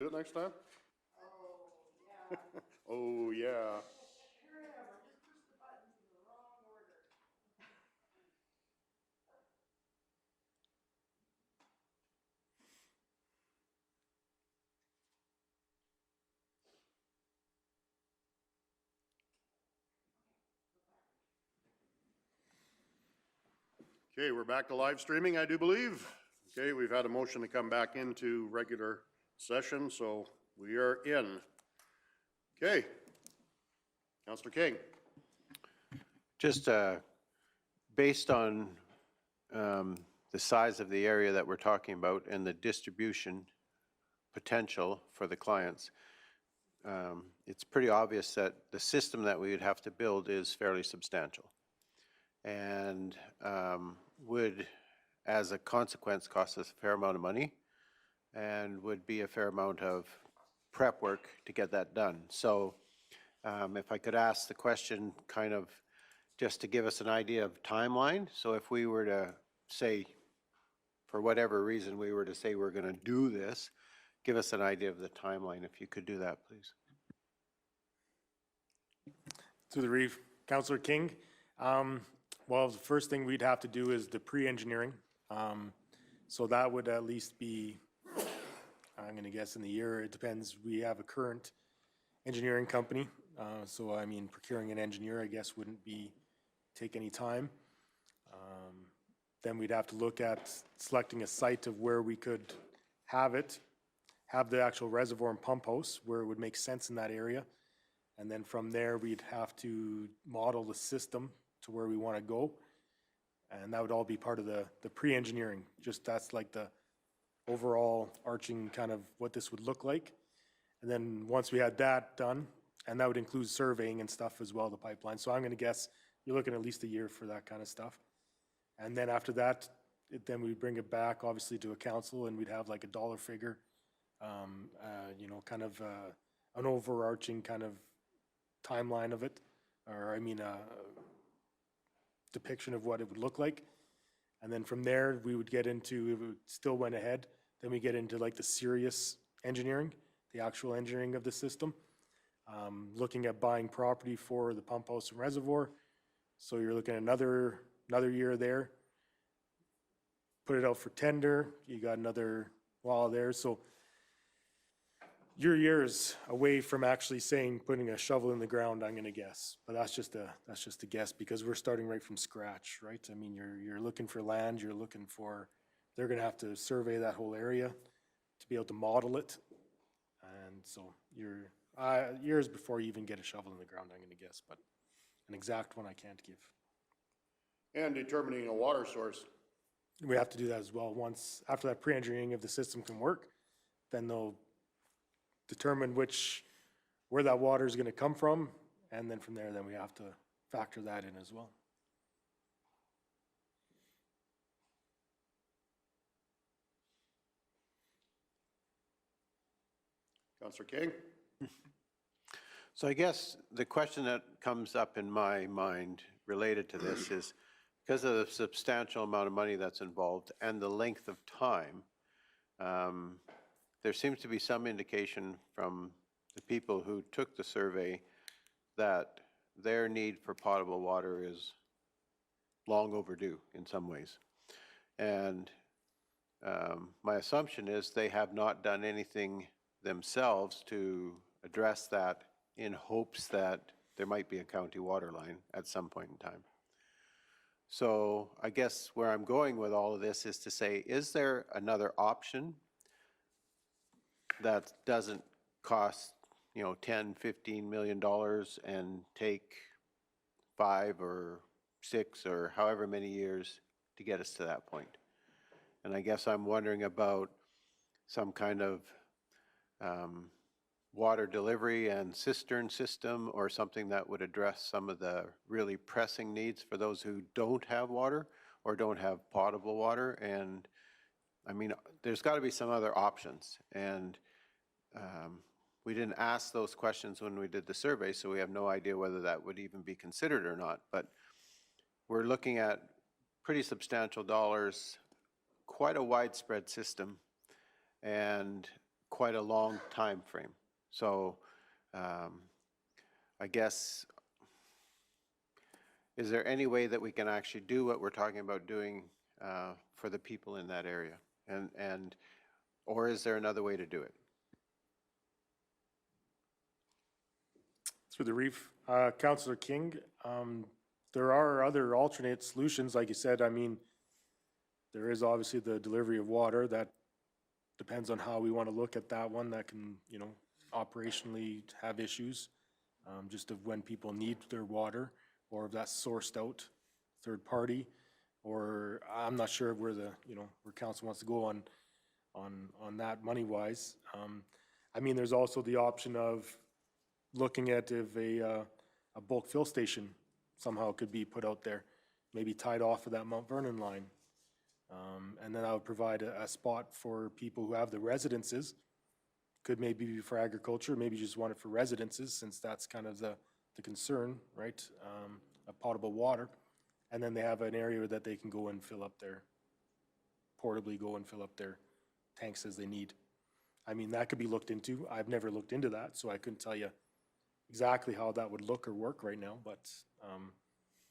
Do it next time? Oh, yeah. Oh, yeah. Here I am. I just pushed the buttons in the wrong order. Okay, we're back to live streaming, I do believe. Okay, we've had a motion to come back into regular session, so we are in. Okay. Councillor King. Just based on the size of the area that we're talking about and the distribution potential for the clients, it's pretty obvious that the system that we would have to build is fairly substantial and would, as a consequence, cost us a fair amount of money and would be a fair amount of prep work to get that done. So if I could ask the question kind of just to give us an idea of timeline. So if we were to say, for whatever reason, we were to say we're going to do this, give us an idea of the timeline, if you could do that, please. To the Reeve, Councillor King. Well, the first thing we'd have to do is the pre-engineering. So that would at least be, I'm going to guess in the year, it depends. We have a current engineering company. So I mean, procuring an engineer, I guess, wouldn't take any time. Then we'd have to look at selecting a site of where we could have the actual reservoir and pump house where it would make sense in that area. And then from there, we'd have to model the system to where we want to go. And that would all be part of the pre-engineering. Just that's like the overall arching kind of what this would look like. And then once we had that done, and that would include surveying and stuff as well, the pipeline. So I'm going to guess you're looking at least a year for that kind of stuff. And then after that, then we'd bring it back obviously to a council and we'd have like a dollar figure, you know, kind of an overarching kind of timeline of it, or I mean, depiction of what it would look like. And then from there, we would get into, if it still went ahead, then we get into like the serious engineering, the actual engineering of the system. Looking at buying property for the pump house and reservoir. So you're looking at another year there. Put it out for tender, you got another while there. So your years away from actually saying, putting a shovel in the ground, I'm gonna guess. But that's just a guess because we're starting right from scratch, right? I mean, you're looking for land, they're gonna have to survey that whole area to be able to model it. And so you're years before you even get a shovel in the ground, I'm gonna guess, but an exact one I can't give. And determining a water source. We have to do that as well. Once, after that pre-engineering, if the system can work, then they'll determine where that water is gonna come from, and then from there, then we have to factor that in as well. Councillor King. So I guess the question that comes up in my mind related to this is because of the substantial amount of money that's involved and the length of time, there seems to be some indication from the people who took the survey that their need for potable water is long overdue in some ways. And my assumption is they have not done anything themselves to address that in hopes that there might be a county water line at some point in time. So I guess where I'm going with all of this is to say, is there another option that doesn't cost, you know, $10, $15 million and take 5 or 6 or however many years to get us to that point? And I guess I'm wondering about some kind of water delivery and cistern system or something that would address some of the really pressing needs for those who don't have water or don't have potable water. And I mean, there's got to be some other options. And we didn't ask those questions when we did the survey, so we have no idea whether that would even be considered or not. But we're looking at pretty substantial dollars, quite a widespread system. And quite a long time frame. So I guess, is there any way that we can actually do what we're talking about doing for the people in that area? Or is there another way to do it? Through the reef, Councillor King, there are other alternate solutions, like you said. I mean, there is obviously the delivery of water. That depends on how we want to look at that one. That can, you know, operationally have issues, just of when people need their water, or if that's sourced out third party, or I'm not sure where the, you know, where council wants to go on that money wise. I mean, there's also the option of looking at if a bulk fill station somehow could be put out there, maybe tied off of that Mount Vernon line. And then that would provide a spot for people who have the residences. Could maybe be for agriculture, maybe just want it for residences, since that's kind of the concern, right? Of potable water. And then they have an area that they can go and fill up their, portably go and fill up their tanks as they need. I mean, that could be looked into. I've never looked into that, so I couldn't tell you exactly how that would look or work right now, but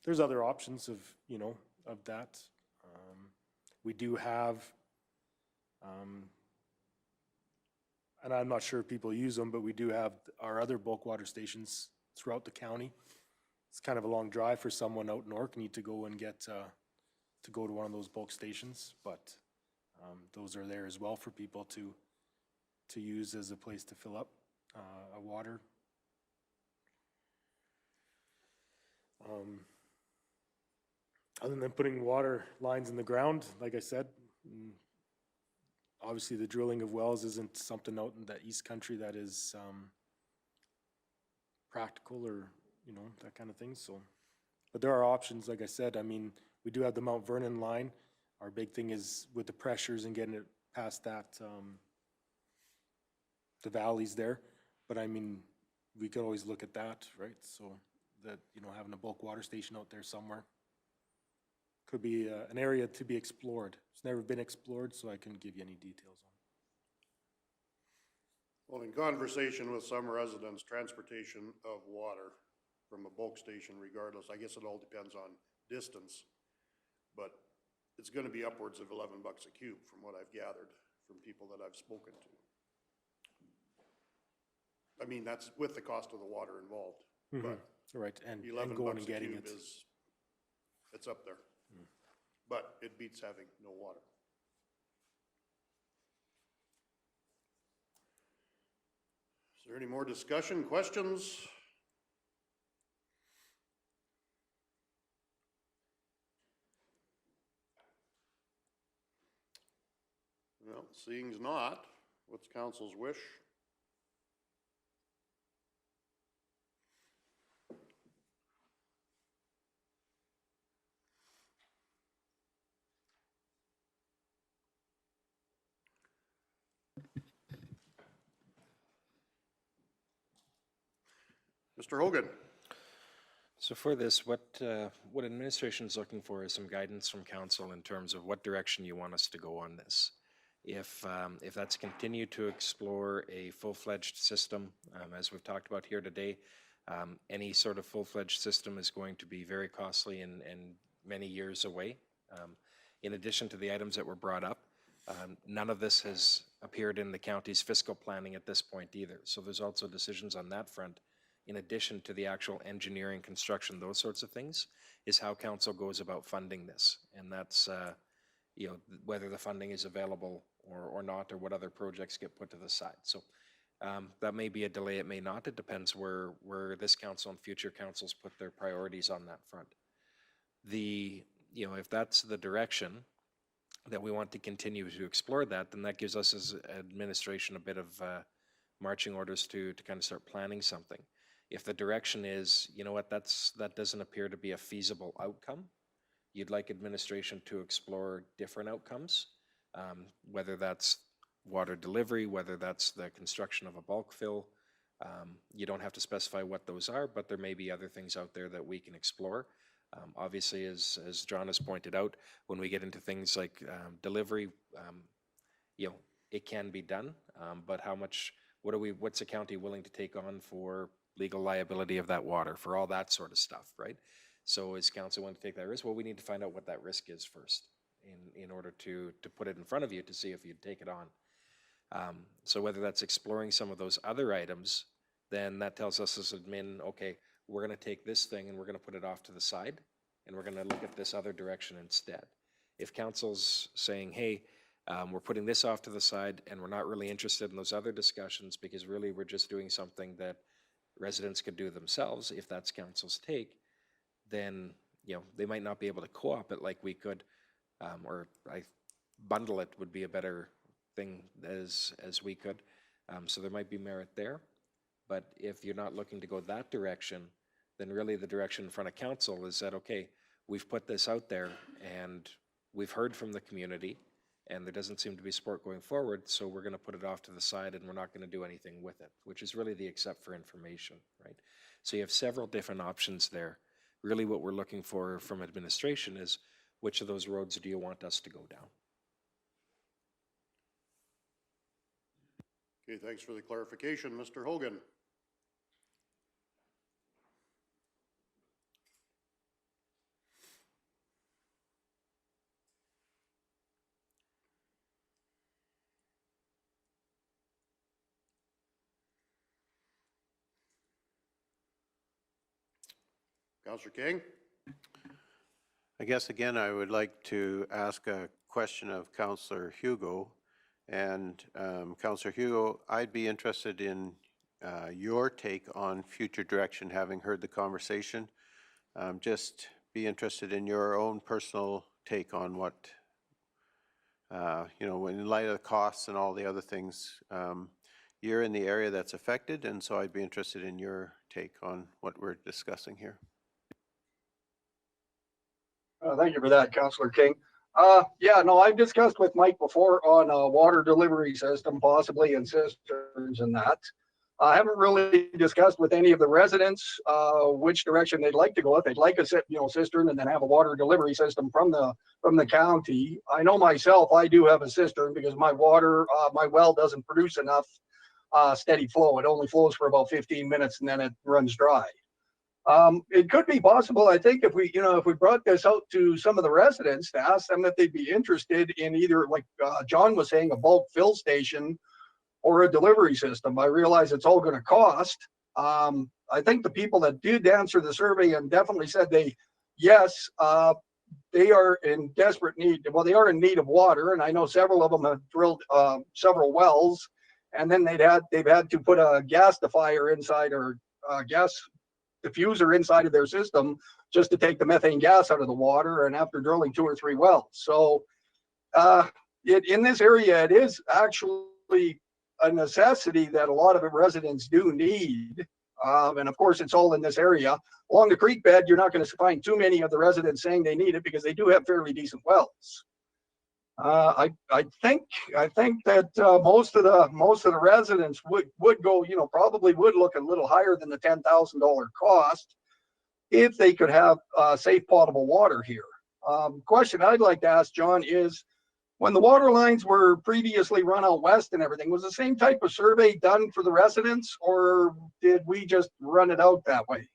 there's other options of, you know, of that. We do have, and I'm not sure if people use them, but we do have our other bulk water stations throughout the county. It's kind of a long drive for someone out in Orkney to go and get, to go to one of those bulk stations, but those are there as well for people to use as a place to fill up a water. Other than putting water lines in the ground, like I said, obviously the drilling of wells isn't something out in the East Country that is practical, or, you know, that kind of thing. So, but there are options, like I said. I mean, we do have the Mount Vernon line. Our big thing is with the pressures and getting it past that, the valleys there. But I mean, we could always look at that, right? So that, you know, having a bulk water station out there somewhere could be an area to be explored. It's never been explored, so I couldn't give you any details on it. Well, in conversation with some residents, transportation of water from a bulk station regardless, I guess it all depends on distance, but it's gonna be upwards of $11 a cube from what I've gathered from people that I've spoken to. I mean, that's with the cost of the water involved, but Right, and $11 going a and getting cube it. is, it's up there. But it beats having no water. Is there any more discussion, questions? Well, seeing as not, what's council's wish? Mr. Hogan. So for this, what administration is looking for is some guidance from council in terms of what direction you want us to go on this. If that's continue to explore a full-fledged system, as we've talked about here today, any sort of full-fledged system is going to be very costly and many years away. In addition to the items that were brought up, none of this has appeared in the county's fiscal planning at this point either. So there's also decisions on that front. In addition to the actual engineering, construction, those sorts of things, is how council goes about funding this. And that's, you know, whether the funding is available or not, or what other projects get put to the side. So that may be a delay, it may not. It depends where this council and future councils put their priorities on that front. You know, if that's the direction that we want to continue to explore that, then that gives us as administration a bit of marching orders to kind of start planning something. If the direction is, you know what, that doesn't appear to be a feasible outcome, you'd like administration to explore different outcomes, whether that's water delivery, whether that's the construction of a bulk fill. You don't have to specify what those are, but there may be other things out there that we can explore. Obviously, as John has pointed out, when we get into things like delivery, you know, it can be done, but how much, what's the county willing to take on for legal liability of that water, for all that sort of stuff, right? So is council willing to take that risk? Well, we need to find out what that risk is first in order to put it in front of you to see if you'd take it on. So whether that's exploring some of those other items, then that tells us as admin, okay, we're going to take this thing and we're going to put it off to the side, and we're going to look at this other direction instead. If council's saying, hey, we're putting this off to the side and we're not really interested in those other discussions because really we're just doing something that residents could do themselves, if that's council's take, then, you know, they might not be able to co-op it like we could, or bundle it would be a better thing as we could. So there might be merit there. But if you're not looking to go that direction, then really the direction in front of council is that, okay, we've put this out there and we've heard from the community and there doesn't seem to be support going forward, so we're going to put it off to the side and we're not going to do anything with it, which is really the except for information, right? So you have several different options there. Really what we're looking for from administration is which of those roads do you want us to go down? Okay, thanks for the clarification, Mr. Hogan. Councillor King? I guess again, I would like to ask a question of Councillor Hugo. And Councillor Hugo, I'd be interested in your take on future direction, having heard the conversation. Just be interested in your own personal take on what, you know, in light of the costs and all the other things. You're in the area that's affected, and so I'd be interested in your take on what we're discussing here. Thank you for that, Councillor King. Yeah, no, I've discussed with Mike before on a water delivery system, possibly in cisterns and that. I haven't really discussed with any of the residents which direction they'd like to go. If they'd like a cistern and then have a water delivery system from the county. I know myself, I do have a cistern because my well doesn't produce enough steady flow. It only flows for about 15 minutes and then it runs dry. It could be possible, I think, if we brought this out to some of the residents to ask them if they'd be interested in either, like John was saying, a bulk fill station or a delivery system. I realize it's all going to cost. I think the people that did answer the survey and definitely said they are in desperate need. Well, they are in need of water, and I know several of them have drilled several wells, and then they've had to put a gasifier inside or gas diffuser inside of their system just to take the methane gas out of the water, and after drilling 2 or 3 wells. So in this area, it is actually a necessity that a lot of the residents do need. And of course, it's all in this area. Along the creek bed, you're not going to find too many of the residents saying they need it because they do have fairly decent wells. I think that most of the residents would go, probably would look a little higher than the $10,000 cost if they could have safe potable water here. Question I'd like to ask John is, when the water lines were previously run out west and everything, was the same type of survey done for the residents, or did we just run it out that way?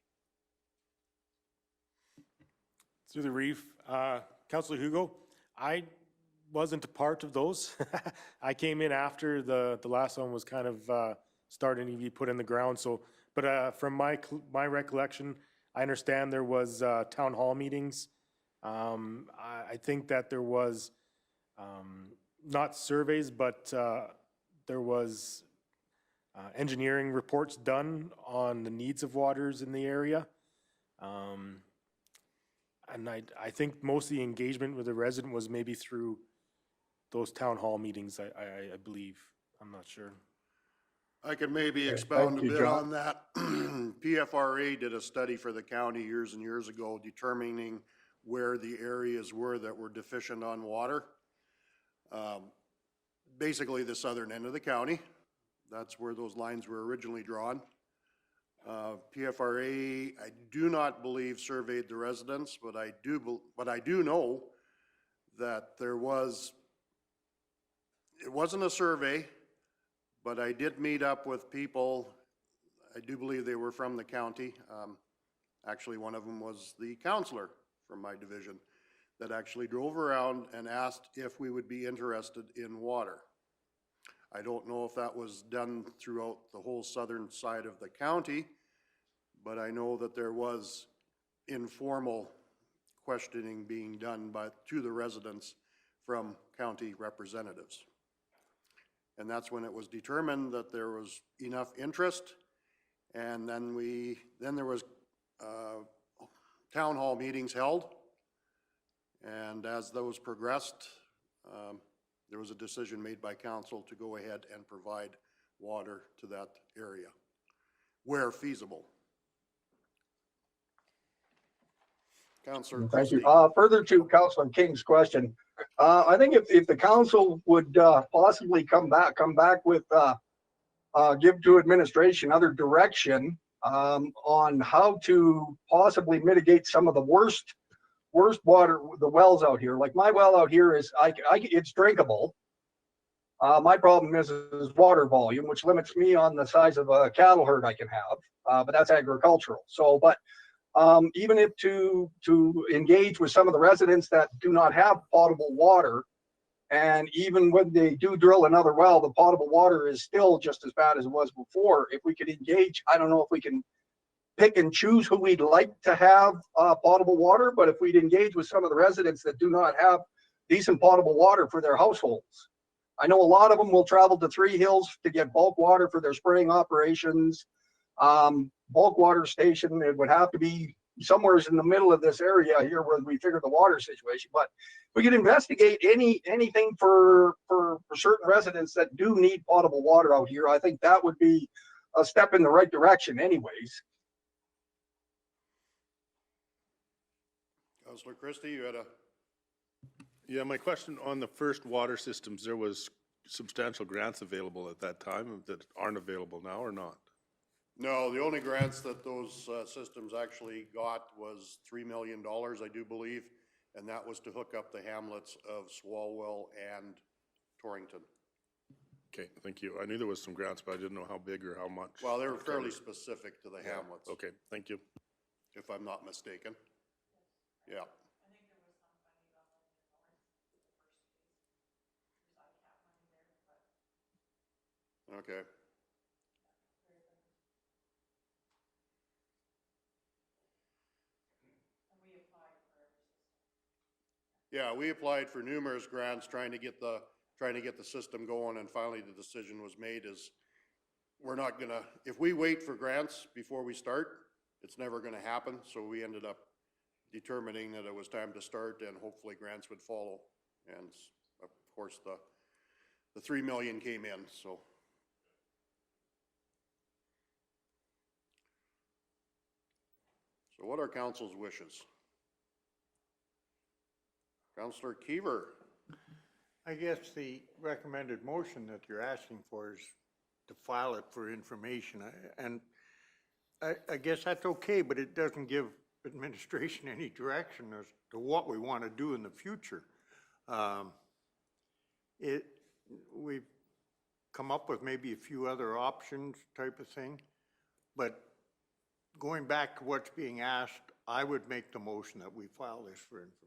Through the reef, Councillor Hugo, I wasn't a part of those. I came in after the last one was kind of starting to be put in the ground. So, but from my recollection, I understand there was town hall meetings. I think that there was not surveys, but there was engineering reports done on the needs of waters in the area. And I think most of the engagement with the resident was maybe through those town hall meetings, I believe. I'm not sure. I could maybe expound a you, bit John. on that. PFRA did a study for the county years and years ago determining where the areas were that were deficient on water. Basically the southern end of the county. That's where those lines were originally drawn. PFRA, I do not believe surveyed the residents, but I do know that there was, it wasn't a survey, but I did meet up with people, I do believe they were from the county. Actually, one of them was the counselor from my division that actually drove around and asked if we would be interested in water. I don't know if that was done throughout the whole southern side of the county, but I know that there was informal questioning being done to the residents from county representatives. And that's when it was determined that there was enough interest. And then there was town hall meetings held. And as those progressed, there was a decision made by council to go ahead and provide water to that area where feasible. Councillor Thank you. Christie. Further to Councillor King's question, I think if the council would possibly come back with give to administration other direction on how to possibly mitigate some of the worst water, the wells out here. Like my well out here is, it's drinkable. My problem is water volume, which limits me on the size of a cattle herd I can have, but that's agricultural. So, but even if to engage with some of the residents that do not have potable water, and even when they do drill another well, the potable water is still just as bad as it was before. If we could engage, I don't know if we can pick and choose who we'd like to have potable water, but if we'd engage with some of the residents that do not have decent potable water for their households. I know a lot of them will travel to Three Hills to get bulk water for their spraying operations. Bulk water station, it would have to be somewhere in the middle of this area here where we figure the water situation. But we could investigate anything for certain residents that do need potable water out here. I think that would be a step in the right direction anyways. Councillor Christie, you had a... Yeah, my question on the first water systems, there was substantial grants available at that time that aren't available now or not? No, the only grants that those systems actually got was $3 million, I do believe, and that was to hook up the hamlets of Swalwell and Torrington. Okay, thank you. I knew there was some grants, but I didn't know how big or how much. Well, they were fairly specific to the hamlets, Okay, thank you. if I'm not mistaken. Yeah. Okay. Yeah, we applied for numerous grants trying to get the system going, and finally the decision was made is we're not gonna, if we wait for grants before we start, it's never gonna happen. So we ended up determining that it was time to start and hopefully grants would follow. And of course the 3 million came in, so. So what are council's wishes? Councillor Keever. I guess the recommended motion that you're asking for is to file it for information. And I guess that's okay, but it doesn't give administration any direction as to what we want to do in the future. We've come up with maybe a few other options type of thing, but going back to what's being asked, I would make the motion that we file this for information.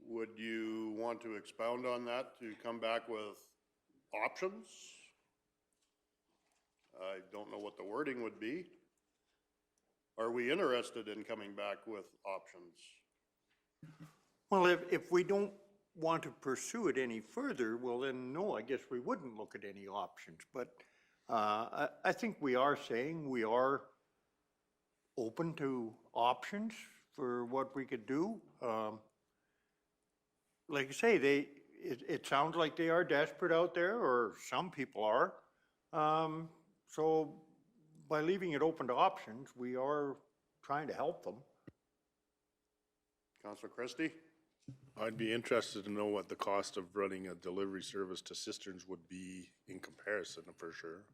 Would you want to expound on that to come back with options? I don't know what the wording would be. Are we interested in coming back with options? Well, if we don't want to pursue it any further, well then, no, I guess we wouldn't look at any options. But I think we are saying we are open to options for what we could do. Like I say, it sounds like they are desperate out there, or some people are. So by leaving it open to options, we are trying to help them. Councillor Christie? I'd be interested to know what the cost of running a delivery service to cisterns would be in comparison, for sure.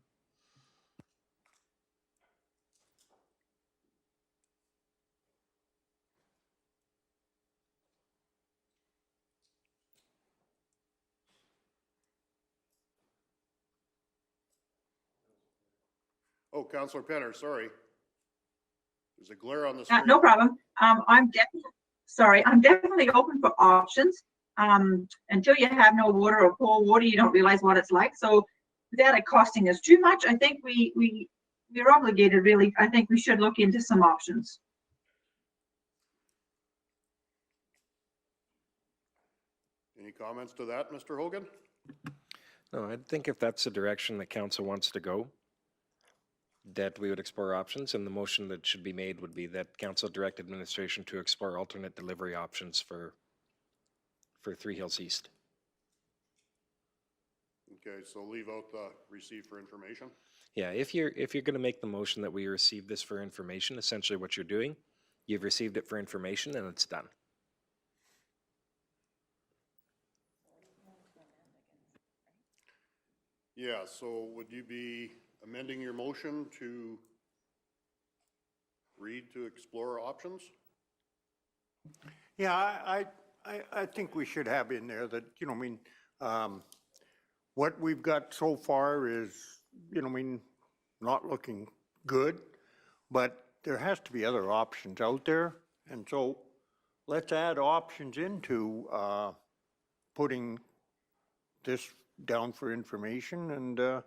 Oh, Counselor Penner, sorry. There's a glare on the screen. No problem. I'm definitely open for options. Until you have no water or poor water, you don't realize what it's like. So without it costing us too much, I think we're obligated, really. I think we should look into some options. Any comments to that, Mr. Hogan? No, I think if that's the direction that council wants to go, that we would explore options, and the motion that should be made would be that council direct administration to explore alternate delivery options for Three Hills East. Okay, so leave out the receive for information. Yeah, if you're going to make the motion that we receive this for information, essentially what you're doing, you've received it for information and it's done. Yeah, so would you be amending your motion to read to explore options? Yeah, I think we should have in there that, you know, I mean, what we've got so far is, you know, I mean, not looking good, but there has to be other options out there. And so let's add options into putting this down for information and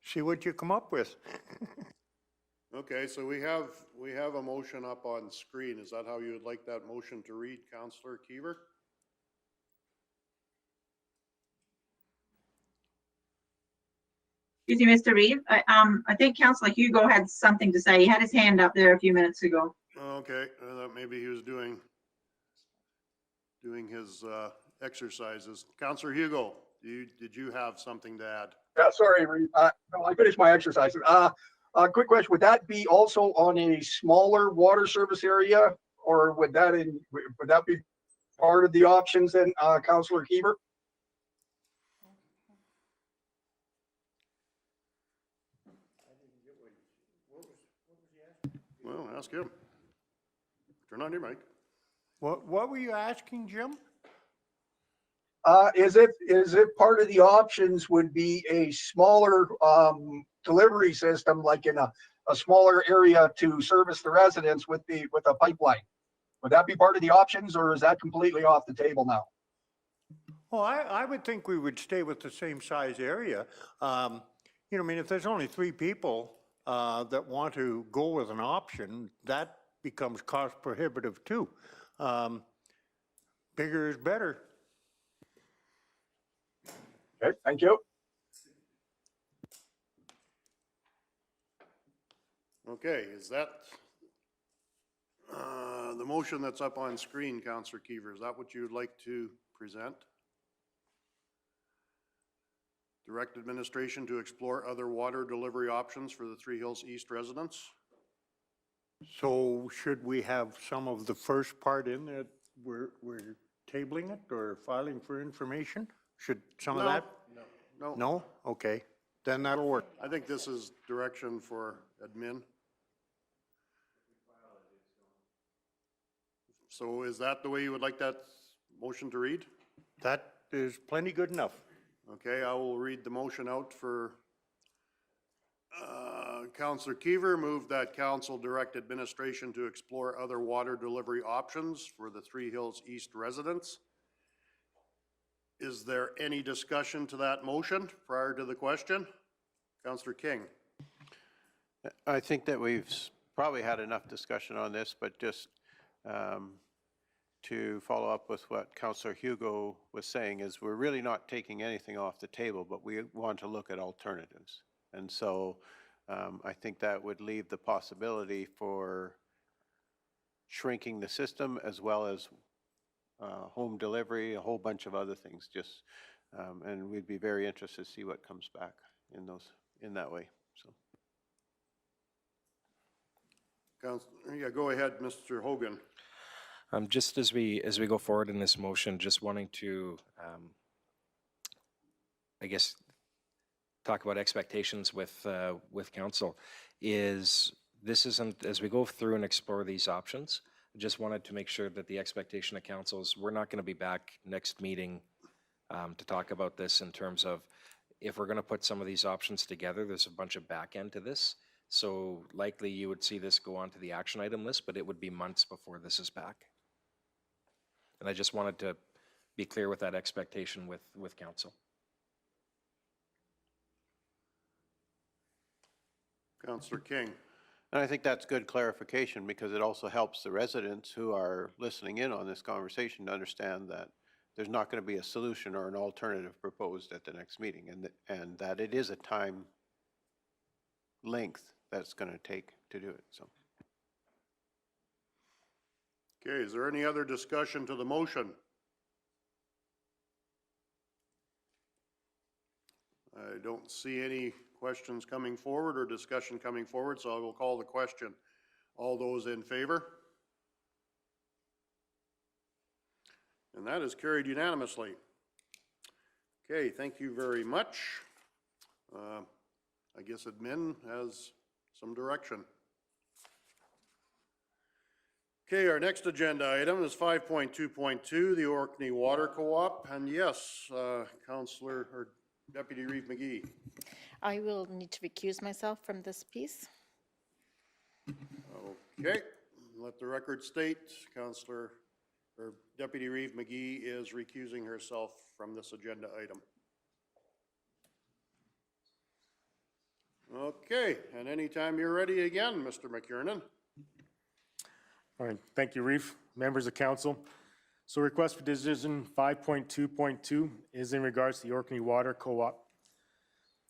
see what you come up with. Okay, so we have a motion up on screen. Is that how you would like that motion to read, Councillor Keever? Excuse me, Mr. Reeve. I think Councillor Hugo had something to say. He had his hand up there a few minutes ago. Okay, I thought maybe he was doing his exercises. Councillor Hugo, did you have something to add? Yeah, sorry, no, I finished my exercises. Quick question, would that be also on a smaller water service area, or would that be part of the options then, Councillor Keever? Well, ask him. Turn on your mic. What were you asking, Jim? Is it part of the options would be a smaller delivery system, like in a smaller area to service the residents with a pipeline? Would that be part of the options, or is that completely off the table now? Well, I would think we would stay with the same size area. You know, I mean, if there's only 3 people that want to go with an option, that becomes cost prohibitive too. Bigger is better. Okay, thank you. Okay, is that the motion that's up on screen, Councillor Keever? Is that what you would like to present? Direct administration to explore other water delivery options for the Three Hills East residents? So should we have some of the first part in that we're tabling it or filing for information? Should some of that? No. No? Okay, then that'll work. I think this is direction for admin. So is that the way you would like that motion to read? That is plenty good enough. Okay, I will read the motion out for Councillor Keever. Move that council direct administration to explore other water delivery options for the Three Hills East residents. Is there any discussion to that motion prior to the question? Councillor King. I think that we've probably had enough discussion on this, but just to follow up with what Councillor Hugo was saying is we're really not taking anything off the table, but we want to look at alternatives. And so I think that would leave the possibility for shrinking the system as well as home delivery, a whole bunch of other things, just and we'd be very interested to see what comes back in that way. So Yeah, go ahead, Mr. Hogan. Just as we go forward in this motion, just wanting to, I guess, talk about expectations with council. This isn't, as we go through and explore these options, I just wanted to make sure that the expectation of council is we're not going to be back next meeting to talk about this in terms of if we're going to put some of these options together, there's a bunch of back end to this. So likely you would see this go onto the action item list, but it would be months before this is back. And I just wanted to be clear with that expectation with council. Councillor King. And I think that's good clarification because it also helps the residents who are listening in on this conversation to understand that there's not going to be a solution or an alternative proposed at the next meeting, and that it is a time length that's going to take to do it, so. Okay, is there any other discussion to the motion? I don't see any questions coming forward or discussion coming forward, so I will call the question. All those in favor? And that is carried unanimously. Okay, thank you very much. I guess admin has some direction. Okay, our next agenda item is 5.2.2, the Orkney Water Co-op, and yes, Councillor or Deputy Reeve McGee. I will need to recuse myself from this piece. Okay, let the record state, Councillor or Deputy Reeve McGee is recusing herself from this agenda item. Okay, and anytime you're ready again, Mr. McKiernan. All right, thank you, Reeve. Members of council. So request for decision 5.2.2 is in regards to the Orkney Water Co-op.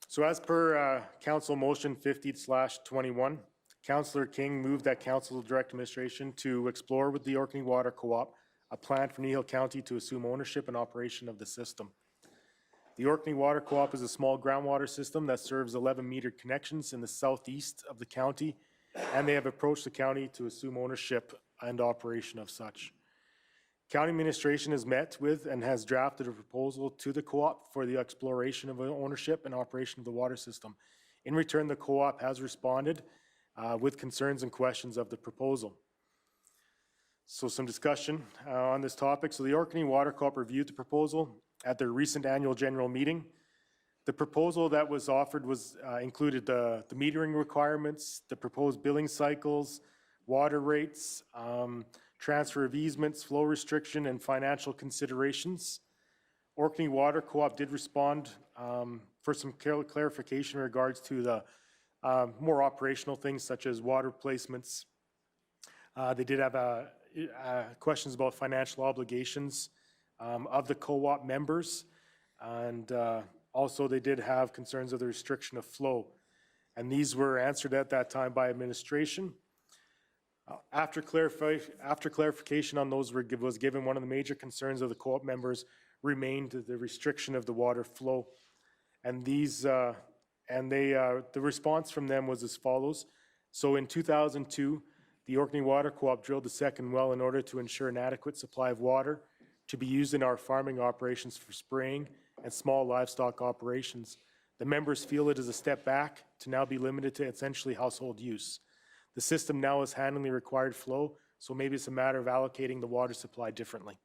So as per council motion 50/21, Councillor King moved that council direct administration to explore with the Orkney Water Co-op a plan for Kneehill County to assume ownership and operation of the system. The Orkney Water Co-op is a small groundwater system that serves 11 meter connections in the southeast of the county, and they have approached the county to assume ownership and operation of such. County administration has met with and has drafted a proposal to the co-op for the exploration of ownership and operation of the water system. In return, the co-op has responded with concerns and questions of the proposal. So some discussion on this topic. So the Orkney Water Co-op reviewed the proposal at their recent annual general meeting. The proposal that was offered was included the metering requirements, the proposed billing cycles, water rates, transfer of easements, flow restriction, and financial considerations. Orkney Water Co-op did respond for some clarification in regards to the more operational things such as water placements. They did have questions about financial obligations of the co-op members, and also they did have concerns of the restriction of flow. And these were answered at that time by administration. After clarification on those was given, one of the major concerns of the co-op members remained the restriction of the water flow. And the response from them was as follows. So in 2002, the Orkney Water Co-op drilled the second well in order to ensure an adequate supply of water to be used in our farming operations for spraying and small livestock operations. The members feel it is a step back to now be limited to essentially household use. The system now is handling the required flow, so maybe it's a matter of allocating the water supply differently.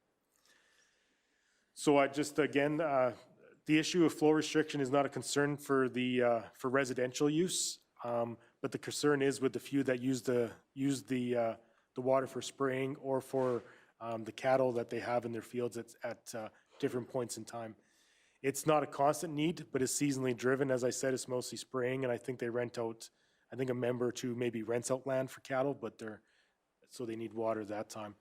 So I just, again, the issue of flow restriction is not a concern for for residential use, but the concern is with the few that use the water for spraying or for the cattle that they have in their fields at different points in time. It's not a constant need, but it's seasonally driven. As I said, it's mostly spraying, and I think they rent out, I think a member or two maybe rents out land for cattle, but so they need water that time.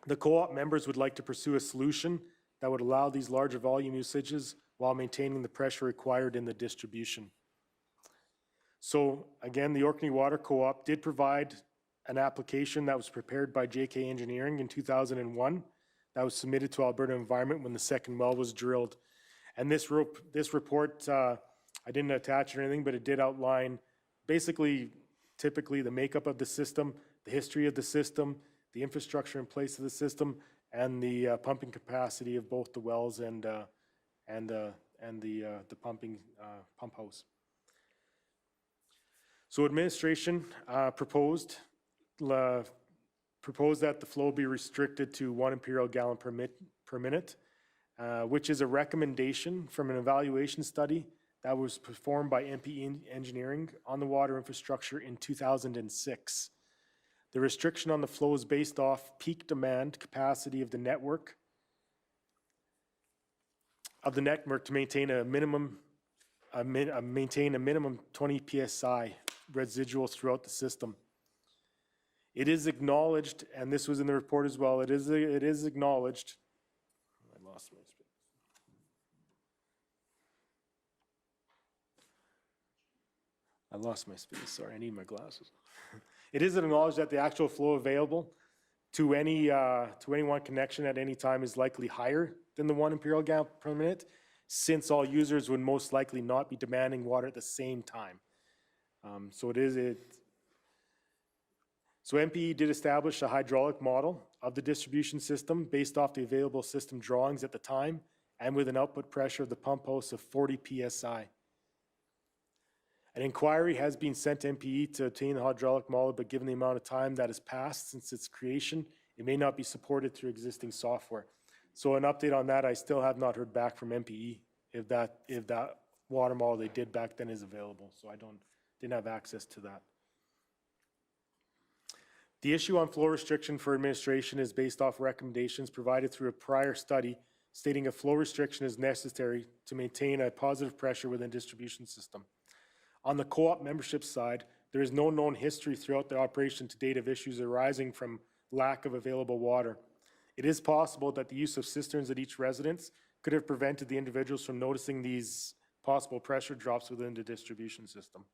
The co-op members would like to pursue a solution that would allow these larger volume usages while maintaining the pressure required in the distribution. So again, the Orkney Water Co-op did provide an application that was prepared by JK Engineering in 2001 that was submitted to Alberta Environment when the second well was drilled. And this report, I didn't attach or anything, but it did outline basically, typically the makeup of the system, the history of the system, the infrastructure in place of the system, and the pumping capacity of both the wells and the pumping pump house. So administration proposed that the flow be restricted to 1 imperial gallon per minute, which is a recommendation from an evaluation study that was performed by MPE Engineering on the water infrastructure in 2006. The restriction on the flow is based off peak demand capacity of the network to maintain a minimum 20 psi residual throughout the system. It is acknowledged, and this was in the report as well, it is acknowledged. I lost my space. Sorry, I need my glasses. It is acknowledged that the actual flow available to any one connection at any time is likely higher than the 1 imperial gallon per minute, since all users would most likely not be demanding water at the same time. So MPE did establish a hydraulic model of the distribution system based off the available system drawings at the time and with an output pressure of the pump house of 40 psi. An inquiry has been sent to MPE to obtain the hydraulic model, but given the amount of time that has passed since its creation, it may not be supported through existing software. So an update on that, I still have not heard back from MPE if that water model they did back then is available. So I didn't have access to that. The issue on flow restriction for administration is based off recommendations provided through a prior study stating a flow restriction is necessary to maintain a positive pressure within the distribution system. On the co-op membership side, there is no known history throughout the operation to date of issues arising from lack of available water. It is possible that the use of cisterns at each residence could have prevented the individuals from noticing these possible pressure drops within the distribution system.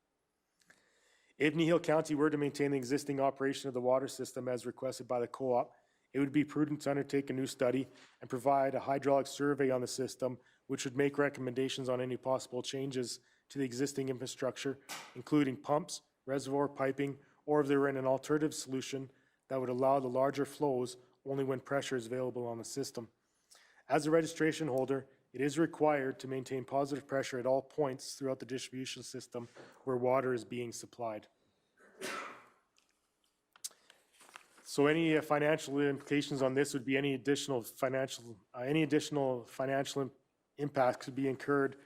If Kneehill County were to maintain the existing operation of the water system as requested by the co-op, it would be prudent to undertake a new study and provide a hydraulic survey on the system, which would make recommendations on any possible changes to the existing infrastructure, including pumps, reservoir piping, or if there were an alternative solution that would allow the larger flows only when pressure is available on the system. As a registration holder, it is required to maintain positive pressure at all points throughout the distribution system where water is being supplied. So any financial implications on this would be any additional financial impacts could be incurred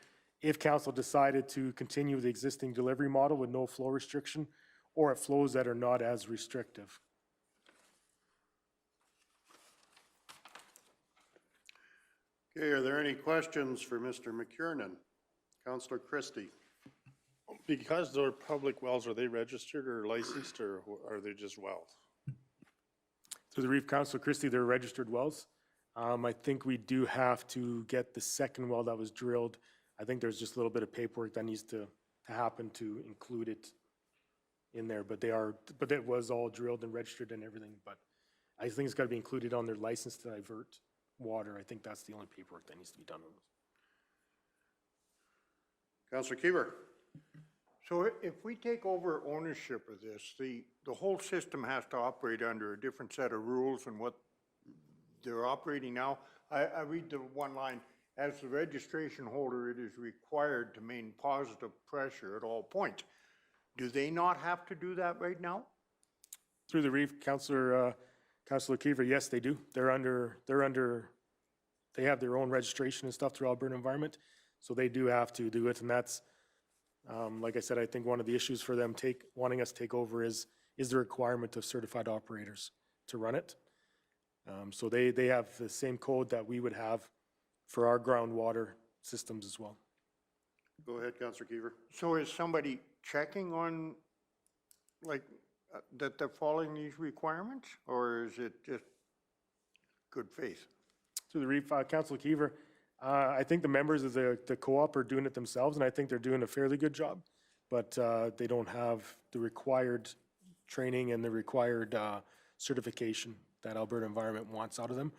if council decided to continue the existing delivery model with no flow restriction or at flows that are not as restrictive. Okay, are there any questions for Mr. McKiernan? Councillor Christie. Because they're public wells, are they registered or licensed, or are they just wells? Through the Reef, Councillor Christie, they're registered wells. I think we do have to get the second well that was drilled. I think there's just a little bit of paperwork that needs to happen to include it in there, but it was all drilled and registered and everything, but I think it's got to be included on their license to divert water. I think that's the only paperwork that needs to be done on this. Councillor Kiever. So if we take over ownership of this, the whole system has to operate under a different set of rules than what they're operating now. I read the one line, as the registration holder, it is required to maintain positive pressure at all points. Do they not have to do that right now? Through the Reef, Councillor Kiever, yes, they do. They have their own registration and stuff through Alberta Environment, so they do have to do it, and that's, like I said, I think one of the issues for them wanting us to take over is the requirement of certified operators to run it. So they have the same code that we would have for our groundwater systems as well. Go ahead, Councillor Kiever. So is somebody checking on, like, that they're following these requirements, or is it just good faith? Through the Reef, Councillor Kiever, I think the members of the co-op are doing it themselves, and I think they're doing a fairly good job, but they don't have the required training and the required certification that Alberta Environment wants out of them.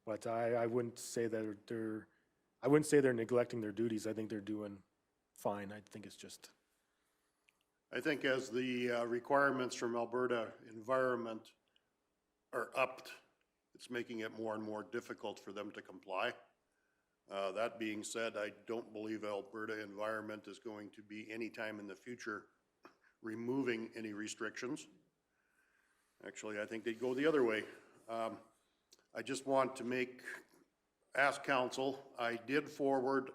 But I wouldn't say that they're neglecting their duties. I think they're doing fine. I think it's just. I think as the requirements from Alberta Environment are upped, it's making it more and more difficult for them to comply. That being said, I don't believe Alberta Environment is going to be anytime in the future removing any restrictions. Actually, I think they'd go the other way. I just want to make ask council, I did forward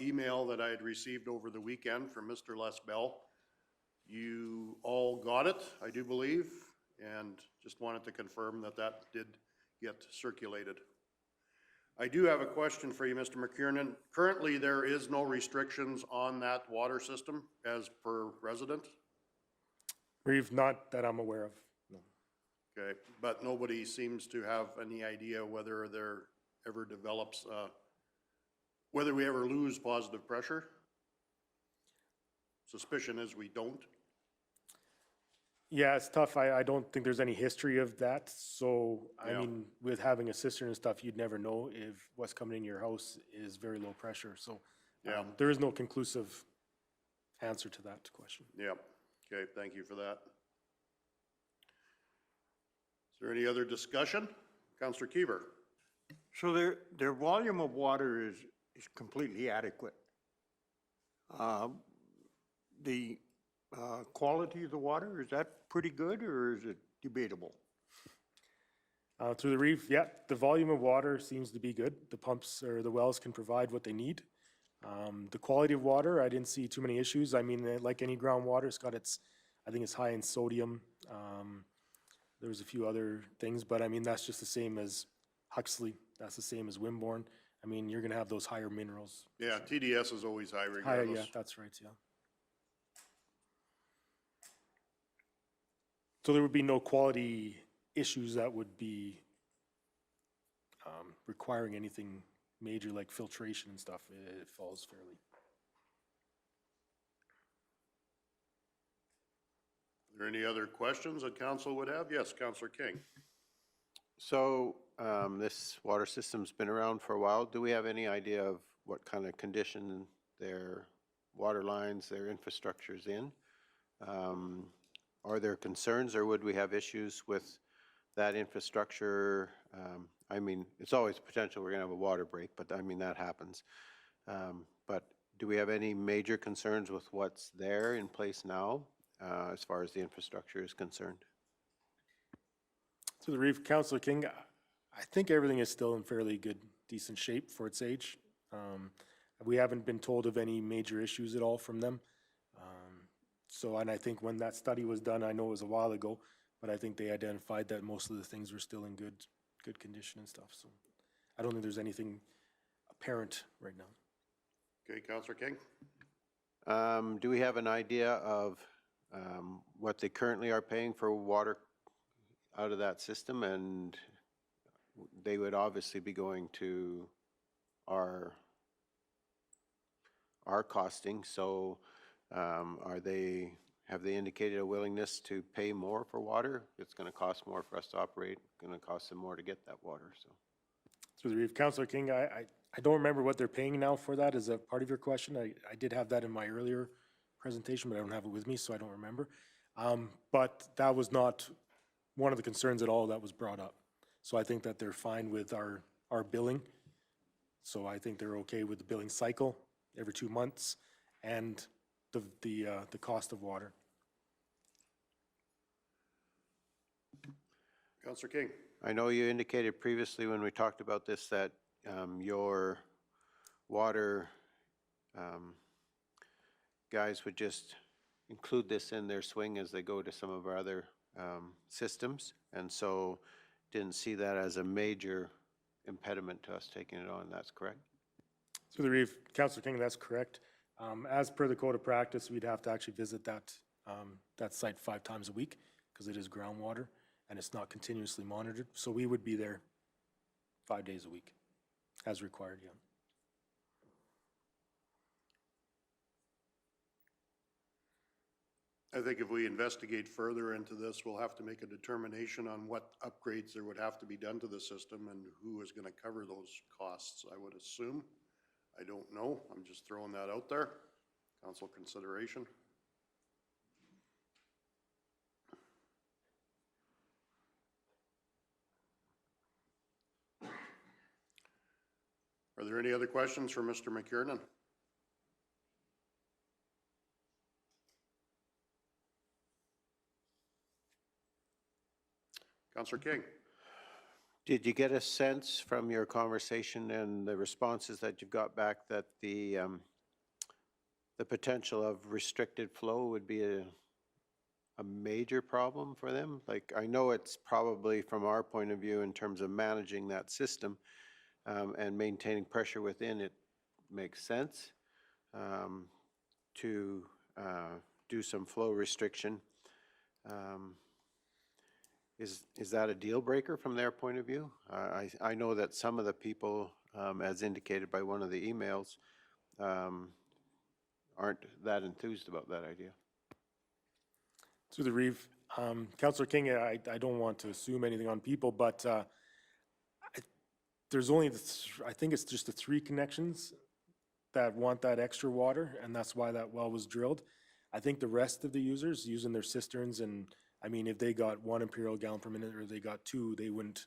email that I had received over the weekend from Mr. Les Bell. You all got it, I do believe, and just wanted to confirm that that did get circulated. I do have a question for you, Mr. McKiernan. Currently, there is no restrictions on that water system as per resident? Reeve, not that I'm aware of, no. Okay, but nobody seems to have any idea whether there ever develops, whether we ever lose positive pressure? Suspicion is we don't. Yeah, it's tough. I don't think there's any history of that. So, I Yeah. mean, with having a cistern and stuff, you'd never know if what's coming in your house is very low pressure. So, Yeah. there is no conclusive answer to that question. Yep, okay, thank you for that. Is there any other discussion? Councillor Kiever? So their volume of water is completely adequate. The quality of the water, is that pretty good or is it debatable? Through the reef, yeah, the volume of water seems to be good. The pumps or the wells can provide what they need. The quality of water, I didn't see too many issues. I mean, like any groundwater, it's got its, I think it's high in sodium. There was a few other things, but I mean, that's just the same as Huxley. That's the same as Wimborne. I mean, you're gonna have those higher minerals. Yeah, TDS is always high Higher, regardless. yeah, that's right, yeah. So there would be no quality issues that would be requiring anything major like filtration and stuff. It falls fairly. Are there any other questions that council would have? Yes, Councillor King. So this water system's been around for a while. Do we have any idea of what kind of condition their water lines, their infrastructure's in? Are there concerns or would we have issues with that infrastructure? I mean, it's always potential we're gonna have a water break, but I mean, that happens. But do we have any major concerns with what's there in place now as far as the infrastructure is concerned? So the reef, Councillor King, I think everything is still in fairly good, decent shape for its age. We haven't been told of any major issues at all from them. So, and I think when that study was done, I know it was a while ago, but I think they identified that most of the things were still in good condition and stuff. So I don't think there's anything apparent right now. Okay, Councillor King? Do we have an idea of what they currently are paying for water out of that system? And they would obviously be going to our costing. So have they indicated a willingness to pay more for water? It's going to cost more for us to operate, going to cost them more to get that water, so. Through the reef, Councillor King, I don't remember what they're paying now for that. Is that part of your question? I did have that in my earlier presentation, but I don't have it with me, so I don't remember. But that was not one of the concerns at all that was brought up. So I think that they're fine with our billing. So I think they're okay with the billing cycle every 2 months and the cost of water. Councillor King? I know you indicated previously when we talked about this that your water guys would just include this in their swing as they go to some of our other systems, and so didn't see that as a major impediment to us taking it on. That's correct? Through the reef, Councillor King, that's correct. As per the code of practice, we'd have to actually visit that site 5 times a week because it is groundwater and it's not continuously monitored. So we would be there 5 days a week as required, yeah. I think if we investigate further into this, we'll have to make a determination on what upgrades there would have to be done to the system and who is going to cover those costs, I would assume. I don't know. I'm just throwing that out there. Council consideration. Are there any other questions for Mr. McKiernan? Councillor King? Did you get a sense from your conversation and the responses that you've got back that the potential of restricted flow would be a major problem for them? Like, I know it's probably from our point of view in terms of managing that system and maintaining pressure within it makes sense to do some flow restriction. Is that a deal breaker from their point of view? I know that some of the people, as indicated by one of the emails, aren't that enthused about that idea. Through the Reeve, Councillor King, I don't want to assume anything on people, but there's only, I think it's just the 3 connections that want that extra water, and that's why that well was drilled. I think the rest of the users using their cisterns, and I mean, if they got 1 imperial gallon per minute or they got 2, they wouldn't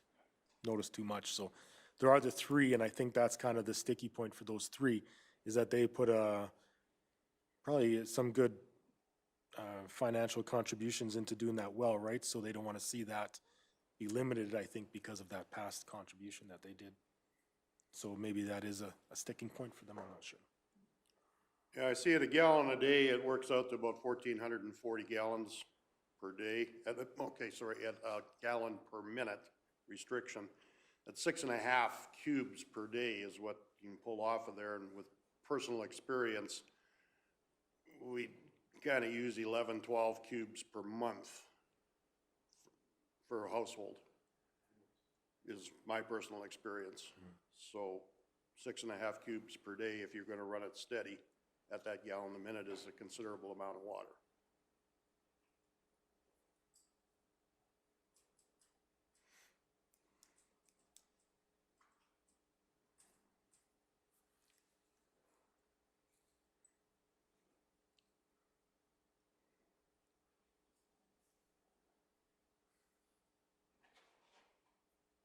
notice too much. So there are the 3, and I think that's kind of the sticky point for those 3, is that they put probably some good financial contributions into doing that well, right? So they don't want to see that be limited, I think, because of that past contribution that they did. So maybe that is a sticking point for them, I'm not sure. Yeah, I see at a gallon a day, it works out to about 1,440 gallons per day. At a gallon per minute restriction. At 6.5 cubes per day is what you can pull off of there, and with personal experience, we kind of use 11, 12 cubes per month for a household, is my personal experience. So 6.5 cubes per day, if you're going to run it steady at that gallon a minute, is a considerable amount of water.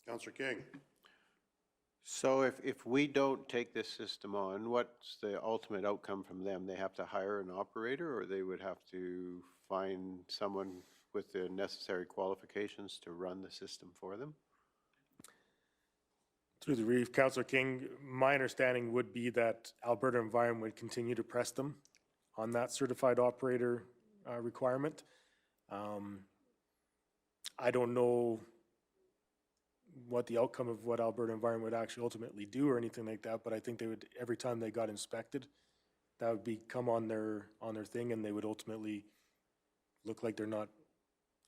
Councillor King. So if we don't take this system on, what's the ultimate outcome from them? They have to hire an operator, or they would have to find someone with the necessary qualifications to run the system for them? Through the Reeve, Councillor King, my understanding would be that Alberta Environment would continue to press them on that certified operator requirement. I don't know what the outcome of what Alberta Environment would actually ultimately do or anything like that, but I think they would, every time they got inspected, that would become on their thing, and they would ultimately look like they're not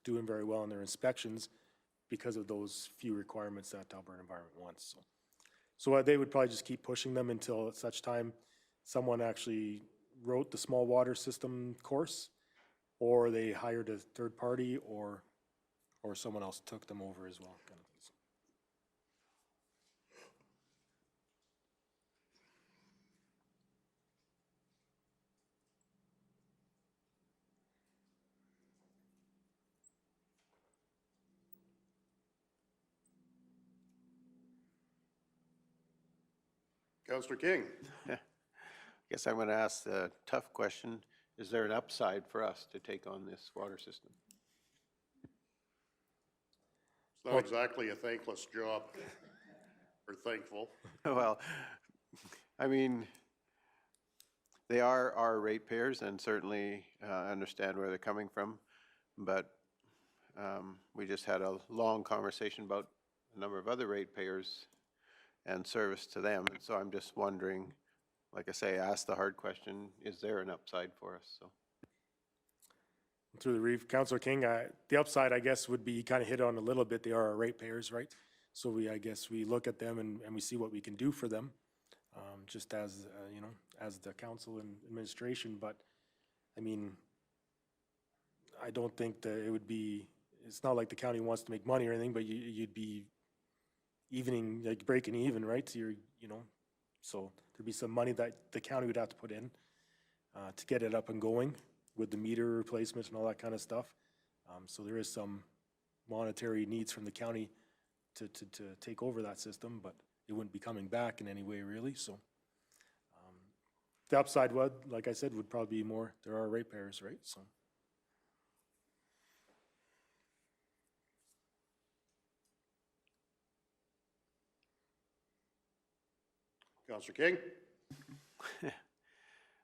doing very well in their inspections because of those few requirements that Alberta Environment wants. So they would probably just keep pushing them until at such time someone actually wrote the small water system course, or they hired a third party, or someone else took them over as well. Kind of thing. Councillor King. Guess I'm going to ask the tough question. Is there an upside for us to take on this water system? It's not exactly a thankless job, or thankful. Well, I mean, they are our ratepayers, and certainly understand where they're coming from, but we just had a long conversation about a number of other ratepayers and service to them, and so I'm just wondering, like I say, ask the hard question, is there an upside for us? So. Through the Reeve, Councillor King, the upside, I guess, would be kind of hit on a little bit. They are our ratepayers, right? So I guess we look at them and we see what we can do for them, just as, as the council and administration. But I mean, I don't think that it would be, it's not like the county wants to make money or anything, but you'd be evening, like breaking even, right? So so there'd be some money that the county would have to put in to get it up and going with the meter replacements and all that kind of stuff. So there is some monetary needs from the county to take over that system, but it wouldn't be coming back in any way really. So the upside would, like I said, would probably be more, there are ratepayers, right? So. Counselor King?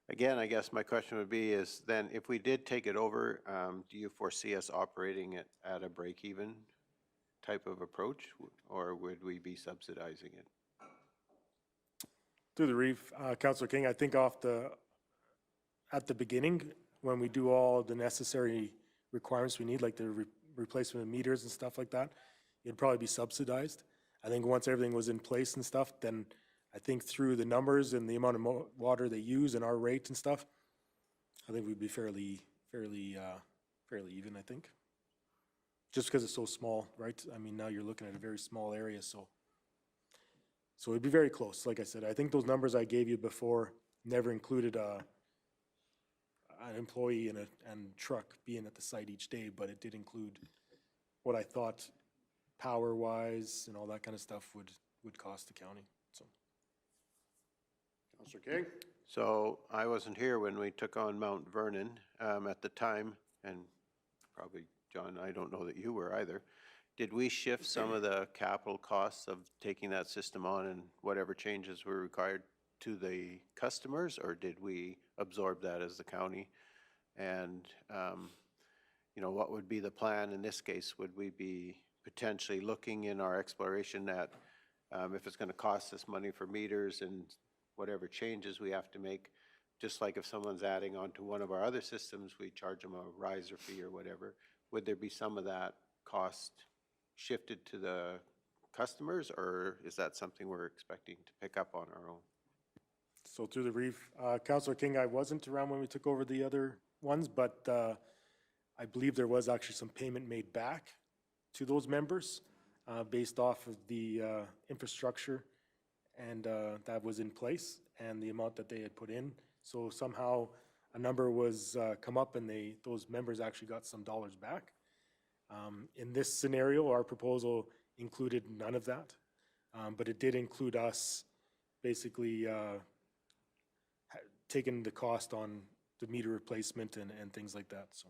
Again, I guess my question would be is then if we did take it over, do you foresee us operating it at a break-even type of approach, or would we be subsidizing it? Through the reef, Councillor King, I think at the beginning, when we do all the necessary requirements we need, like the replacement of meters and stuff like that, it'd probably be subsidized. I think once everything was in place and stuff, then I think through the numbers and the amount of water they use and our rate and stuff, I think we'd be fairly even, I think. Just because it's so small, right? I mean, now you're looking at a very small area, so it'd be very close. Like I said, I think those numbers I gave you before never included an employee and truck being at the site each day, but it did include what I thought power-wise and all that kind of stuff would cost the county, so. Counselor King? So I wasn't here when we took on Mount Vernon at the time, and probably, John, I don't know that you were either. Did we shift some of the capital costs of taking that system on and whatever changes were required to the customers, or did we absorb that as the county? And, you know, what would be the plan in this case? Would we be potentially looking in our exploration at if it's going to cost us money for meters and whatever changes we have to make, just like if someone's adding on to one of our other systems, we charge them a riser fee or whatever, would there be some of that cost shifted to the customers, or is that something we're expecting to pick up on our own? So through the reef, Councillor King, I wasn't around when we took over the other ones, but I believe there was actually some payment made back to those members based off of the infrastructure and that was in place and the amount that they had put in. So somehow a number was come up and those members actually got some dollars back. In this scenario, our proposal included none of that, but it did include us basically taking the cost on the meter replacement and things like that, so.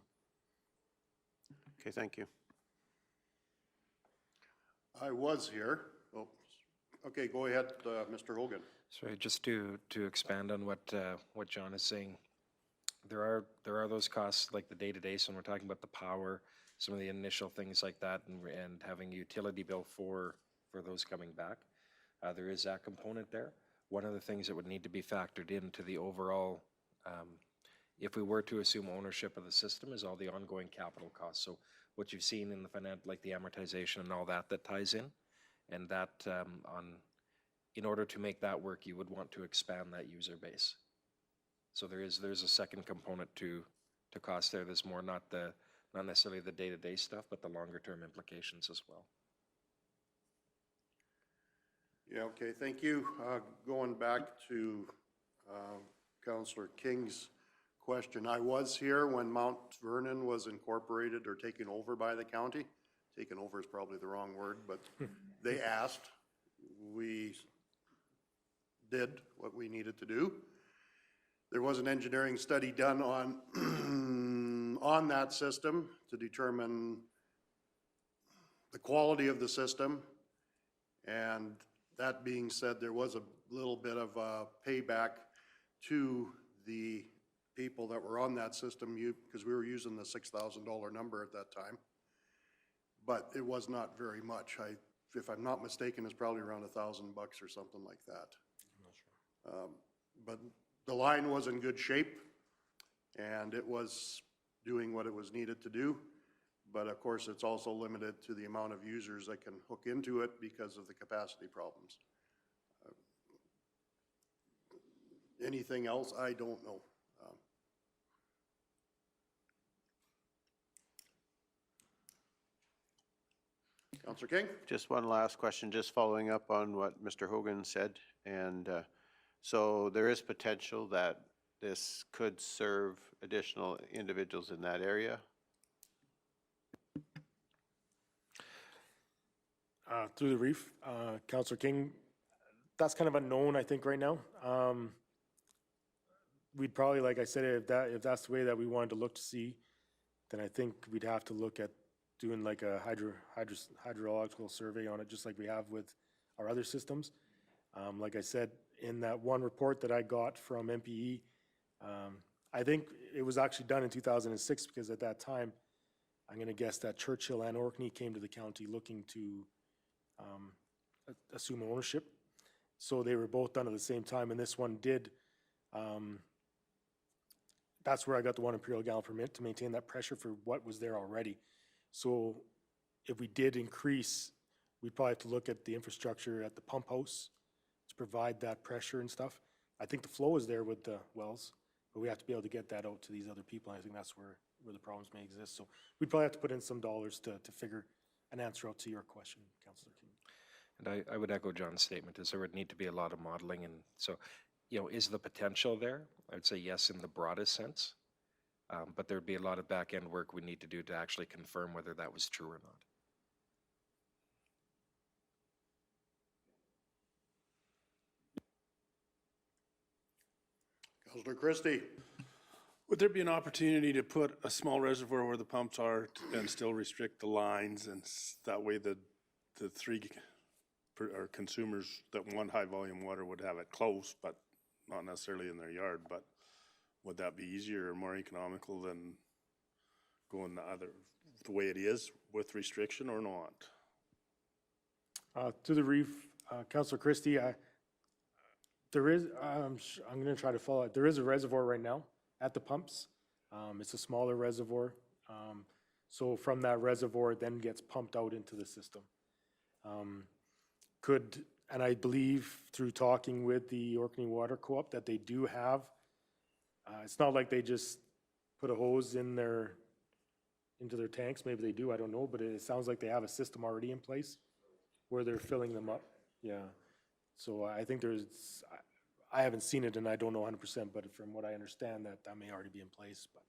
Okay, thank you. I was here. Oh, okay, go ahead, Mr. Hogan. Sorry, just to expand on what John is saying, there are those costs like the day-to-day, so when we're talking about the power, some of the initial things like that, and having a utility bill for those coming back, there is that component there. One of the things that would need to be factored into the overall, if we were to assume ownership of the system, is all the ongoing capital costs. So what you've seen in the like the amortization and all that ties in, and that in order to make that work, you would want to expand that user base. So there's a second component to cost there. There's more not necessarily the day-to-day stuff, but the longer-term implications as well. Yeah, okay, thank you. Going back to Councillor King's question, I was here when Mount Vernon was incorporated or taken over by the county. Taken over is probably the wrong word, but they asked. We did what we needed to do. There was an engineering study done on that system to determine the quality of the system. And that being said, there was a little bit of a payback to the people that were on that system because we were using the $6,000 number at that time. But it was not very much. If I'm not mistaken, it's probably around $1,000 or something like that. I'm not sure. But the line was in good shape and it was doing what it was needed to do. But of course, it's also limited to the amount of users that can hook into it because of the capacity problems. Anything else? I don't know. Councillor King? Just one last question, just following up on what Mr. Hogan said. And so there is potential that this could serve additional individuals in that area? Through the reef, Councillor King, that's kind of unknown, I think, right now. We'd probably, like I said, if that's the way that we wanted to look to see, then I think we'd have to look at doing like a hydrological survey on it, just like we have with our other systems. Like I said, in that one report that I got from MPE. I think it was actually done in 2006 because at that time, I'm going to guess that Churchill and Orkney came to the county looking to assume ownership. So they were both done at the same time, and this one did. That's where I got the 1 imperial gallon permit to maintain that pressure for what was there already. So if we did increase, we'd probably have to look at the infrastructure at the pump house to provide that pressure and stuff. I think the flow is there with the wells, but we have to be able to get that out to these other people. And I think that's where the problems may exist. So we'd probably have to put in some dollars to figure an answer out to your question, Councillor King. And I would echo John's statement, is there would need to be a lot of modeling. And so, is the potential there? I would say yes in the broadest sense. But there'd be a lot of back end work we need to do to actually confirm whether that was true or not. Councillor Christie. Would there be an opportunity to put a small reservoir where the pumps are and still restrict the lines, and that way the three or consumers that want high volume water would have it close, but not necessarily in their yard? But would that be easier or more economical than going the way it is with restriction or not? To the reef, Councillor Christie, there is, I'm going to try to follow it. There is a reservoir right now at the pumps. It's a smaller reservoir. So from that reservoir, it then gets pumped out into the system. And I believe through talking with the Orkney Water Co-op that they do have, it's not like they just put a hose into their tanks. Maybe they do, I don't know, but it sounds like they have a system already in place where they're filling them up. Yeah. So I think I haven't seen it and I don't know 100%, but from what I understand that may already be in place. But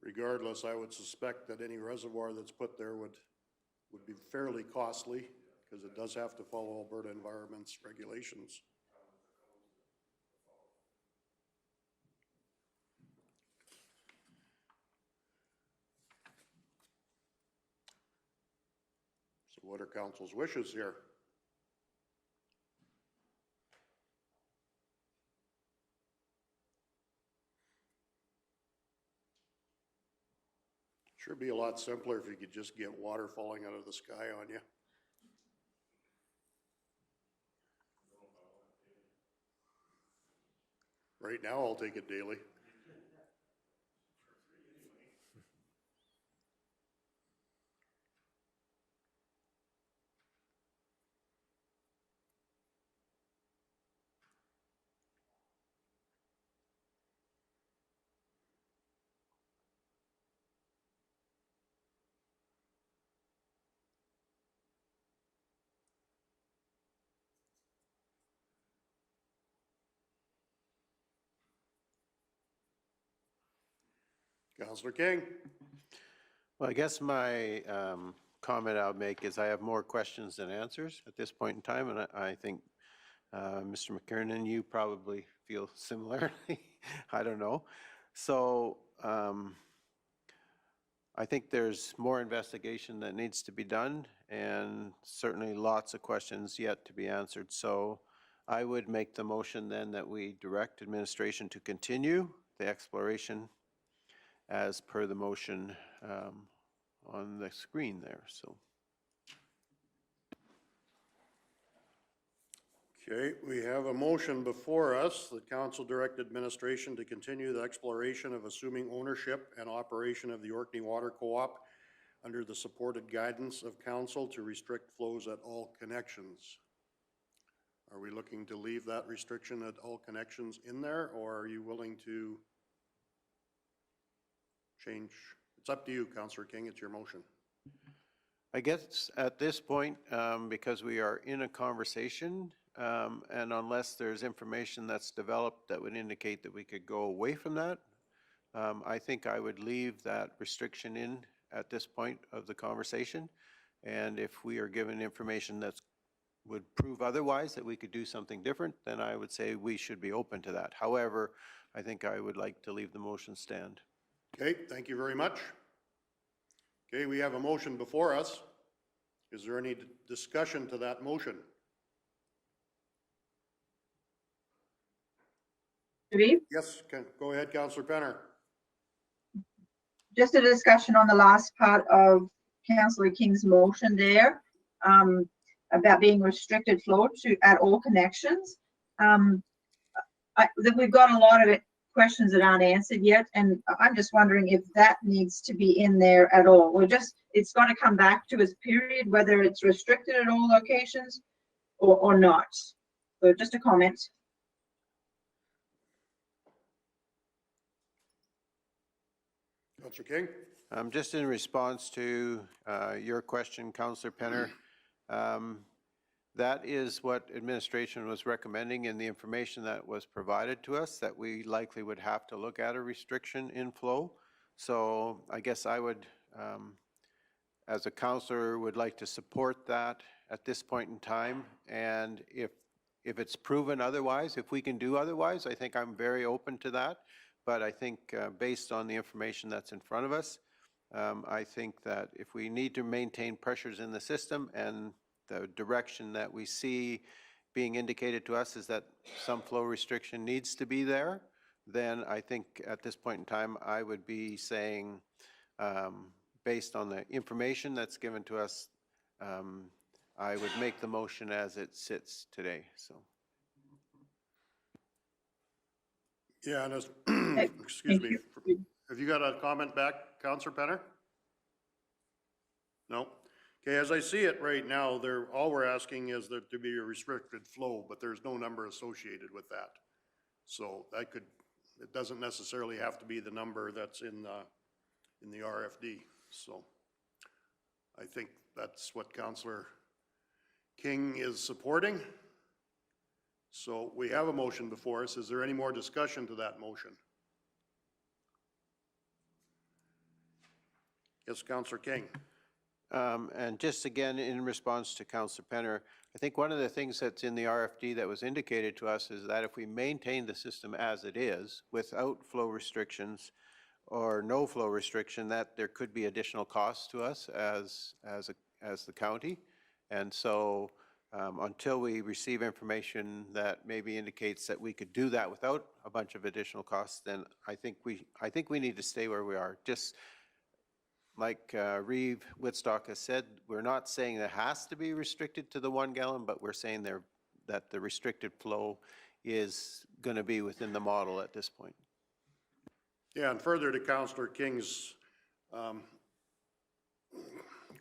Regardless, I would suspect that any reservoir that's put there would be fairly costly because it does have to follow Alberta environment's regulations. So what are council's wishes here? Sure be a lot simpler if you could just get water falling out of the sky on you. Right now, I'll take it daily. Councillor King. Well, I guess my comment I'll make is I have more questions than answers at this point in time, and I think Mr. McKernan, you probably feel similarly. I don't know. So I think there's more investigation that needs to be done, and certainly lots of questions yet to be answered. So I would make the motion then that we direct administration to continue the exploration as per the motion on the screen there. So. Okay, we have a motion before us that council direct administration to continue the exploration of assuming ownership and operation of the Orkney Water Co-op under the supported guidance of council to restrict flows at all connections. Are we looking to leave that restriction at all connections in there, or are you willing to change? It's up to you, Councillor King, it's your motion. I guess at this point, because we are in a conversation, and unless there's information that's developed that would indicate that we could go away from that, I think I would leave that restriction in at this point of the conversation. And if we are given information that would prove otherwise, that we could do something different, then I would say we should be open to that. However, I think I would like to leave the motion stand. Okay, thank you very much. Okay, we have a motion before us. Is there any discussion to that motion? Reeve? Yes, go ahead, Councillor Penner. Just a discussion on the last part of Councillor King's motion there, about being restricted flow to at all connections. We've got a lot of questions that aren't answered yet, and I'm just wondering if that needs to be in there at all. It's got to come back to us, period, whether it's restricted at all locations or not. So just a comment. Councillor King? Just in response to your question, Councillor Penner, that is what administration was recommending in the information that was provided to us, that we likely would have to look at a restriction in flow. So I guess I would, as a councillor, would like to support that at this point in time. And if it's proven otherwise, if we can do otherwise, I think I'm very open to that. But I think based on the information that's in front of us, I think that if we need to maintain pressures in the system, and the direction that we see being indicated to us is that some flow restriction needs to be there, then I think at this point in time, I would be saying, based on the information that's given to us, I would make the motion as it sits today. So. Yeah, and as, Okay, excuse thank me, you. have you got a comment back, Councillor Penner? No? Okay, as I see it right now, all we're asking is that to be a restricted flow, but there's no number associated with that. So it doesn't necessarily have to be the number that's in the RFD. So I think that's what Councillor King is supporting. So we have a motion before us. Is there any more discussion to that motion? Yes, Councillor King. And just again, in response to Councillor Penner, I think one of the things that's in the RFD that was indicated to us is that if we maintain the system as it is, without flow restrictions or no flow restriction, that there could be additional costs to us as the county. And so until we receive information that maybe indicates that we could do that without a bunch of additional costs, then I think we need to stay where we are. Just like Reeve Whitstock has said, we're not saying that it has to be restricted to the 1 gallon, but we're saying that the restricted flow is going to be within the model at this point. Yeah, and further to Councillor King's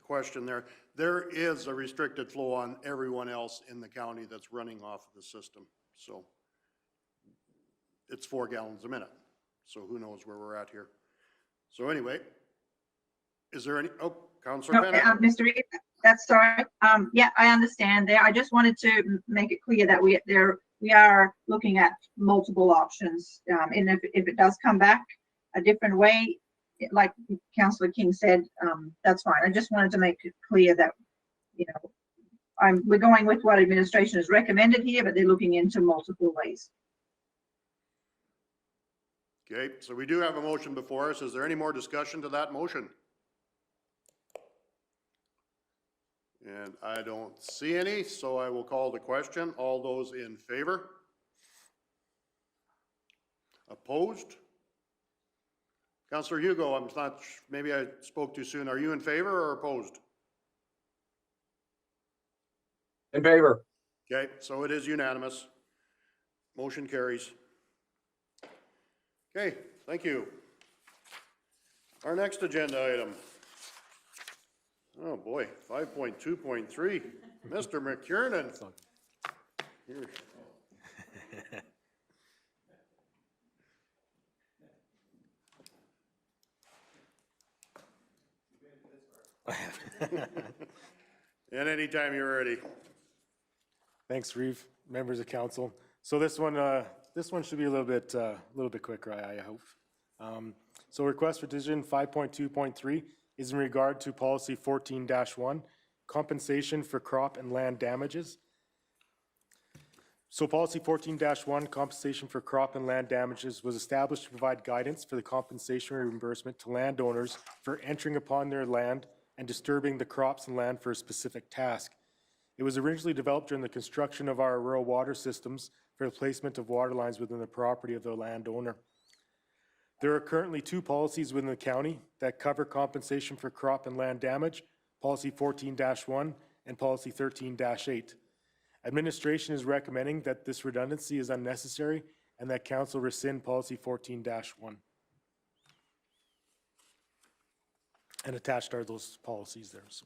question there is a restricted flow on everyone else in the county that's running off of the system. So it's 4 gallons a minute. So who knows where we're at here. So anyway, is there any, Councillor Okay, Penner? Mr. Reeve, that's sorry. Yeah, I understand there. I just wanted to make it clear that we are looking at multiple options. And if it does come back a different way, like Councillor King said, that's fine. I just wanted to make it clear that, you know, we're going with what administration has recommended here, but they're looking into multiple ways. Okay, so we do have a motion before us. Is there any more discussion to that motion? And I don't see any, so I will call the question. All those in favor? Opposed? Councillor Hugo, I'm not, maybe I spoke too soon. Are you in favor or opposed? In favor. Okay, so it is unanimous. Motion carries. Okay, thank you. Our next agenda item. Oh boy, 5.2.3, Mr. McKiernan. Here. And anytime you're ready. Thanks, Reeve, members of council. So this one should be a little bit quicker, I hope. So request for decision 5.2.3 is in regard to policy 14-1, compensation for crop and land damages. So policy 14-1, compensation for crop and land damages, was established to provide guidance for the compensation reimbursement to landowners for entering upon their land and disturbing the crops and land for a specific task. It was originally developed during the construction of our rural water systems for the placement of water lines within the property of the landowner. There are currently 2 policies within the county that cover compensation for crop and land damage, Policy 14-1 and Policy 13-8. Administration is recommending that this redundancy is unnecessary and that council rescind Policy 14-1. And attached are those policies there. So.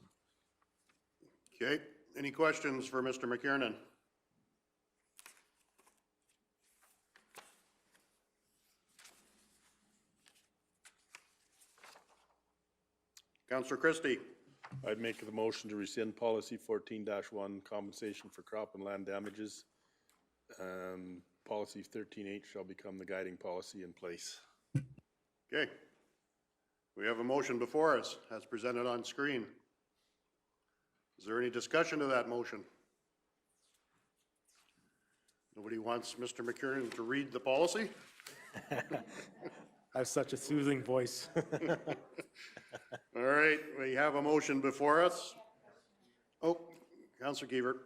Okay, any questions for Mr. McKiernan? Councillor Christie. I'd make the motion to rescind policy 14-1, compensation for crop and land damages. Policy 13-8 shall become the guiding policy in place. Okay. We have a motion before us as presented on screen. Is there any discussion to that motion? Nobody wants Mr. McKiernan to read the policy? I have such a soothing voice. All right, we have a motion before us. Oh, Councillor Gievert.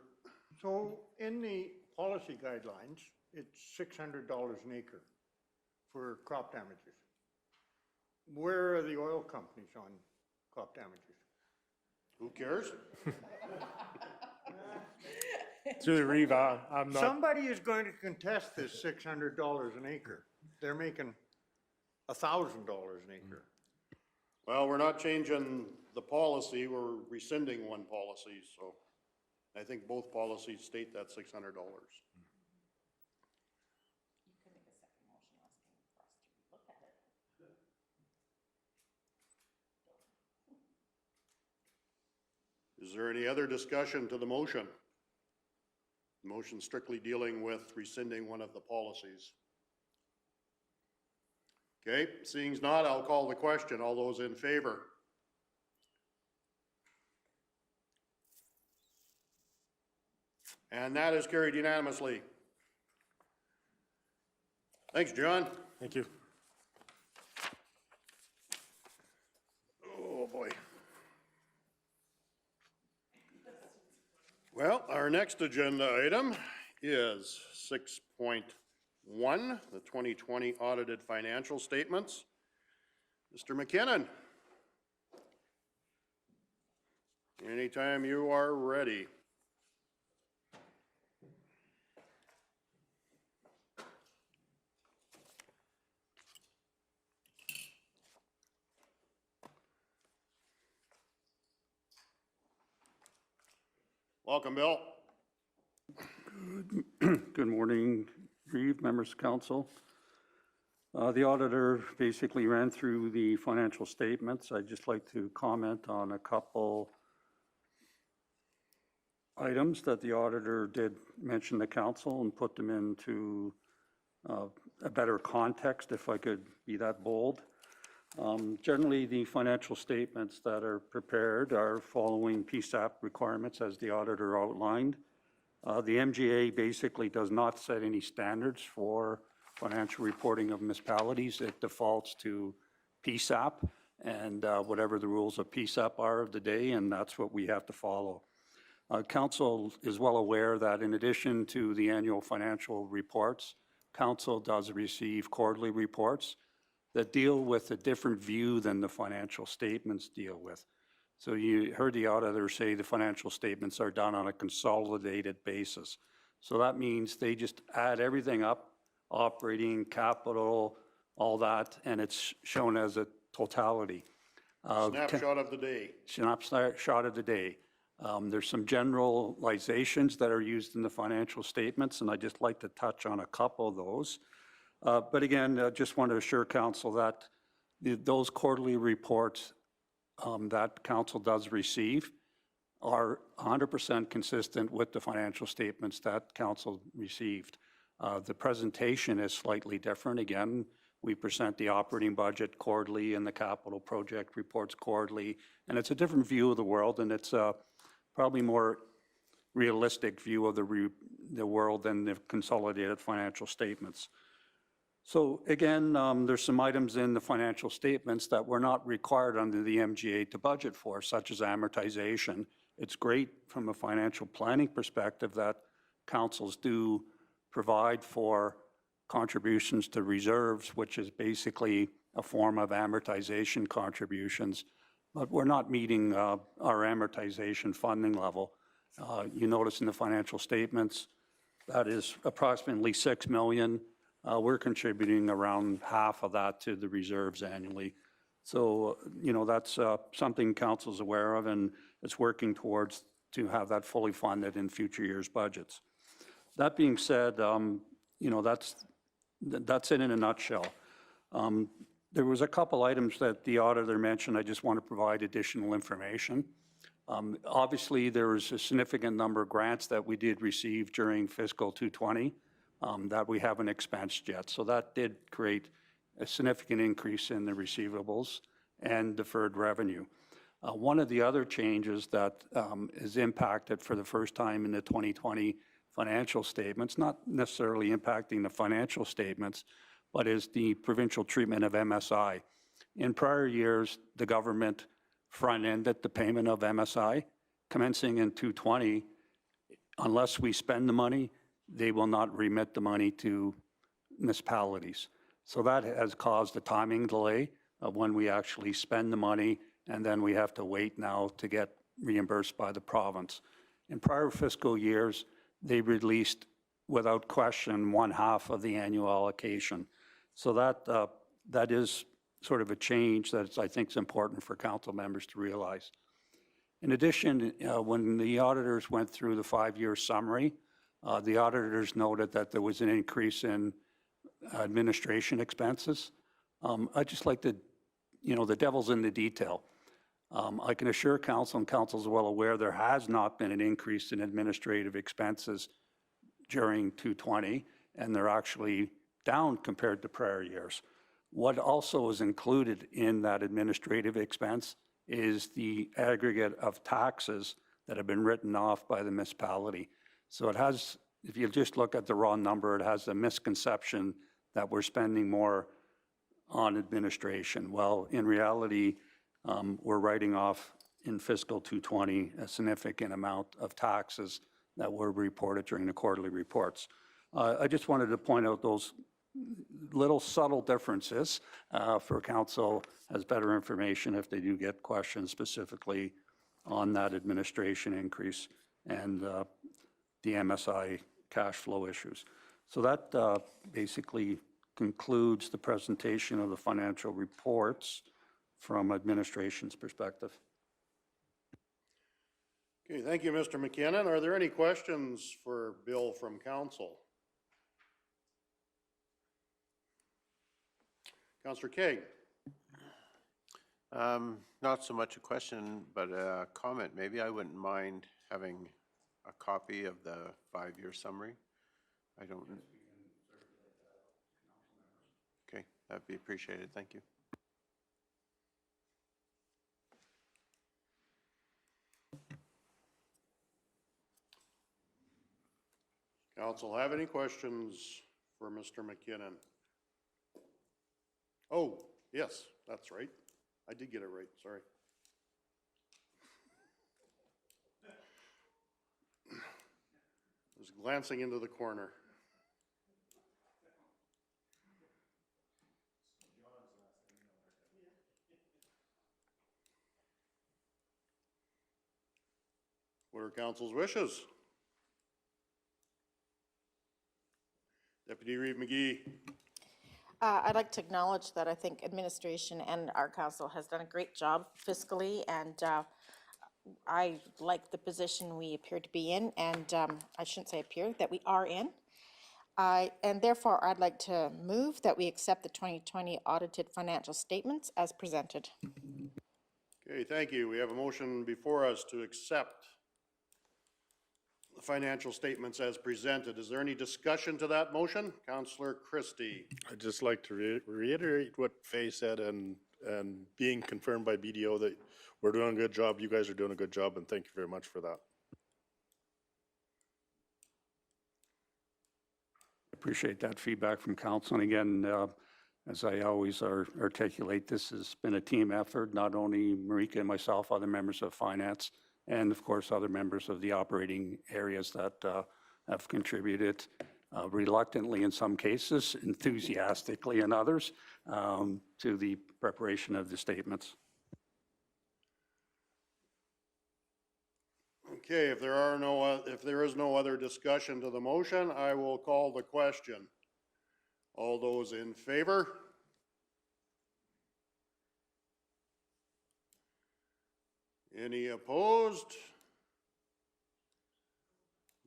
So in the policy guidelines, it's $600 an acre for crop damages. Where are the oil companies on crop damages? Who cares? Through the Reeve, I'm not. Somebody is going to contest this $600 an acre. They're making $1,000 an acre. Well, we're not changing the policy, we're rescinding one policy, so I think both policies state that $600. Is there any other discussion to the motion? The motion strictly dealing with rescinding one of the policies. Okay, seeing as not, I'll call the question. All those in favor? And that is carried unanimously. Thanks, John. Thank you. Oh, boy. Well, our next agenda item is 6.1, the 2020 audited financial statements. Mr. McKinnon, anytime you are ready. Welcome, Bill. Good morning, Reeve, members of council. The auditor basically ran through the financial statements. I'd just like to comment on a couple items that the auditor did mention to council and put them into a better context, if I could be that bold. Generally, the financial statements that are prepared are following PSAP requirements as the auditor outlined. The MGA basically does not set any standards for financial reporting of municipalities. It defaults to PSAP and whatever the rules of PSAP are of the day, and that's what we have to follow. Council is well aware that in addition to the annual financial reports, council does receive quarterly reports that deal with a different view than the financial statements deal with. So you heard the auditor say the financial statements are done on a consolidated basis. So that means they just add everything up, operating, capital, all that, and it's shown as a totality. Snapshot of the day. Snapshot of the day. There's some generalizations that are used in the financial statements, and I'd just like to touch on a couple of those. But again, I just want to assure council that those quarterly reports that council does receive are 100% consistent with the financial statements that council received. The presentation is slightly different. Again, we present the operating budget quarterly and the capital project reports quarterly, and it's a different view of the world, and it's a probably more realistic view of the world than the consolidated financial statements. So again, there's some items in the financial statements that we're not required under the MGA to budget for, such as amortization. It's great from a financial planning perspective that councils do provide for contributions to reserves, which is basically a form of amortization contributions, but we're not meeting our amortization funding level. You notice in the financial statements, that is approximately 6 million. We're contributing around half of that to the reserves annually. So, you know, that's something council's aware of, and it's working towards to have that fully funded in future years' budgets. That being said, you know, that's it in a nutshell. There was a couple items that the auditor mentioned. I just want to provide additional information. Obviously, there was a significant number of grants that we did receive during fiscal 2020 that we haven't expensed yet. So that did create a significant increase in the receivables and deferred revenue. One of the other changes that is impacted for the first time in the 2020 financial statements, not necessarily impacting the financial statements, but is the provincial treatment of MSI. In prior years, the government front-ended the payment of MSI. Commencing in 2020, unless we spend the money, they will not remit the money to municipalities. So that has caused a timing delay of when we actually spend the money, and then we have to wait now to get reimbursed by the province. In prior fiscal years, they released, without question, 1/2 of the annual allocation. So that is sort of a change that I think is important for council members to realize. In addition, when the auditors went through the 5-year summary, the auditors noted that there was an increase in administration expenses. I'd just like to, you know, the devil's in the detail. I can assure council, and council is well aware, there has not been an increase in administrative expenses during 2020, and they're actually down compared to prior years. What also is included in that administrative expense is the aggregate of taxes that have been written off by the municipality. So it has, if you just look at the raw number, it has a misconception that we're spending more on administration. Well, in reality, we're writing off in fiscal 2020 a significant amount of taxes that were reported during the quarterly reports. I just wanted to point out those little subtle differences for council has better information if they do get questions specifically on that administration increase and the MSI cash flow issues. So that basically concludes the presentation of the financial reports from administration's perspective. Okay, thank you, Mr. McKinnon. Are there any questions for Bill from council? Councillor King. Not so much a question, but a comment. Maybe I wouldn't mind having a copy of the 5-year summary. I don't. Okay, that'd be appreciated. Thank you. Council have any questions for Mr. McKinnon? Oh, yes, that's right. I did get it right, sorry. I was glancing into the corner. What are council's wishes? Deputy Reeve McGee. I'd like to acknowledge that I think administration and our council has done a great job fiscally, and I like the position we appear to be in, and I shouldn't say appear, that we are in. And therefore, I'd like to move that we accept the 2020 audited financial statements as presented. Okay, thank you. We have a motion before us to accept the financial statements as presented. Is there any discussion to that motion? Councillor Christie. I'd just like to reiterate what Faye said and being confirmed by BDO that we're doing a good job. You guys are doing a good job, and thank you very much for that. appreciate that feedback from council. And again, as I always articulate, this has been a team effort, not only Marika and myself, other members of finance, and of course, other members of the operating areas that have contributed reluctantly in some cases, enthusiastically in others, to the preparation of the statements. Okay, if there is no other discussion to the motion, I will call the question. All those in favor? Any opposed?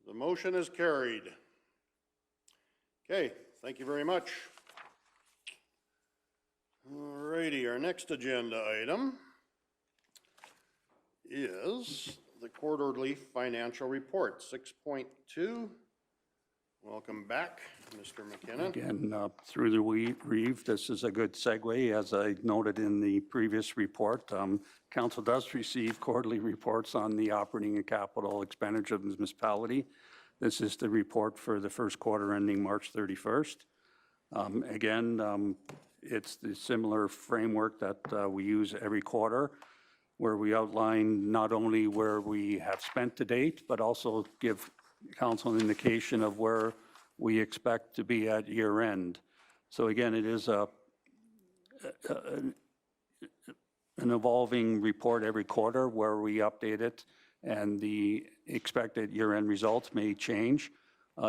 The motion is carried. Okay, thank you very much. All righty, our next agenda item is the quarterly financial report, 6.2. Welcome back, Mr. McKinnon. Again, through the Reeve, this is a good segue. As I noted in the previous report, council does receive quarterly reports on the operating and capital expenditure of the municipality. This is the report for the first quarter ending March 31st. Again, it's the similar framework that we use every quarter, where we outline not only where we have spent to date, but also give council an indication of where we expect to be at year end. So again, it is an evolving report every quarter where we update it, and the expected year end results may change.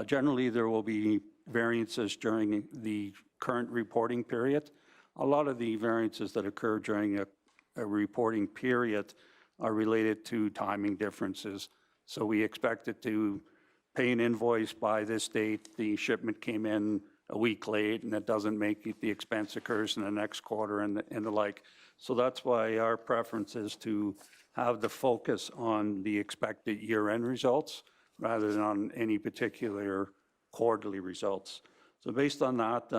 Generally, there will be variances during the current reporting period. A lot of the variances that occur during a reporting period are related to timing differences. So we expect it to pay an invoice by this date, the shipment came in a week late, and it doesn't make it, the expense occurs in the next quarter and the like. So that's why our preference is to have the focus on the expected year-end results rather than on any particular quarterly results. So based on that,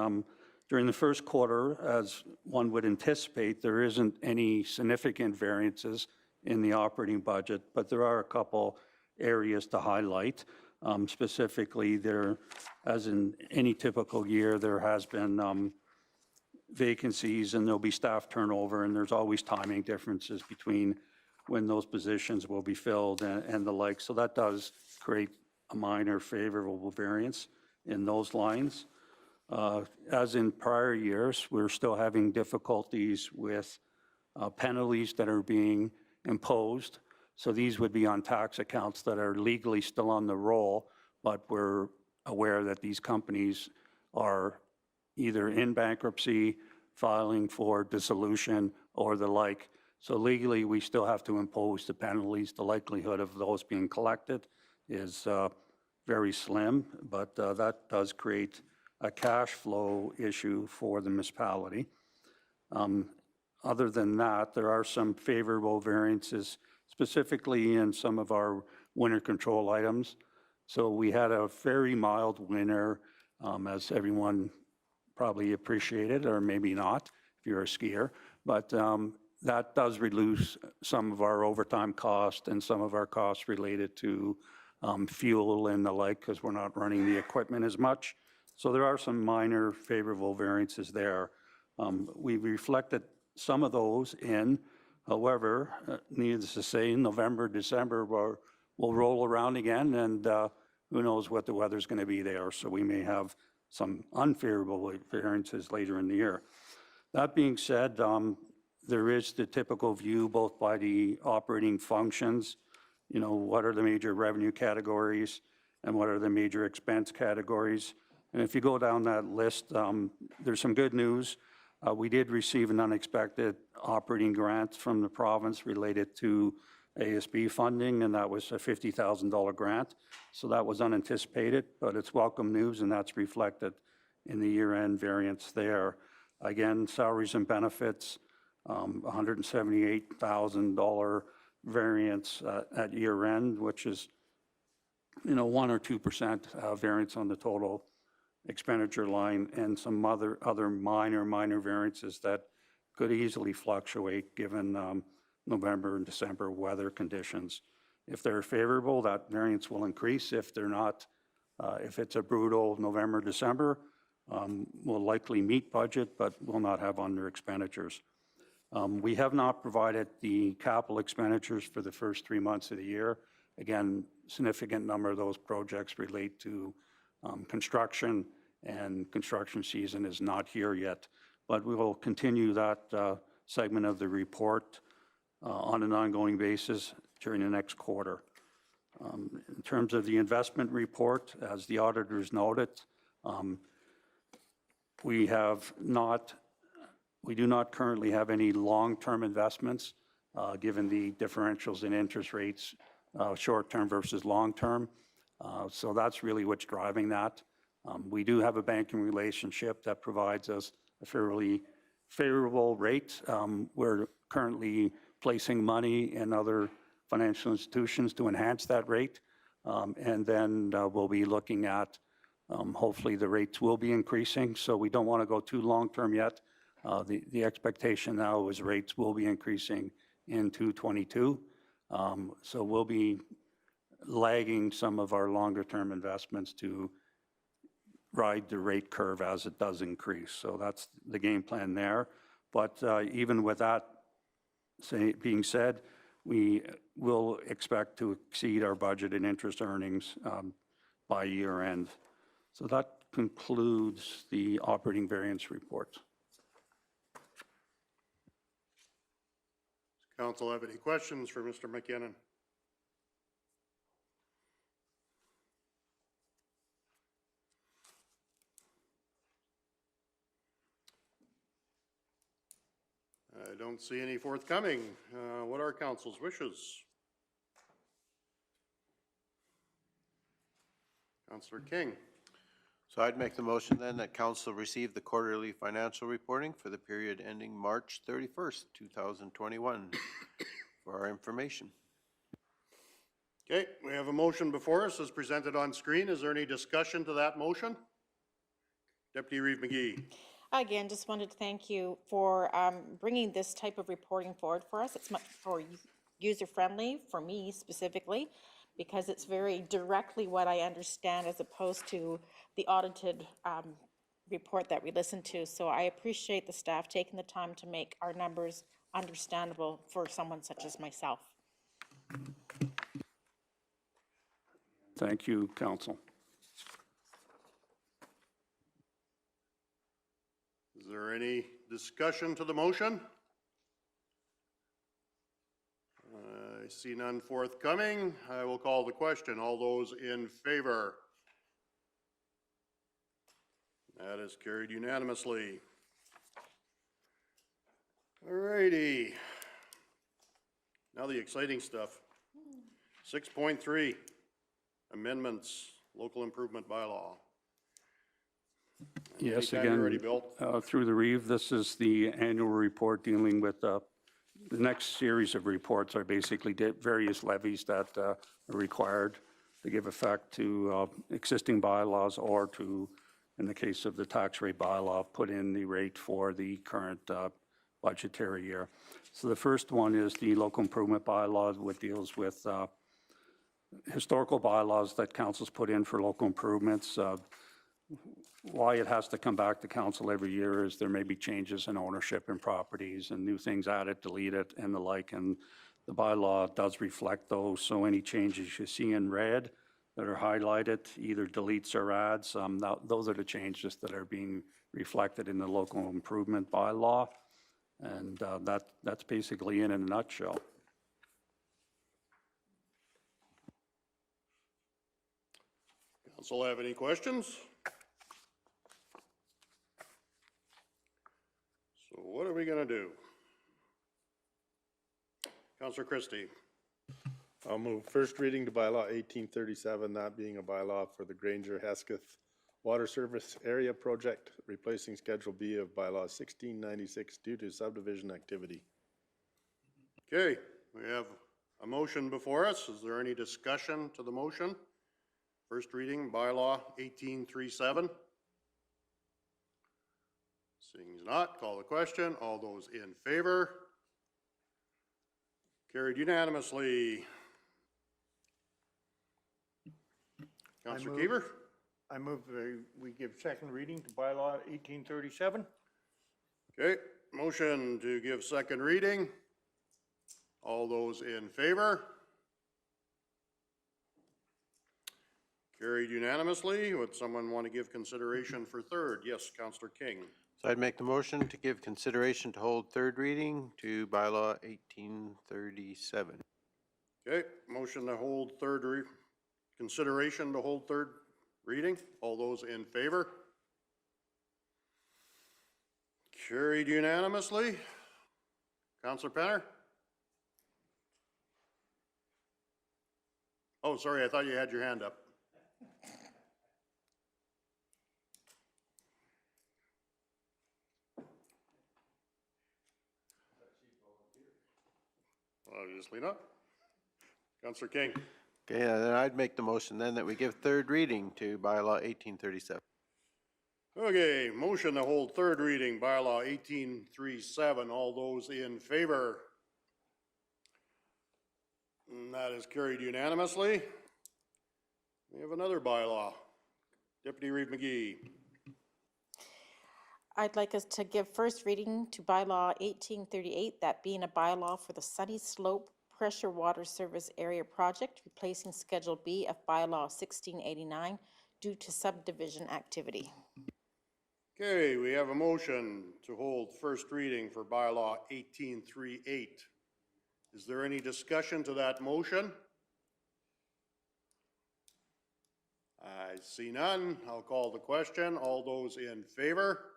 during the first quarter, as one would anticipate, there isn't any significant variances in the operating budget, but there are a couple areas to highlight. Specifically, there, as in any typical year, there has been vacancies and there'll be staff turnover, and there's always timing differences between when those positions will be filled and the like. So that does create a minor favorable variance in those lines. As in prior years, we're still having difficulties with penalties that are being imposed. So these would be on tax accounts that are legally still on the roll, but we're aware that these companies are either in bankruptcy, filing for dissolution, or the like. So legally, we still have to impose the penalties. The likelihood of those being collected is very slim, but that does create a cash flow issue for the municipality. Other than that, there are some favorable variances, specifically in some of our winter control items. So we had a very mild winter, as everyone probably appreciated, or maybe not, if you're a skier. But that does reduce some of our overtime cost and some of our costs related to fuel and the like, because we're not running the equipment as much. So there are some minor favorable variances there. We reflected some of those in. However, needless to say, November, December will roll around again, and who knows what the weather's going to be there. So we may have some unfavorable variances later in the year. That being said, there is the typical view both by the operating functions, you know, what are the major revenue categories and what are the major expense categories. And if you go down that list, there's some good news. We did receive an unexpected operating grant from the province related to ASB funding, and that was a $50,000 grant. So that was unanticipated, but it's welcome news, and that's reflected in the year-end variance there. Again, salaries and benefits, $178,000 variance at year-end, which is, you know, 1 or 2% variance on the total expenditure line, and some other minor variances that could easily fluctuate given November and December weather conditions. If they're favorable, that variance will increase. If they're not, If it's a brutal November, December, we'll likely meet budget, but will not have under expenditures. We have not provided the capital expenditures for the first 3 months of the year. Again, significant number of those projects relate to construction, and construction season is not here yet. But we will continue that segment of the report on an ongoing basis during the next quarter. In terms of the investment report, as the auditors noted, we do not currently have any long-term investments, given the differentials in interest rates, short-term versus long-term. So that's really what's driving that. We do have a banking relationship that provides us a fairly favorable rate. We're currently placing money in other financial institutions to enhance that rate. And then we'll be looking at, hopefully the rates will be increasing. So we don't want to go too long-term yet. The expectation now is rates will be increasing in 2022. So we'll be lagging some of our longer-term investments to ride the rate curve as it does increase. So that's the game plan there. But even with that being said, we will expect to exceed our budget and interest earnings by year end. So that concludes the operating variance report. Does council have any questions for Mr. McKinnon? I don't see any forthcoming. What are council's wishes? Councillor King. So I'd make the motion then that council receive the quarterly financial reporting for the period ending March 31st, 2021 for our information. Okay, we have a motion before us as presented on screen. Is there any discussion to that motion? Deputy Reeve McGee. Again, just wanted to thank you for bringing this type of reporting forward for us. It's much more user-friendly for me specifically, because it's very directly what I understand as opposed to the audited report that we listened to. So I appreciate the staff taking the time to make our numbers understandable for someone such as myself. Thank you, council. Is there any discussion to the motion? I see none forthcoming. I will call the question. All those in favor? That is carried unanimously. All righty. Now the exciting stuff. 6.3, amendments, local improvement bylaw. Yes, Anytime you're ready, again, Bill. through the Reeve, this is the annual report dealing with the next series of reports are basically various levies that are required to give effect to existing bylaws or to, in the case of the tax rate bylaw, put in the rate for the current budgetary year. So the first one is the local improvement bylaw, which deals with historical bylaws that council's put in for local improvements. Why it has to come back to council every year is there may be changes in ownership in properties and new things added, deleted, and the like, and the bylaw does reflect those. So any changes you see in red that are highlighted, either deletes or adds, those are the changes that are being reflected in the local improvement bylaw. And that's basically in a nutshell. Council have any questions? So what are we going to do? Councillor Christie. I'll move first reading to bylaw 1837, that being a bylaw for the Granger Hesketh Water Service Area Project, replacing Schedule B of bylaw 1696 due to subdivision activity. Okay, we have a motion before us. Is there any discussion to the motion? First reading, bylaw 1837. Seeing as not, call the question. All those in favor? Carried unanimously. Councillor Keever? I move we give second reading to bylaw 1837. Okay, motion to give second reading. All those in favor? Carried unanimously. Would someone want to give consideration for third? Yes, Councillor King. So I'd make the motion to give consideration to hold third reading to bylaw 1837. Okay, motion to hold consideration to hold third reading. All those in favor? Carried unanimously. Councillor Penner? Oh, sorry, I thought you had your hand up. Obviously not. Councillor King. Okay, then I'd make the motion then that we give third reading to bylaw 1837. Okay, motion to hold third reading, bylaw 1837. All those in favor? And that is carried unanimously. We have another bylaw. Deputy Reeve McGee. I'd like us to give first reading to bylaw 1838, that being a bylaw for the Sunny Slope Pressure Water Service Area Project, replacing Schedule B of bylaw 1689 due to subdivision activity. Okay, we have a motion to hold first reading for bylaw 1838. Is there any discussion to that motion? I see none. I'll call the question. All those in favor?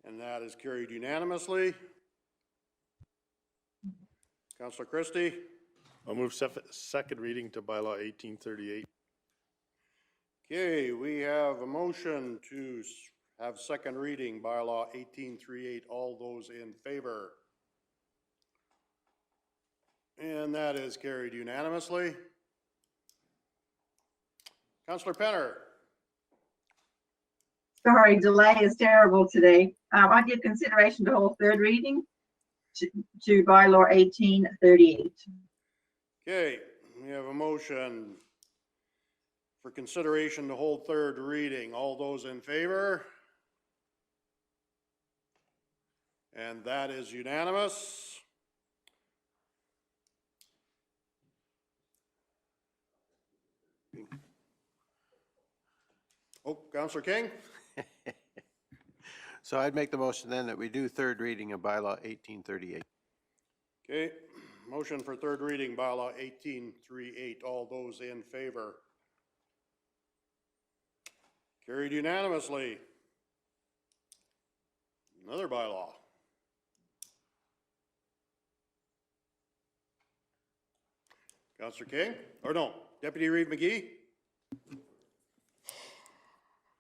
And that is carried unanimously. Councillor Christie? I'll move second reading to bylaw 1838. Okay, we have a motion to have second reading, bylaw 1838. All those in favor? And that is carried unanimously. Councillor Penner? Sorry, delay is terrible today. I give consideration to hold third reading to bylaw 1838. Okay, we have a motion for consideration to hold third reading. All those in favor? And that is unanimous. Oh, Councillor King? So I'd make the motion then that we do third reading of bylaw 1838. Okay, motion for third reading, bylaw 1838. All those in favor? Carried unanimously. Another bylaw. Councillor King, or no, Deputy Reeve McGee?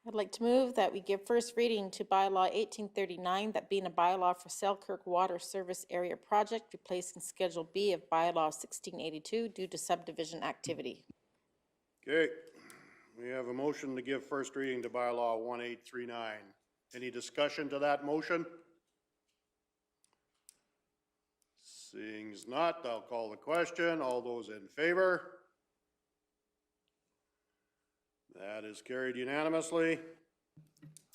I'd like to move that we give first reading to bylaw 1839, that being a bylaw for Selkirk Water Service Area Project, replacing Schedule B of bylaw 1682 due to subdivision activity. Okay, we have a motion to give first reading to bylaw 1839. Any discussion to that motion? Seeing as not, I'll call the question. All those in favor? That is carried unanimously.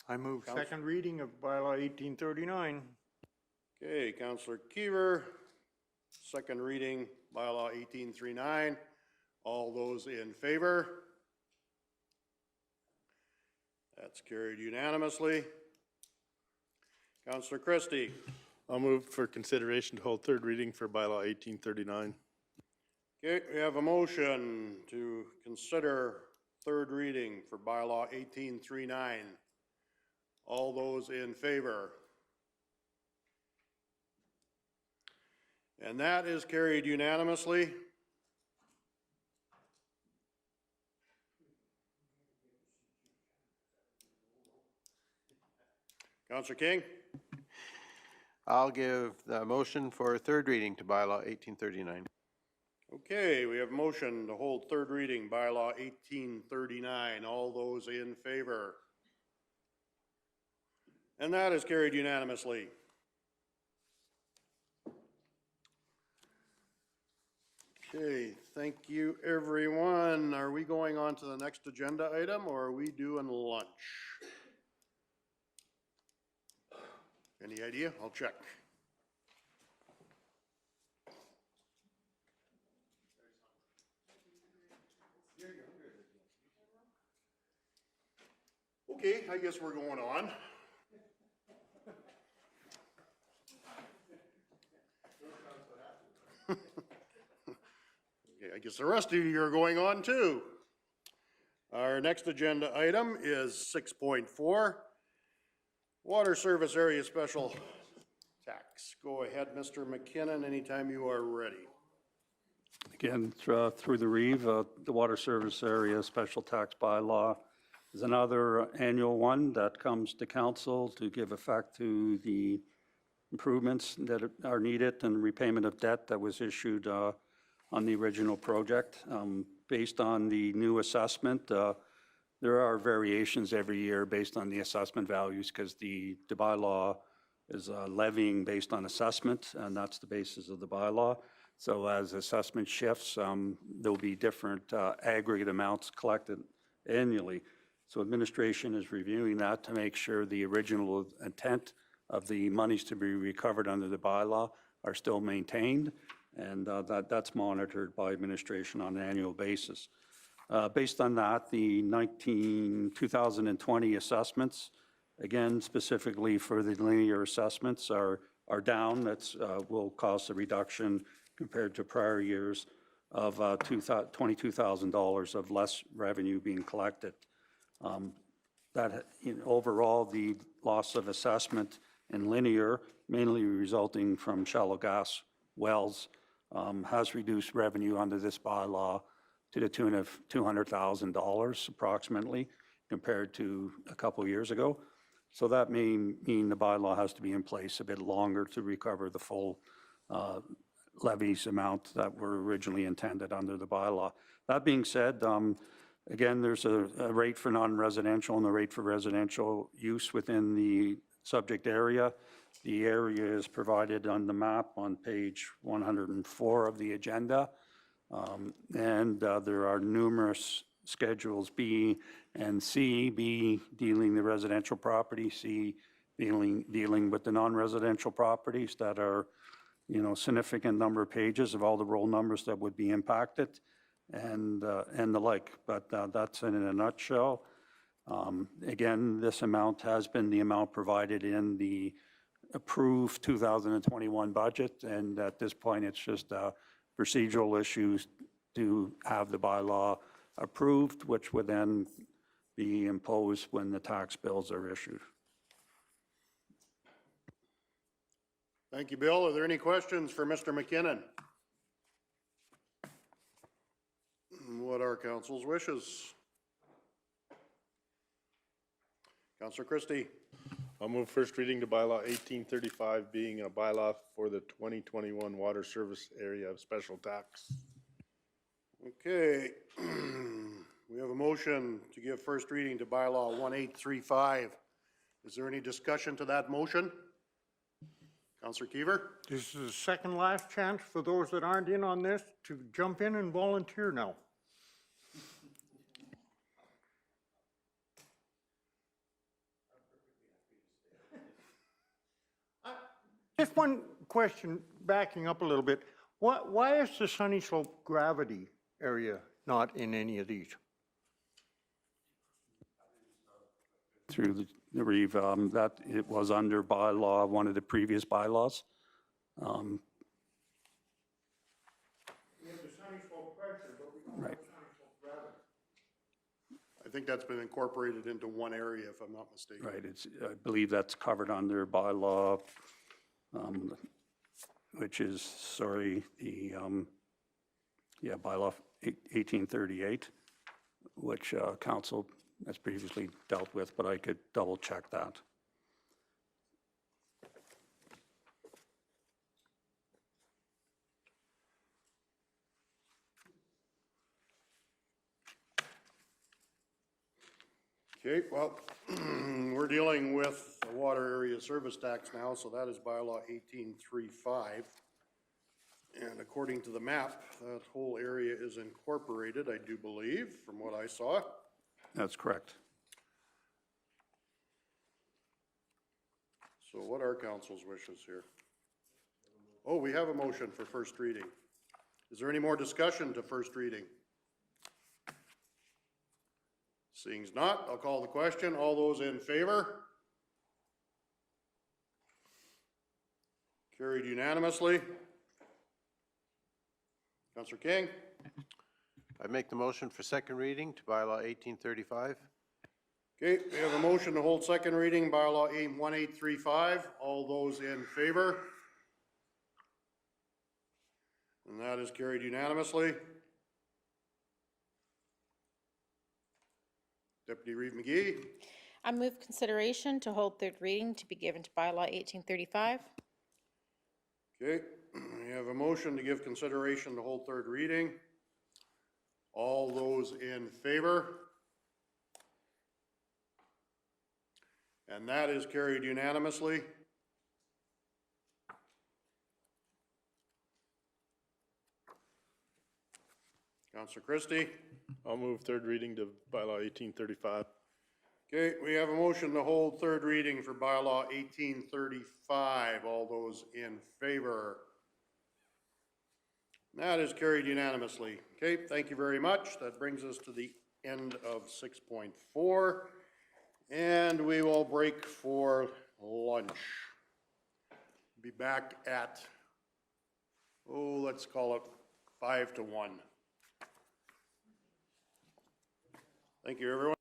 I move second reading of bylaw 1839. Okay, Councillor Kiever, second reading, bylaw 1839. All those in favor? That's carried unanimously. Councillor Christie. I'll move for consideration to hold third reading for bylaw 1839. Okay, we have a motion to consider third reading for bylaw 1839. All those in favor? And that is carried unanimously. Councillor King? I'll give the motion for third reading to bylaw 1839. Okay, we have a motion to hold third reading, bylaw 1839. All those in favor? And that is carried unanimously. Okay, thank you, everyone. Are we going on on to the next agenda item, or are we doing lunch? Any idea? I'll check. Okay, I guess we're going on. Okay, I guess the rest of you are going on too. Our next agenda item is 6.4, Water Service Area Special Tax. Go ahead, Mr. McKinnon, anytime you are ready. Again, through the Reeve, the Water Service Area Special Tax Bylaw is another annual one that comes to council to give effect to the improvements that are needed and repayment of debt that was issued on the original project. Based on the new assessment, there are variations every year based on the assessment values because the bylaw is levying based on assessment, and that's the basis of the bylaw. So as assessment shifts, there'll be different aggregate amounts collected annually. So administration is reviewing that to make sure the original intent of the monies to be recovered under the bylaw are still maintained, and that's monitored by administration on an annual basis. Based on that, the 2020 assessments, again, specifically for the linear assessments, are down. That's will cause a reduction compared to prior years of $22,000 of less revenue being collected. Overall, the loss of assessment in linear, mainly resulting from shallow gas wells, has reduced revenue under this bylaw to the tune of $200,000 approximately compared to a couple years ago. So that may mean the bylaw has to be in place a bit longer to recover the full levies amount that were originally intended under the bylaw. That being said, again, there's a rate for non-residential and a rate for residential use within the subject area. The area is provided on the map on page 104 of the agenda. There are numerous schedules B and C, B dealing the residential property, C dealing with the non-residential properties that are, significant number of pages of all the roll numbers that would be impacted and the like, but that's in a nutshell. Again, this amount has been the amount provided in the approved 2021 budget, and at this point, it's just procedural issues to have the bylaw approved, which would then be imposed when the tax bills are issued. Thank you, Bill. Are there any questions for Mr. McKinnon? What are council's wishes? Councilor Christie. I'll move first reading to bylaw 1835 being a bylaw for the 2021 Water Service Area of Special Tax. Okay, we have a motion to give first reading to bylaw 1835. Is there any discussion to that motion? Councilor Keever? This is the second last chance for those that aren't in on this to jump in and volunteer now. Just one question, backing up a little bit. Why is the Sunny Slope gravity area not in any of these? Through the Reeve, that it was under bylaw, one of the previous bylaws. Right. I think that's been incorporated into one area, if I'm not mistaken. Right, I believe that's covered under bylaw, which is, bylaw 1838, which council has previously dealt with, but I could double check that. Okay, well, we're dealing with the water area service tax now, so that is bylaw 1835. And according to the map, that whole area is incorporated, I do believe, from what I saw. That's correct. So what are council's wishes here? Oh, we have a motion for first reading. Is there any more discussion to first reading? Seeing as not, I'll call the question. All those in favor? Carried unanimously. Councillor King? I make the motion for second reading to bylaw 1835. Okay, we have a motion to hold second reading, bylaw 1835. All those in favor? And that is carried unanimously. Deputy Reeve McGee? I move consideration to hold third reading to be given to bylaw 1835. Okay, we have a motion to give consideration to hold third reading. All those in favor? And that is carried unanimously. Councillor Christie? I'll move third reading to bylaw 1835. Okay, we have a motion to hold third reading for bylaw 1835. All those in favor? That is carried unanimously. Okay, thank you very much. That brings us to the end of 6.4. And we will break for lunch. Be back at, oh, let's call it 5 to 1. Thank you, everyone.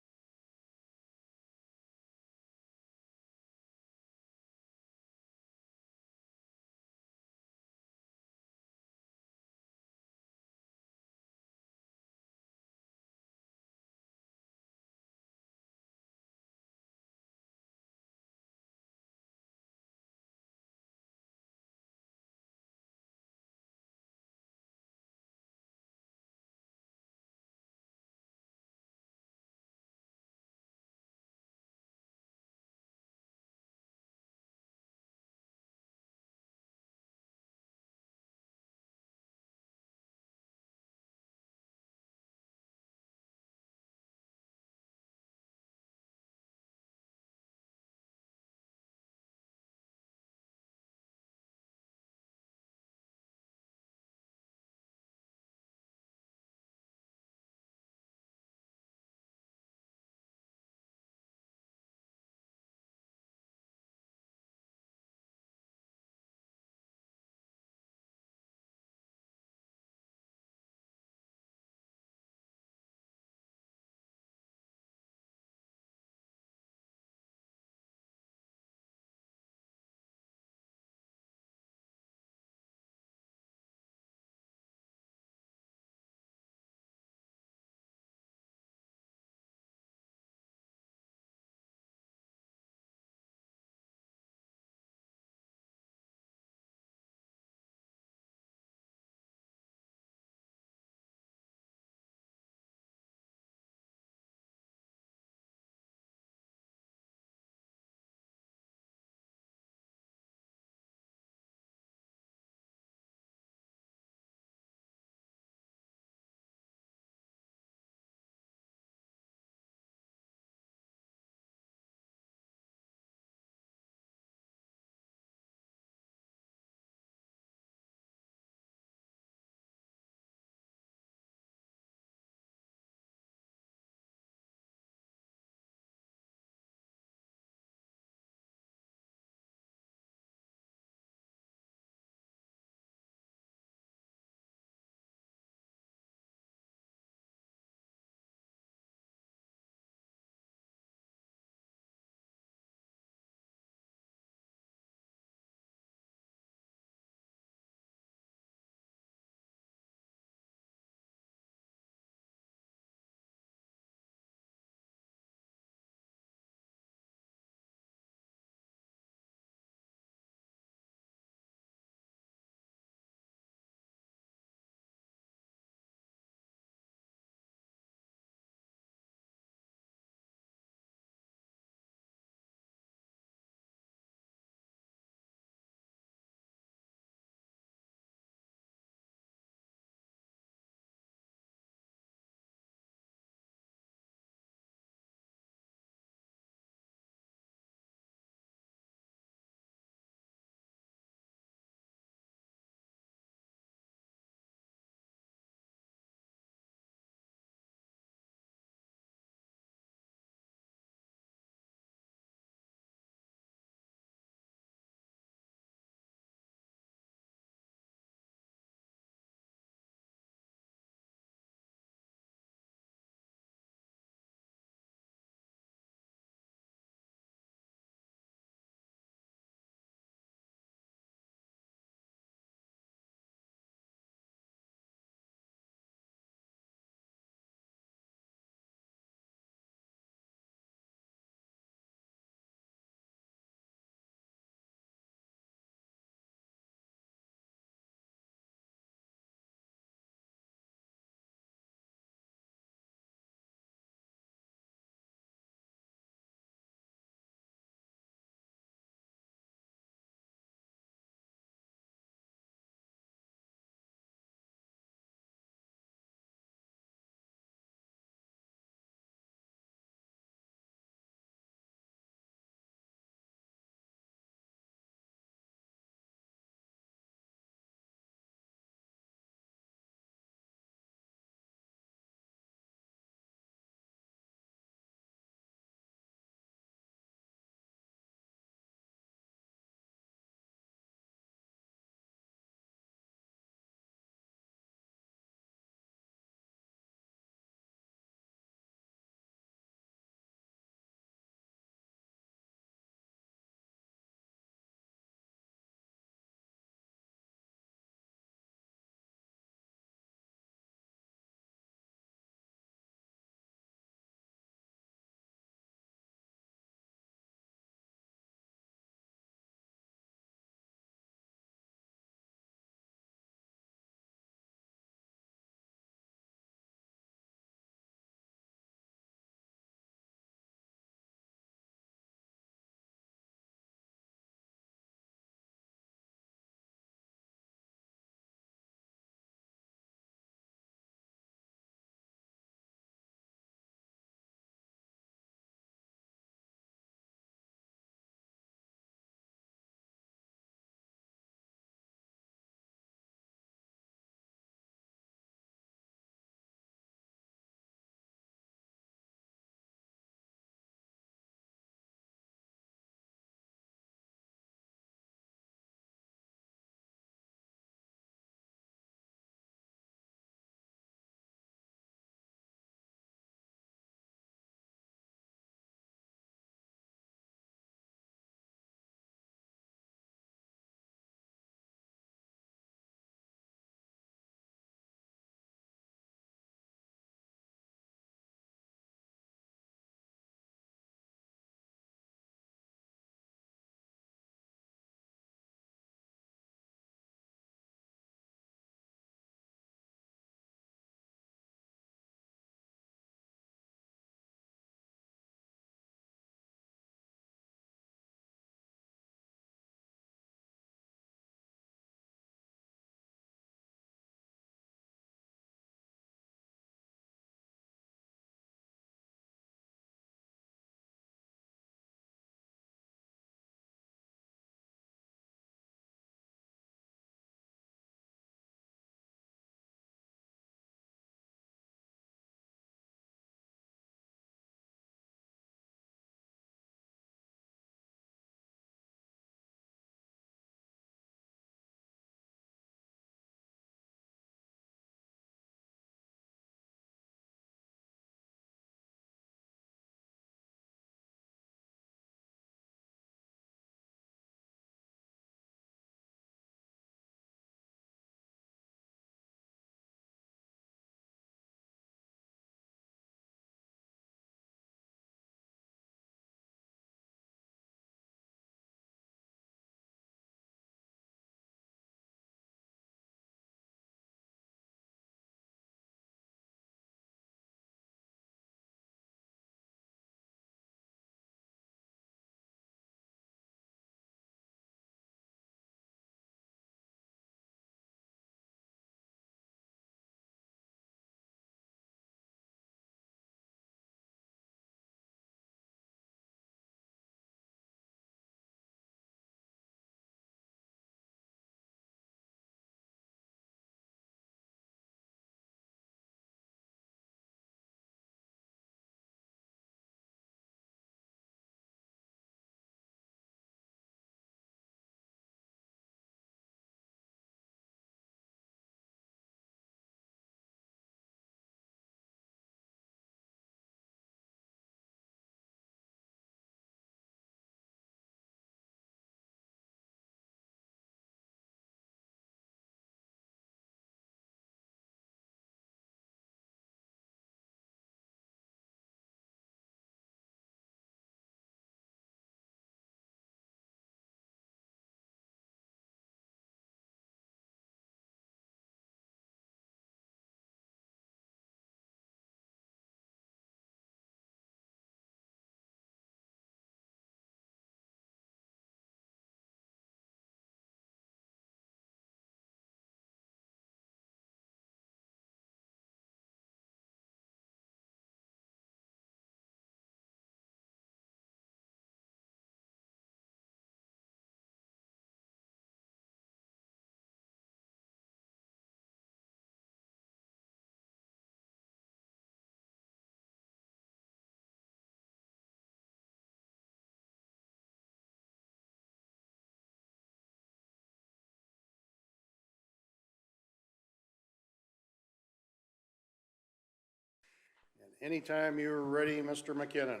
anytime you're ready, Mr. McKinnon.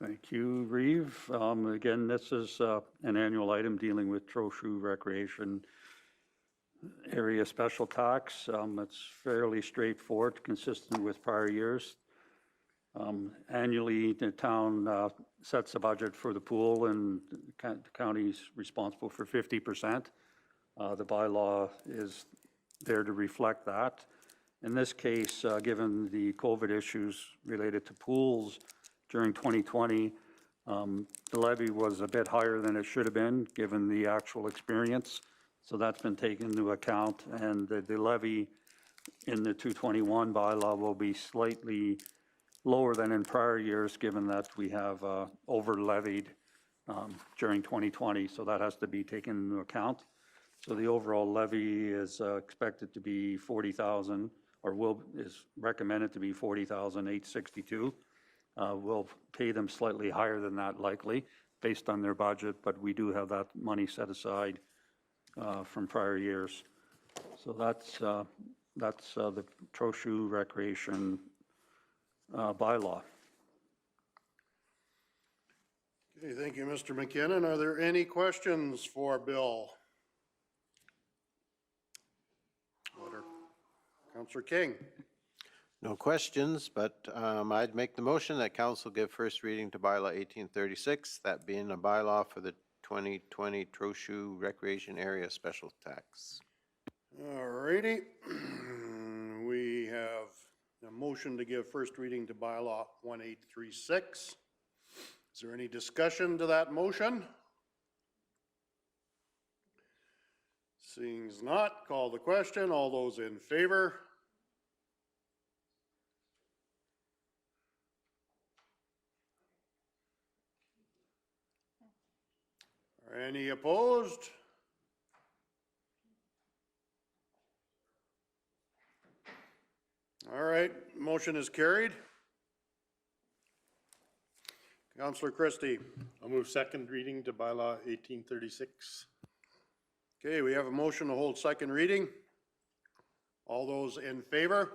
Thank you, Reeve. Again, this is an annual item dealing with Trochu Recreation Area Special Tax. It's fairly straightforward, consistent with prior years. Annually, the town sets a budget for the pool, and the county's responsible for 50%. The bylaw is there to reflect that. In this case, given the COVID issues related to pools during 2020, the levy was a bit higher than it should have been, given the actual experience. So that's been taken into account, and the levy in the 221 bylaw will be slightly lower than in prior years, given that we have over levied during 2020. So that has to be taken into account. So the overall levy is expected to be 40,000, or is recommended to be 40,862. We'll pay them slightly higher than that likely, based on their budget, but we do have that money set aside from prior years. So that's the Trochu Recreation bylaw. Okay, thank you, Mr. McKinnon. Are there any questions for Bill? Councillor King. No questions, but I'd make the motion that council give first reading to bylaw 1836, that being a bylaw for the 2020 Trochu Recreation Area Special Tax. All righty. We have a motion to give first reading to bylaw 1836. Is there any discussion to that motion? Seeing as not, call the question. All those in favor? Are any opposed? All right, motion is carried. Councillor Christie. I'll move second reading to bylaw 1836. Okay, we have a motion to hold second reading. All those in favor?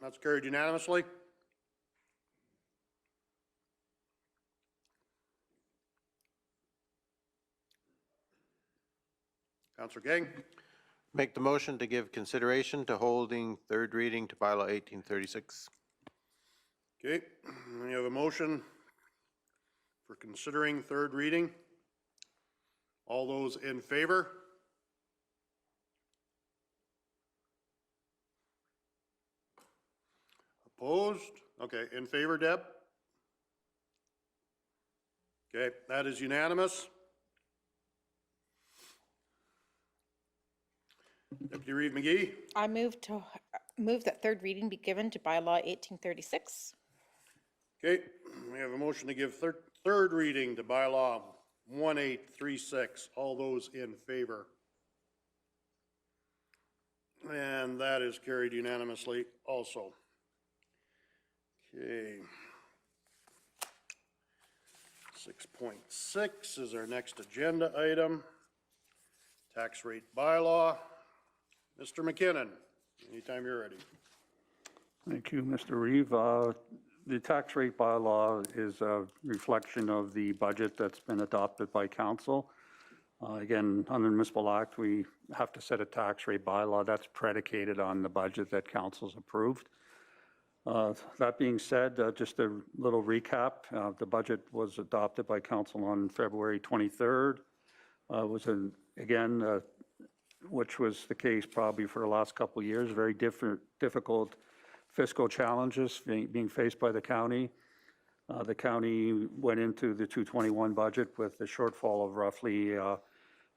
That's carried unanimously. Councillor King. Make the motion to give consideration to holding third reading to bylaw 1836. Okay, we have a motion for considering third reading. All those in favor? Opposed? Okay, in favor, Deb? Okay, that is unanimous. Deputy Reeve McGee? I move that third reading be given to bylaw 1836. Okay, we have a motion to give third reading to bylaw 1836. All those in favor? And that is carried unanimously also. Okay. 6.6 is our next agenda item. Tax rate bylaw. Mr. McKinnon, anytime you're ready. Thank you, Mr. Reeve. The tax rate bylaw is a reflection of the budget that's been adopted by council. Again, under the Municipal Act, we have to set a tax rate bylaw that's predicated on the budget that council's approved. That being said, just a little recap. The budget was adopted by council on February 23rd. Which was the case probably for the last couple of years, very difficult fiscal challenges being faced by the county. The county went into the 221 budget with a shortfall of roughly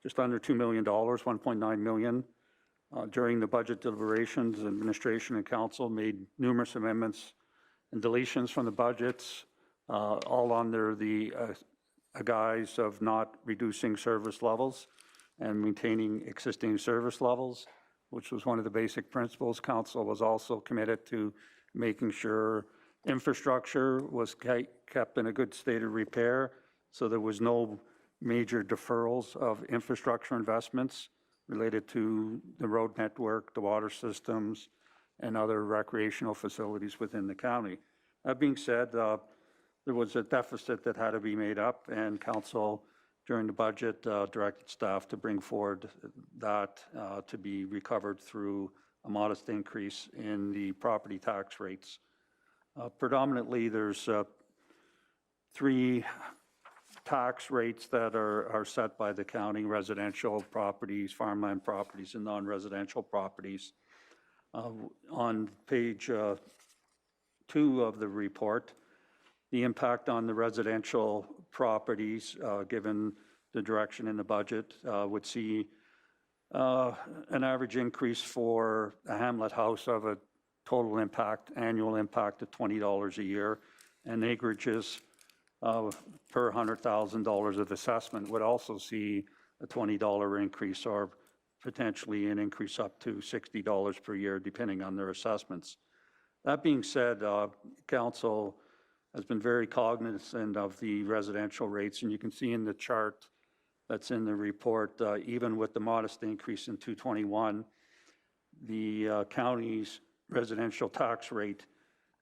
just under $2 million, $1.9 million. During the budget deliberations, administration and council made numerous amendments and deletions from the budgets, all under the guise of not reducing service levels and maintaining existing service levels, which was one of the basic principles. Council was also committed to making sure infrastructure was kept in a good state of repair, so there was no major deferrals of infrastructure investments related to the road network, the water systems, and other recreational facilities within the county. That being said, there was a deficit that had to be made up, and council during the budget directed staff to bring forward that to be recovered through a modest increase in the property tax rates. Predominantly, there's 3 tax rates that are set by the county: residential properties, farmland properties, and non-residential properties. On page 2 of the report, the impact on the residential properties, given the direction in the budget, would see an average increase for a hamlet house of a total impact, annual impact of $20 a year, and acreages per $100,000 of assessment would also see a $20 increase, or potentially an increase up to $60 per year, depending on their assessments. That being said, council has been very cognizant of the residential rates, and you can see in the chart that's in the report, even with the modest increase in 221, the county's residential tax rate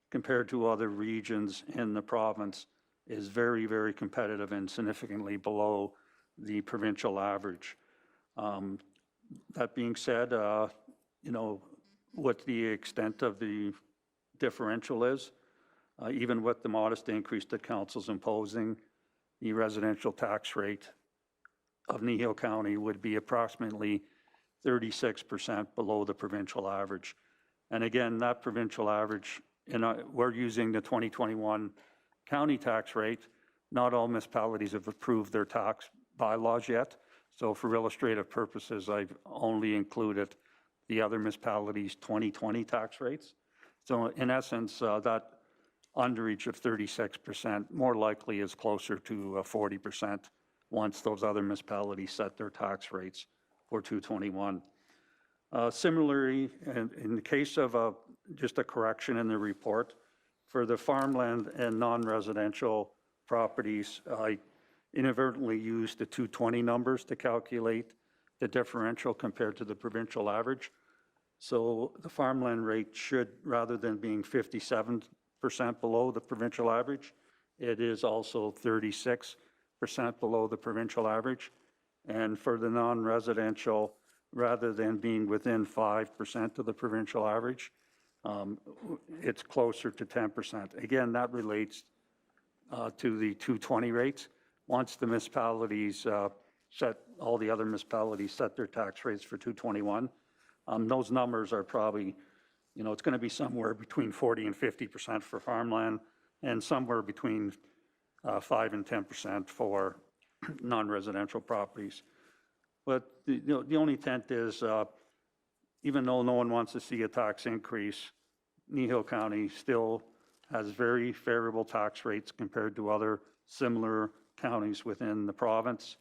compared to other regions in the province is very, very competitive and significantly below the provincial average. That being said, what the extent of the differential is, even with the modest increase that council's imposing, the residential tax rate of Kneehill County would be approximately 36% below the provincial average. And again, that provincial average, we're using the 2021 county tax rate. Not all municipalities have approved their tax bylaws yet. So for illustrative purposes, I've only included the other municipalities' 2020 tax rates. So in essence, that underreach of 36% more likely is closer to 40% once those other municipalities set their tax rates for 221. Similarly, in the case of just a correction in the report, for the farmland and non-residential properties, I inadvertently used the 220 numbers to calculate the differential compared to the provincial average. So the farmland rate should, rather than being 57% below the provincial average, it is also 36% below the provincial average. And for the non-residential, rather than being within 5% of the provincial average, it's closer to 10%. Again, that relates to the 220 rates. Once the municipalities all the other municipalities set their tax rates for 221, those numbers are probably, it's going to be somewhere between 40 and 50% for farmland, and somewhere between 5 and 10% for non-residential properties. But the only intent is, even though no one wants to see a tax increase, Kneehill County still has very favorable tax rates compared to other similar counties within the province.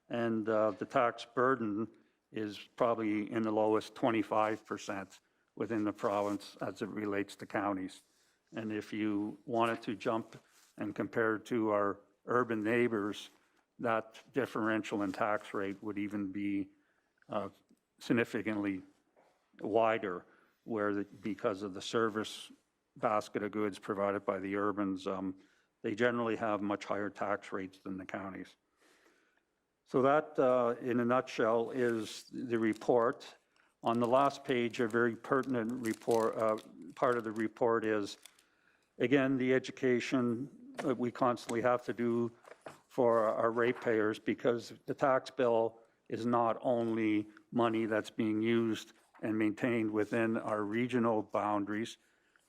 And the tax burden is probably in the lowest 25% within the province as it relates to counties. And if you wanted to jump and compare to our urban neighbors, that differential in tax rate would even be significantly wider, because of the service basket of goods provided by the urbans, they generally have much higher tax rates than the counties. So that, in a nutshell, is the report. On the last page, a very pertinent report, part of the report is, again, the education that we constantly have to do for our ratepayers, because the tax bill is not only money that's being used and maintained within our regional boundaries.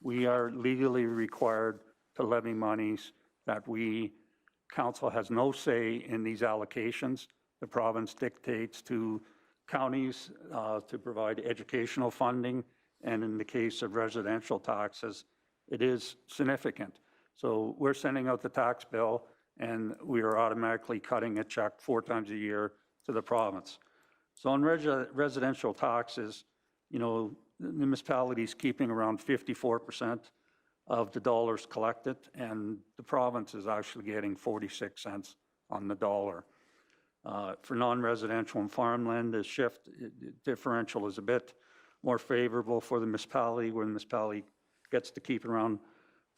We are legally required to levy monies that council has no say in these allocations. The province dictates to counties to provide educational funding, and in the case of residential taxes, it is significant. So we're sending out the tax bill, and we are automatically cutting a check 4 times a year to the province. So on residential taxes, the municipality is keeping around 54% of the dollars collected, and the province is actually getting 46 cents on the dollar. For non-residential and farmland, the shift differential is a bit more favorable for the municipality, where the municipality gets to keep around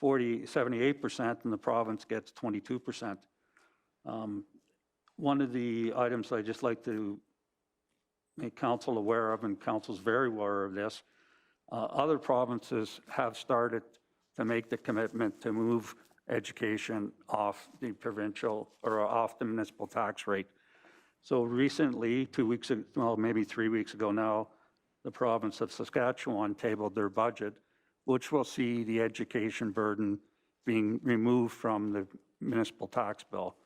78%, and the province gets 22%. One of the items I'd just like to make council aware of, and council's very aware of this, other provinces have started to make the commitment to move education off the provincial or off the municipal tax rate. So recently, 2 weeks ago, well, maybe 3 weeks ago now, the province of Saskatchewan tabled their budget, which will see the education burden being removed from the municipal tax bill.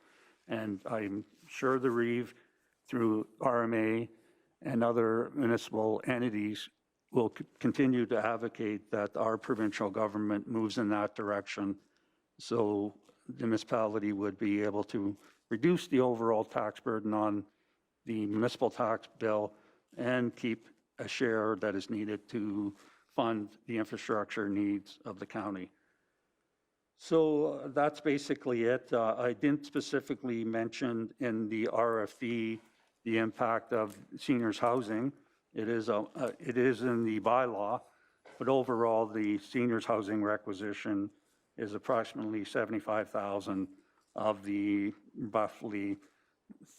And I'm sure the Reeve, through RMA and other municipal entities, will continue to advocate that our provincial government moves in that direction, so the municipality would be able to reduce the overall tax burden on the municipal tax bill and keep a share that is needed to fund the infrastructure needs of the county. So that's basically it. I didn't specifically mention in the RFD the impact of seniors housing. It is in the bylaw, but overall the seniors housing requisition is approximately 75,000 of the roughly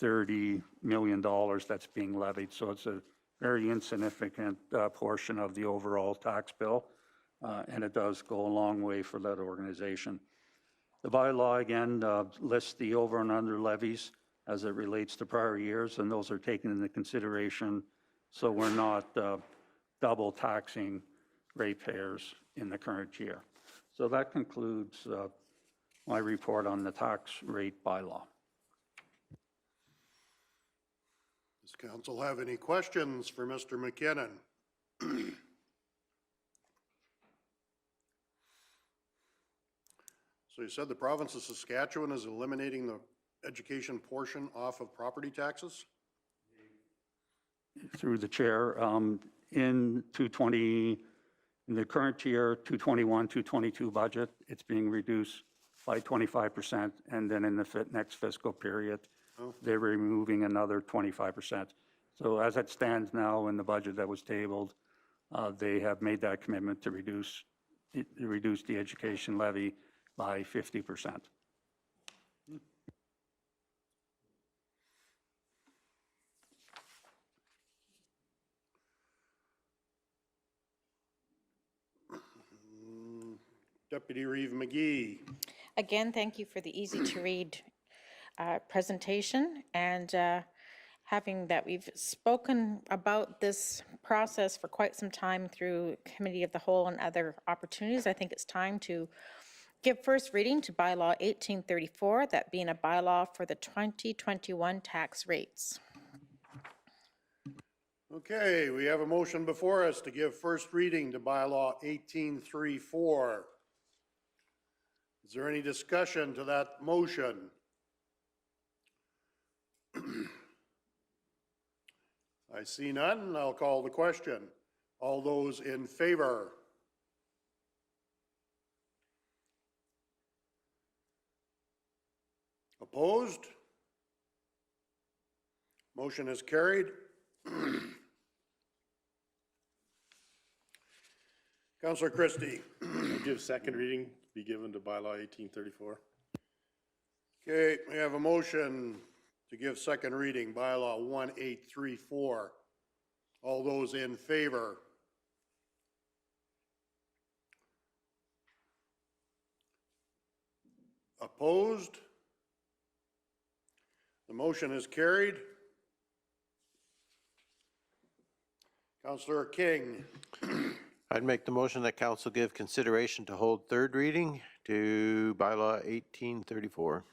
$30 million that's being levied. So it's a very insignificant portion of the overall tax bill, and it does go a long way for that organization. The bylaw, again, lists the over and under levies as it relates to prior years, and those are taken into consideration, so we're not double taxing ratepayers in the current year. So that concludes my report on the tax rate bylaw. Does council have any questions for Mr. McKinnon? So you said the province of Saskatchewan is eliminating the education portion off of property taxes? Through the chair, in the current year, 221-222 budget, it's being reduced by 25%, and then in the next fiscal period, they're removing another 25%. So as it stands now in the budget that was tabled, they have made that commitment to reduce the education levy by 50%. Deputy Reeve McGee. Again, thank you for the easy-to-read presentation, and having that we've spoken about this process for quite some time through Committee of the Whole and other opportunities, I think it's time to give first reading to Bylaw 1834, that being a bylaw for the 2021 tax rates. Okay, we have a motion before us to give first reading to Bylaw 1834. Is there any discussion to that motion? I see none. I'll call the question. All those in favor? Opposed? Motion is carried. Councillor Christie. Give second reading be given to bylaw 1834. Okay, we have a motion to give second reading, bylaw 1834. All those in favor? Opposed? The motion is carried. Councillor King. I'd make the motion that council give consideration to hold third reading to bylaw 1834.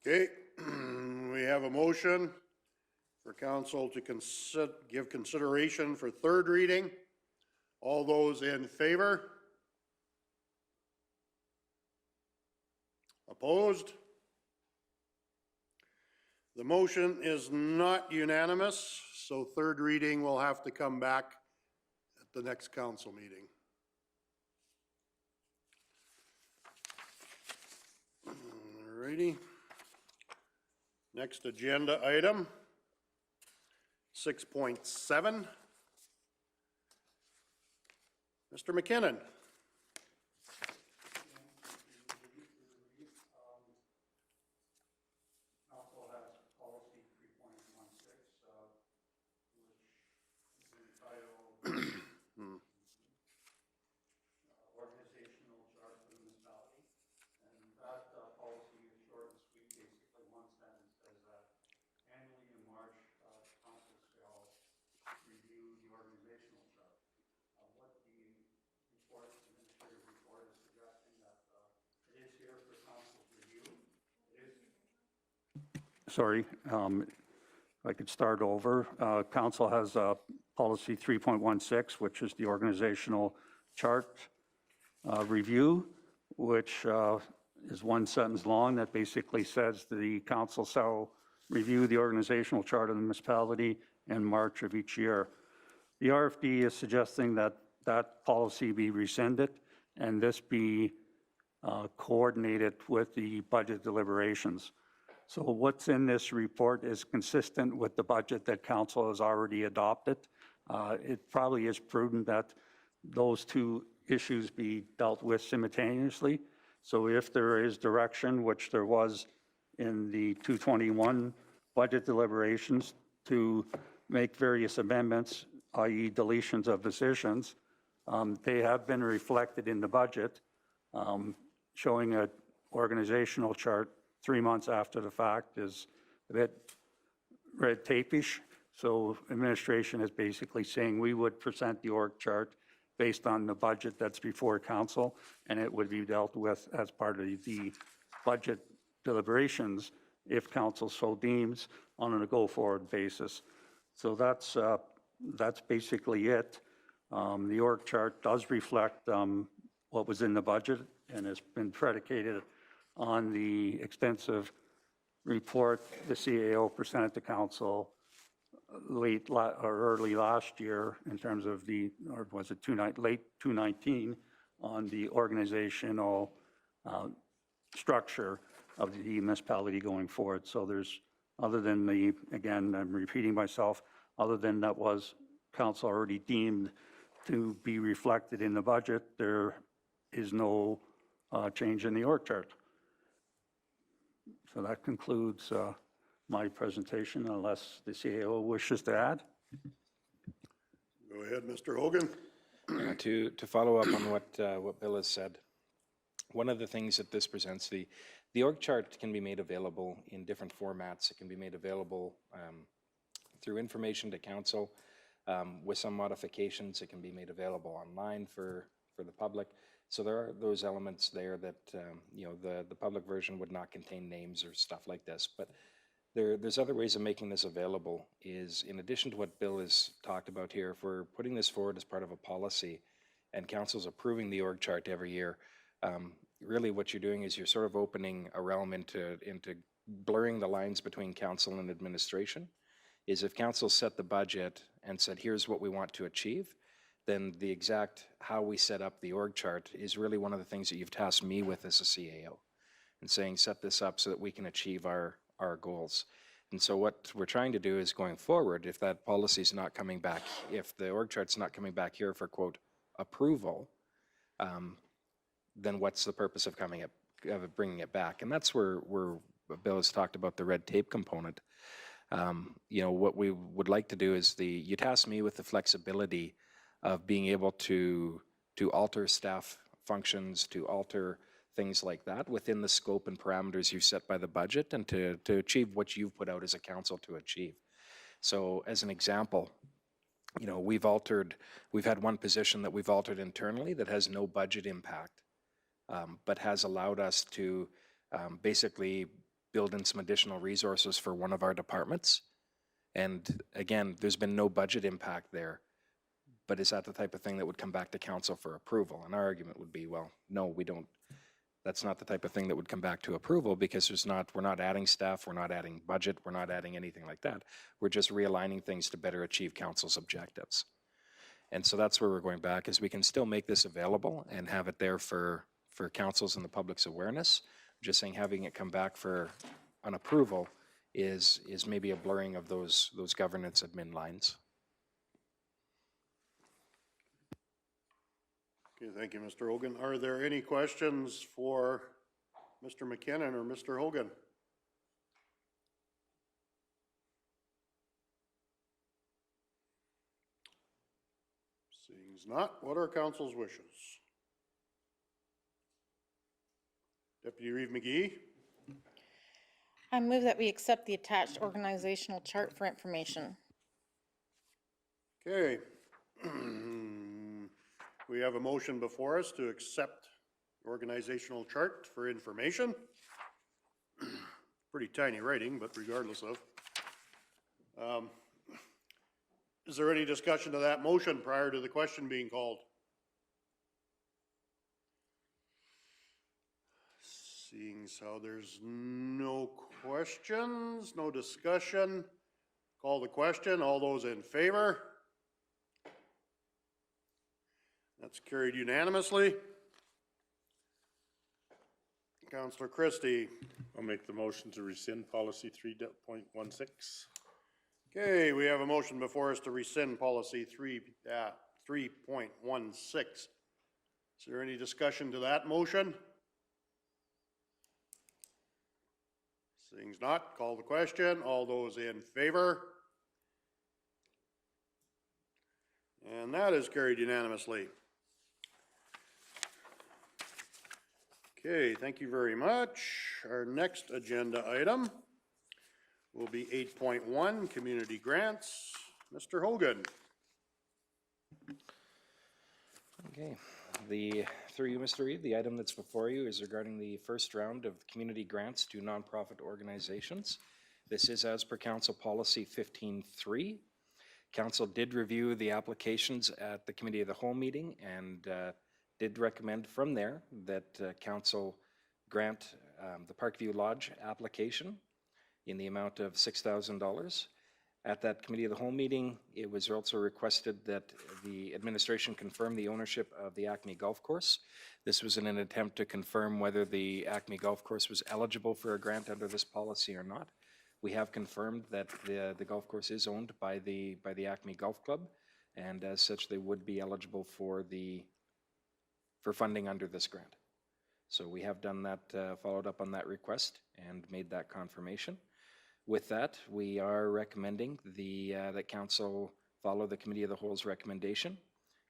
Okay, we have a motion for council to give consideration for third reading. All those in favor? Opposed? The motion is not unanimous, so third reading will have to come back at the next council meeting. All righty. Next agenda item, 6.7. Mr. McKinnon. Council has policy 3.16, which is entitled Organizational Chart for the Municipality. And that policy is short and sweet, basically one sentence says that annually in March, council shall review the organizational chart. What the report, administrative report is suggesting that it is here for council's review. It is. Sorry, I could start over. Council has policy 3.16, which is the organizational chart review, which is one sentence long that basically says the council shall review the organizational chart of the municipality in March of each year. The RFD is suggesting that that policy be rescinded and this be coordinated with the budget deliberations. So what's in this report is consistent with the budget that council has already adopted. It probably is prudent that those two issues be dealt with simultaneously. So if there is direction, which there was in the 221 budget deliberations, to make various amendments, i.e. deletions of positions, they have been reflected in the budget, showing an organizational chart 3 months after the fact is a bit red tape-ish. So administration is basically saying we would present the org chart based on the budget that's before council, and it would be dealt with as part of the budget deliberations if council so deems on a go-forward basis. So that's basically it. The org chart does reflect what was in the budget and has been predicated on the extensive report the CAO presented to council early last year in terms of the, or was it late 2019, on the organizational structure of the municipality going forward. So there's, other than the, again, I'm repeating myself, other than that was council already deemed to be reflected in the budget, there is no change in the org chart. So that concludes my presentation, unless the CAO wishes to add. Go ahead, Mr. Hogan. To follow up on what Bill has said, one of the things that this presents, the org chart can be made available in different formats. It can be made available through information to council. With some modifications, it can be made available online for the public. So there are those elements there that, you know, the public version would not contain names or stuff like this. But there's other ways of making this available, is in addition to what Bill has talked about here, if we're putting this forward as part of a policy and council's approving the org chart every year, really what you're doing is you're sort of opening a realm into blurring the lines between council and administration. Is if council set the budget and said, here's what we want to achieve, then the exact how we set up the org chart is really one of the things that you've tasked me with as a CAO, and saying set this up so that we can achieve our goals. And so what we're trying to do is, going forward, if that policy is not coming back, if the org chart's not coming back here for, quote, approval, then what's the purpose of bringing it back? And that's where Bill has talked about the red tape component. You know, what we would like to do is you task me with the flexibility of being able to alter staff functions, to alter things like that within the scope and parameters you set by the budget, and to achieve what you've put out as a council to achieve. So as an example, you know, we've had one position that we've altered internally that has no budget impact, but has allowed us to basically build in some additional resources for one of our departments. And again, there's been no budget impact there, but is that the type of thing that would come back to council for approval? And our argument would be, well, no, we don't. That's not the type of thing that would come back to approval, because we're not adding staff, we're not adding budget, we're not adding anything like that. We're just realigning things to better achieve council's objectives. And so that's where we're going back, is we can still make this available and have it there for council's and the public's awareness. Just saying, having it come back for an approval is maybe a blurring of those governance admin lines. Okay, thank you, Mr. Hogan. Are there any questions for Mr. McKinnon or Mr. Hogan? Seeing as not, what are council's wishes? Deputy Reeve McGee? I move that we accept the attached organizational chart for information. Okay. We have a motion before us to accept organizational chart for information. Pretty tiny writing, but regardless of. Is there any discussion to that motion prior to the question being called? Seeing as how there's no questions, no discussion, call the question. All those in favor? That's carried unanimously. Councillor Christie. I'll make the motion to rescind policy 3.16. Okay, we have a motion before us to rescind policy 3.16. Is there any discussion to that motion? Seeing as not, call the question. All those in favor? And that is carried unanimously. Okay, thank you very much. Our next agenda item will be 8.1, community grants. Mr. Hogan. Okay, through you, Mr. Reid, the item that's before you is regarding the first round of community grants to nonprofit organizations. This is as per Council Policy 15.3. Council did review the applications at the Committee of the Whole meeting and did recommend from there that Council grant the Parkview Lodge application in the amount of $6,000. At that Committee of the Whole meeting, it was also requested that the administration confirm the ownership of the Acme Golf Course. This was in an attempt to confirm whether the Acme Golf Course was eligible for a grant under this policy or not. We have confirmed that the golf course is owned by the Acme Golf Club, and as such, they would be eligible for funding under this grant. So we have done that, followed up on that request and made that confirmation. With that, we are recommending that Council follow the Committee of the Whole's recommendation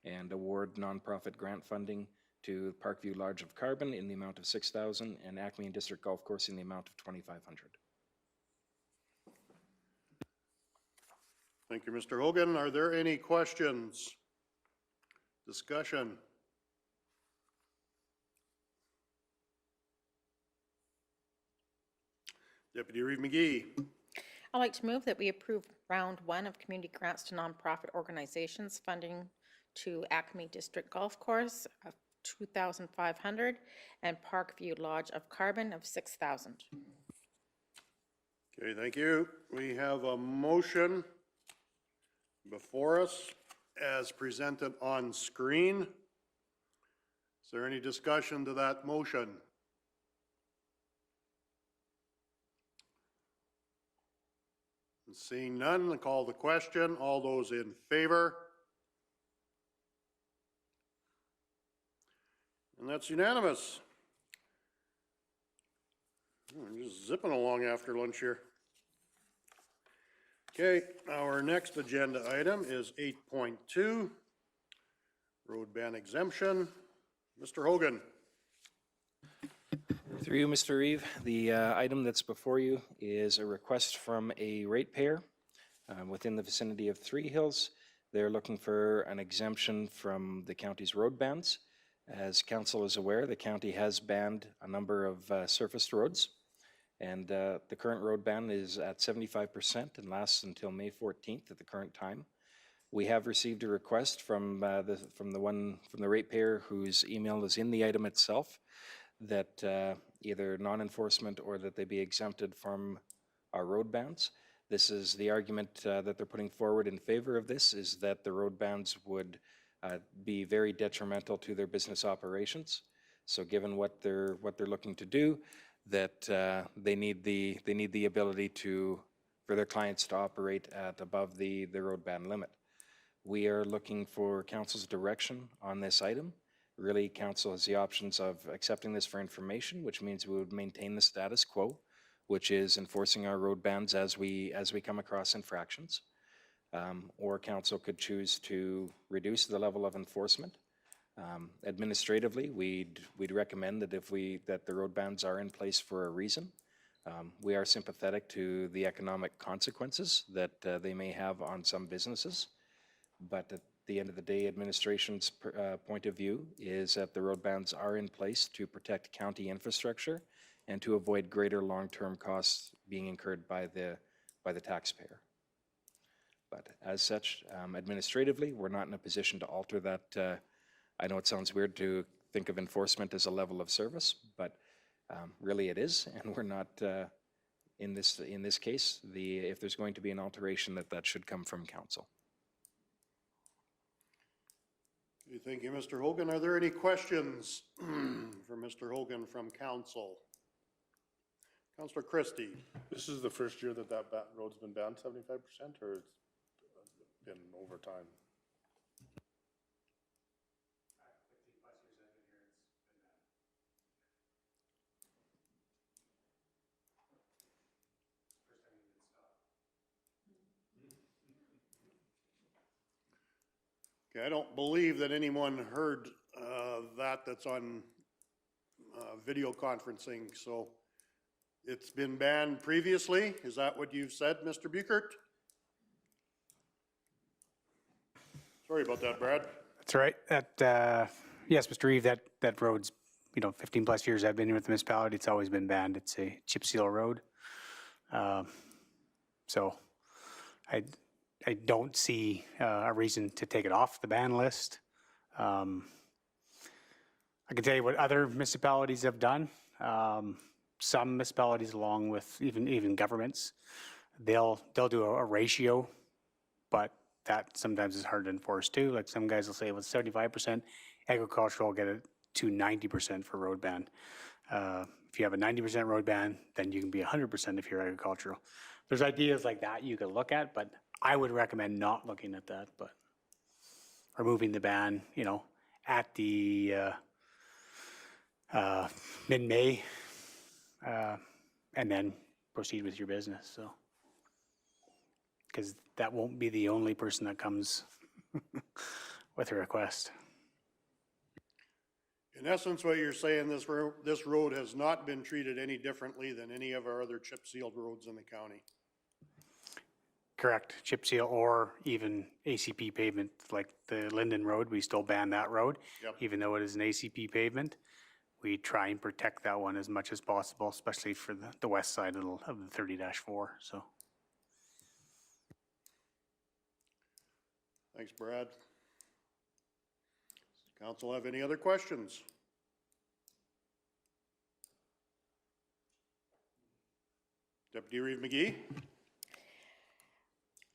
and award nonprofit grant funding to Parkview Lodge of Carbon in the amount of $6,000 and Acme and District Golf Course in the amount of $2,500. Thank you, Mr. Hogan. Are there any questions? Discussion? Deputy Reeve McGee. I'd like to move that we approve round 1 of community grants to nonprofit organizations funding to Acme District Golf Course of $2,500 and Parkview Lodge of Carbon of $6,000. Okay, thank you. We have a motion before us as presented on screen. Is there any discussion to that motion? Seeing none, I'll call the question. All those in favor? And that's unanimous. We're just zipping along after lunch here. Okay, our next agenda item is 8.2, road ban exemption. Mr. Hogan. Through you, Mr. Reeve, the item that's before you is a request from a ratepayer within the vicinity of Three Hills. They're looking for an exemption from the county's road bans. As council is aware, the county has banned a number of surfaced roads, and the current road ban is at 75% and lasts until May 14th at the current time. We have received a request from the ratepayer whose email is in the item itself that either non-enforcement or that they be exempted from our road bans. This is the argument that they're putting forward in favor of this, is that the road bans would be very detrimental to their business operations. So given what they're looking to do, that they need the ability for their clients to operate at above the road ban limit. We are looking for council's direction on this item. Really, council has the options of accepting this for information, which means we would maintain the status quo, which is enforcing our road bans as we come across infractions. Or council could choose to reduce the level of enforcement. Administratively, we'd recommend that that the road bans are in place for a reason. We are sympathetic to the economic consequences that they may have on some businesses, but at the end of the day, administration's point of view is that the road bans are in place to protect county infrastructure and to avoid greater long-term costs being incurred by the taxpayer. But as such, administratively, we're not in a position to alter that. I know it sounds weird to think of enforcement as a level of service, but really it is, and we're not, in this case, if there's going to be an alteration, that should come from council. Thank you, Mr. Hogan. Are there any questions for Mr. Hogan from council? Councillor Christie. This is the first year that road's been banned 75%, or it's been over time? Okay, I don't believe that anyone heard that's on video conferencing, so it's been banned previously. Is that what you've said, Mr. Buchert? Sorry about that, Brad. That's right. Yes, Mr. Reeve, that road's, 15 plus years I've been here with the municipality, it's always been banned. It's a chip seal road. So I don't see a reason to take it off the ban list. I can tell you what other municipalities have done. Some municipalities, along with even governments, they'll do a ratio, but that sometimes is hard to enforce too. Like some guys will say, well, 75% agricultural, get it to 90% for road ban. If you have a 90% road ban, then you can be 100% if you're agricultural. There's ideas like that you could look at, but I would recommend not looking at that, but removing the ban, at the mid-May, and then proceed with your business. So, because that won't be the only person that comes with a request. In essence, what you're saying, this road has not been treated any differently than any of our other chip sealed roads in the county. Correct. Chip seal or even ACP pavement, like the Linden Road, we still ban that road. Yep. Even though it is an ACP pavement. We try and protect that one as much as possible, especially for the west side of the 30-4, so. Thanks, Brad. Does council have any other questions? Deputy Reeve McGee?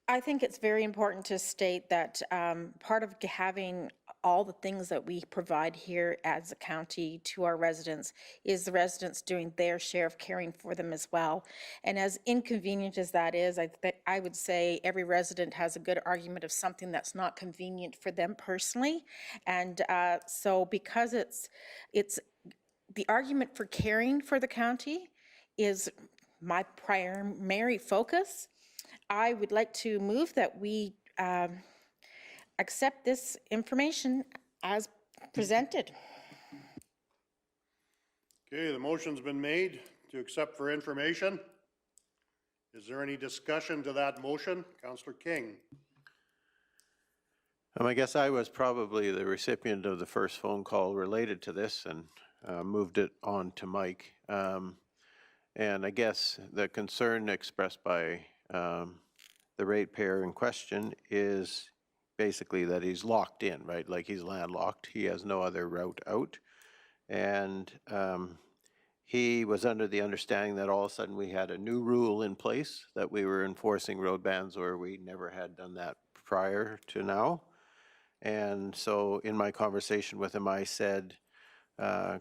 I think it's very important to state that part of having all the things that we provide here as a county to our residents is the residents doing their share of caring for them as well. And as inconvenient as that is, I would say every resident has a good argument of something that's not convenient for them personally. And so because it's the argument for caring for the county is my primary focus, I would like to move that we accept this information as presented. Okay, the motion's been made to accept for information. Is there any discussion to that motion? Councillor King. I guess I was probably the recipient of the first phone call related to this and moved it on to Mike. And I guess the concern expressed by the ratepayer in question is basically that he's locked in, right? Like he's landlocked. He has no other route out. And he was under the understanding that all of a sudden we had a new rule in place, that we were enforcing road bans, or we never had done that prior to now. And so in my conversation with him, I said,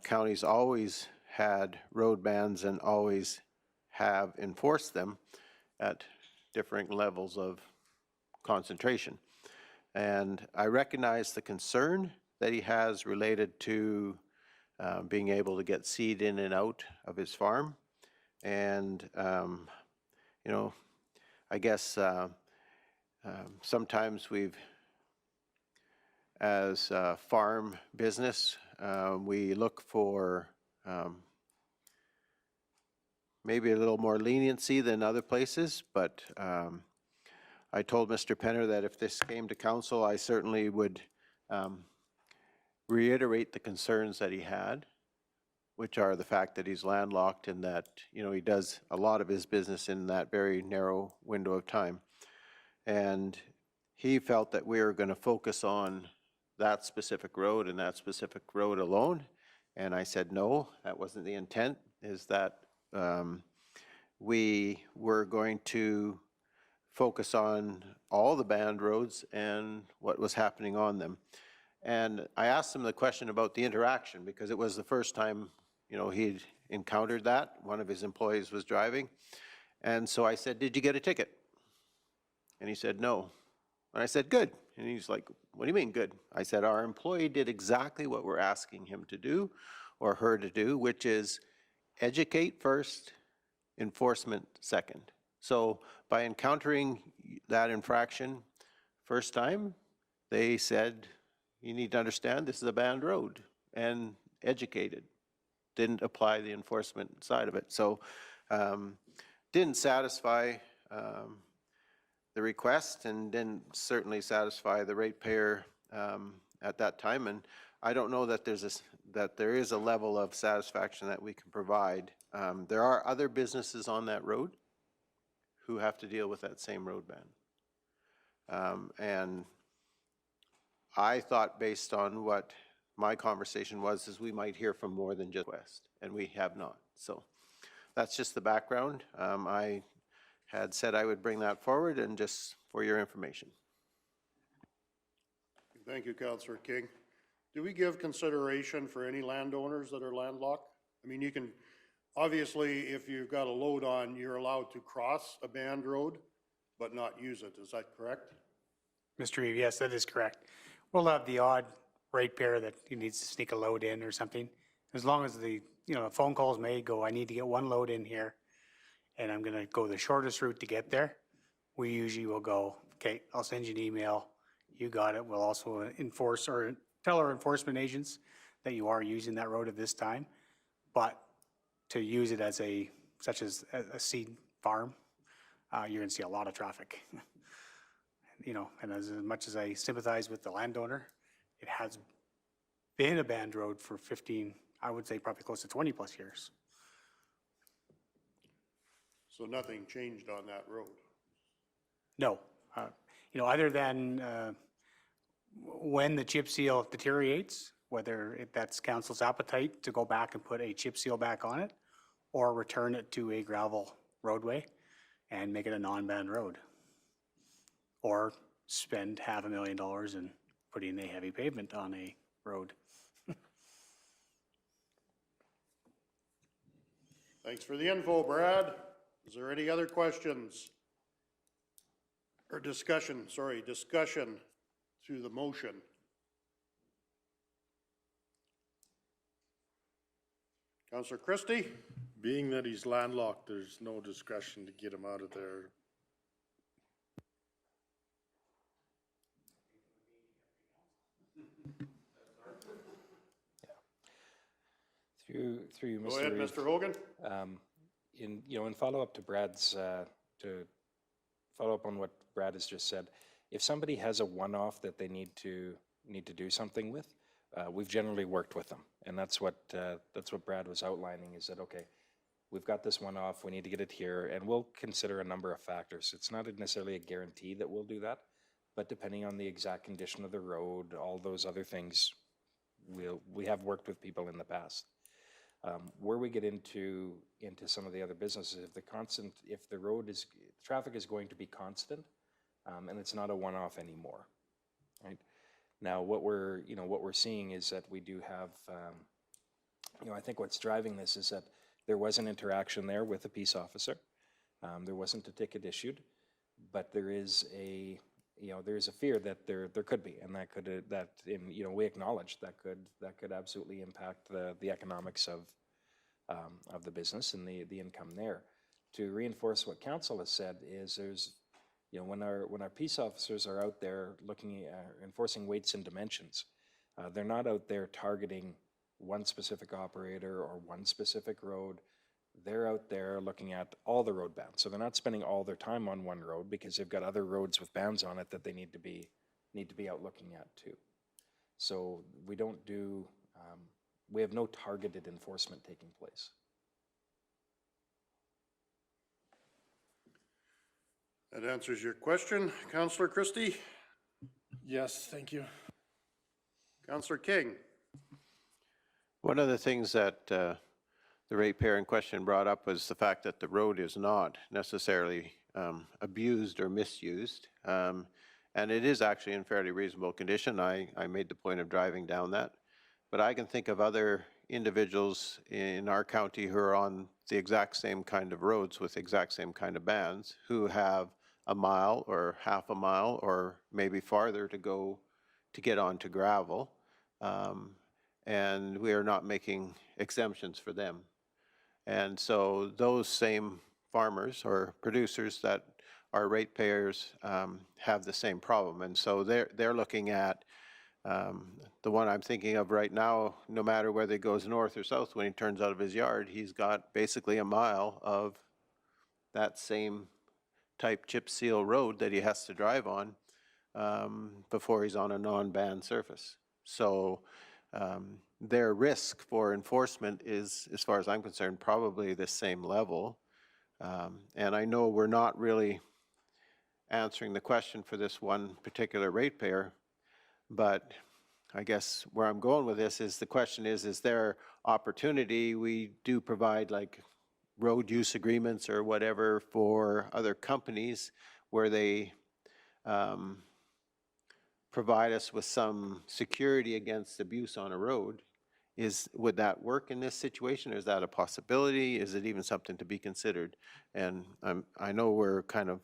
counties always had road bans and always have enforced them at different levels of concentration. And I recognize the concern that he has related to being able to get seed in and out of his farm. And, you know, I guess sometimes we've, as a farm business, we look for maybe a little more leniency than other places, but I told Mr. Penner that if this came to council, I certainly would reiterate the concerns that he had, which are the fact that he's landlocked and that, you know, he does a lot of his business in that very narrow window of time. And he felt that we were going to focus on that specific road and that specific road alone. And I said, no, that wasn't the intent, is that we were going to focus on all the banned roads and what was happening on them. And I asked him the question about the interaction, because it was the first time, you know, he'd encountered that. One of his employees was driving. And so I said, did you get a ticket? And he said, no. And I said, good. And he's like, what do you mean good? I said, our employee did exactly what we're asking him to do, or her to do, which is educate first, enforcement second. So by encountering that infraction first time, they said, you need to understand this is a banned road, and educated. Didn't apply the enforcement side of it. So didn't satisfy the request, and didn't certainly satisfy the ratepayer at that time. And I don't know that there is a level of satisfaction that we can provide. There are other businesses on that road who have to deal with that same road ban. And I thought, based on what my conversation was, is we might hear from more than just West, and we have not. So that's just the background. I had said I would bring that forward, and just for your information. Thank you, Councillor King. Do we give consideration for any landowners that are landlocked? I mean, you can, obviously, if you've got a load on, you're allowed to cross a banned road, but not use it. Is that correct? Mr. Reeve, yes, that is correct. We'll have the odd ratepayer that he needs to sneak a load in or something. As long as the, you know, a phone call is made, go, I need to get one load in here, and I'm going to go the shortest route to get there. We usually will go, okay, I'll send you an email. You got it. We'll also enforce, or tell our enforcement agents that you are using that road at this time. But to use it as a, such as a seed farm, you're going to see a lot of traffic. You know, and as much as I sympathize with the landowner, it has been a banned road for 15, I would say probably close to 20 plus years. So nothing changed on that road? No, you know, other than when the chip seal deteriorates, whether that's council's appetite to go back and put a chip seal back on it, or return it to a gravel roadway and make it a non-banned road. Or spend $500,000 in putting a heavy pavement on a road. Thanks for the info, Brad. Is there any other questions? Or discussion to the motion? Councillor Christie? Being that he's landlocked, there's no discussion to get him out of there. Through you, Mr. Go ahead, Reeve. Mr. Hogan. In follow-up to Brad's, to follow up on what Brad has just said, if somebody has a one-off that they need to do something with, we've generally worked with them, and that's what Brad was outlining, is that, okay, we've got this one-off, we need to get it here, and we'll consider a number of factors. It's not necessarily a guarantee that we'll do that, but depending on the exact condition of the road, all those other things, we have worked with people in the past. Where we get into some of the other businesses, if the traffic is going to be constant, and it's not a one-off anymore, right? Now, what we're seeing is that we do have I think what's driving this is that there was an interaction there with a peace officer. There wasn't a ticket issued, but there is a, there is a fear that there could be, and we acknowledge that could absolutely impact the economics of the business and the income there. To reinforce what council has said is there's, when our peace officers are out there looking at enforcing weights and dimensions, they're not out there targeting one specific operator or one specific road. They're out there looking at all the road bans. So they're not spending all their time on one road because they've got other roads with bans on it that they need to be out looking at too. So we don't do, we have no targeted enforcement taking place. That answers your question. Councillor Christie? Yes, thank you. Councillor King? One of the things that the ratepayer in question brought up was the fact that the road is not necessarily abused or misused. And it is actually in fairly reasonable condition. I made the point of driving down that. But I can think of other individuals in our county who are on the exact same kind of roads with the exact same kind of bans who have a mile or half a mile or maybe farther to go to get onto gravel. And we are not making exemptions for them. And so those same farmers or producers that are ratepayers have the same problem. And so they're looking at the one I'm thinking of right now, no matter whether he goes north or south, when he turns out of his yard, he's got basically a mile of that same type chip seal road that he has to drive on before he's on a non-banned surface. So their risk for enforcement is, as far as I'm concerned, probably the same level. And I know we're not really answering the question for this one particular ratepayer, but I guess where I'm going with this is the question is there opportunity? We do provide like road use agreements or whatever for other companies where they provide us with some security against abuse on a road. Would that work in this situation? Is that a possibility? Is it even something to be considered? And I know we're kind of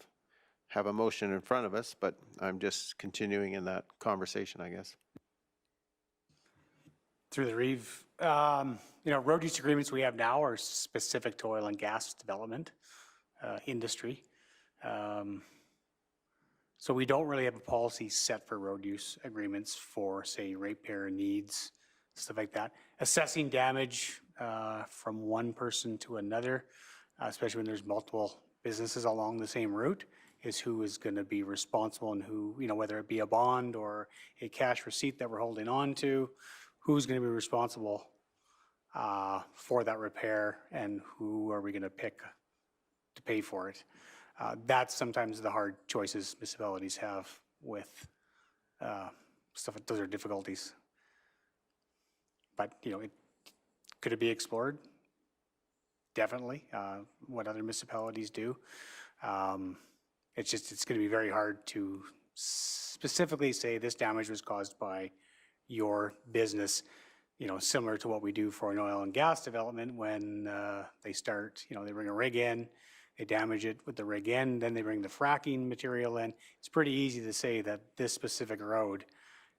have a motion in front of us, but I'm just continuing in that conversation, I guess. Through the Reeve, road use agreements we have now are specific to oil and gas development industry. So we don't really have a policy set for road use agreements for, say, ratepayer needs, stuff like that. Assessing damage from one person to another, especially when there's multiple businesses along the same route, is who is going to be responsible and who, whether it be a bond or a cash receipt that we're holding on to, who's going to be responsible for that repair and who are we going to pick to pay for it. That's sometimes the hard choices municipalities have with stuff. Those are difficulties. But, could it be explored? Definitely. What other municipalities do. It's going to be very hard to specifically say this damage was caused by your business, similar to what we do for an oil and gas development when they start, they bring a rig in, they damage it with the rig in, then they bring the fracking material in. It's pretty easy to say that this specific road,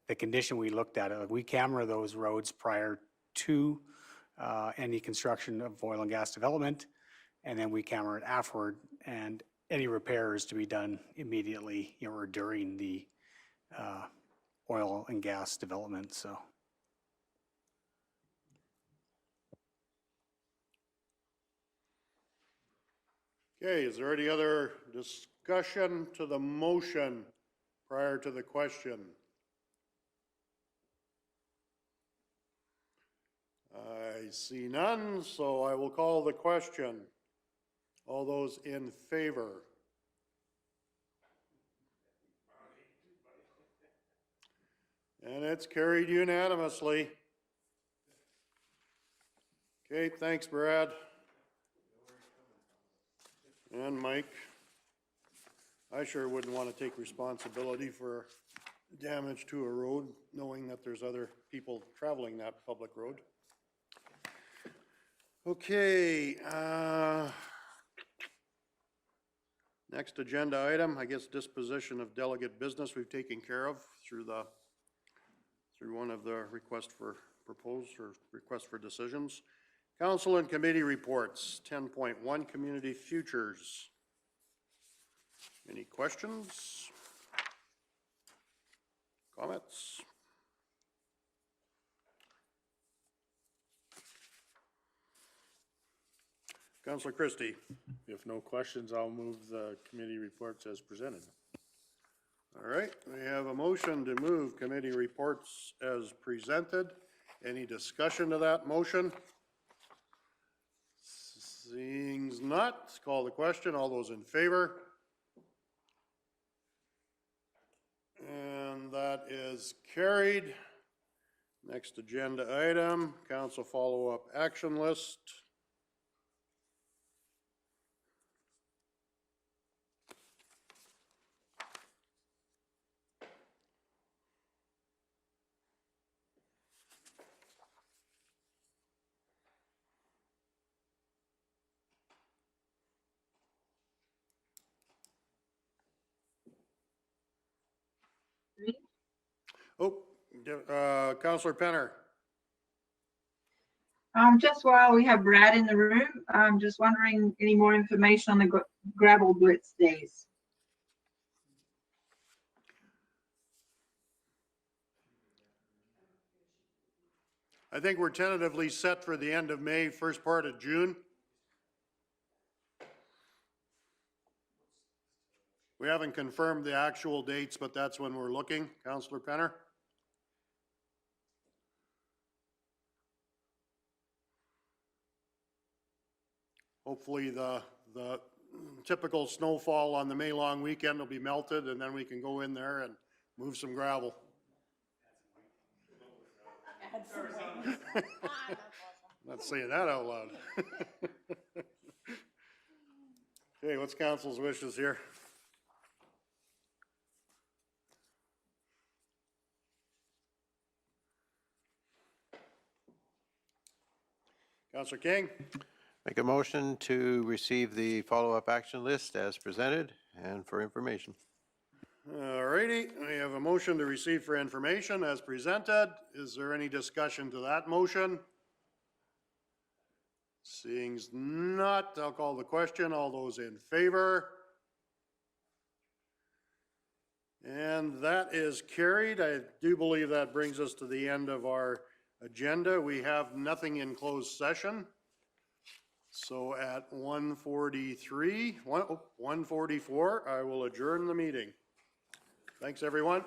the condition we looked at, we camera those roads prior to any construction of oil and gas development, and then we camera it afterward, and any repairs to be done immediately, or during the oil and gas development. So. Okay, is there any other discussion to the motion prior to the question? I see none, so I will call the question. All those in favor? And it's carried unanimously. Okay, thanks, Brad. And Mike. I sure wouldn't want to take responsibility for damage to a road, knowing that there's other people traveling that public road. Okay, next agenda item, I guess disposition of delegate business we've taken care of through one of the request for proposed or request for decisions. Council and committee reports, 10.1 community futures. Any questions? Comments? Councilor Christie. If no questions, I'll move the committee reports as presented. All right, we have a motion to move committee reports as presented. Any discussion to that motion? Seeing not, call the question. All those in favor? And that is carried. Next agenda item, council follow-up action list. Oh, Councilor Penner. Just while we have Brad in the room, I'm just wondering any more information on the gravel blitz days. I think we're tentatively set for the end of May, first part of June. We haven't confirmed the actual dates, but that's when we're looking. Councilor Penner? Hopefully the typical snowfall on the May long weekend will be melted and then we can go in there and move some gravel. Not saying that out loud. Okay, what's council's wishes here? Councilor King? Make a motion to receive the follow-up action list as presented and for information. All righty, we have a motion to receive for information as presented. Is there any discussion to that motion? Seeing not, I'll call the question. All those in favor? And that is carried. I do believe that brings us to the end of our agenda. We have nothing in closed session. So at 1:44, I will adjourn the meeting. Thanks, everyone.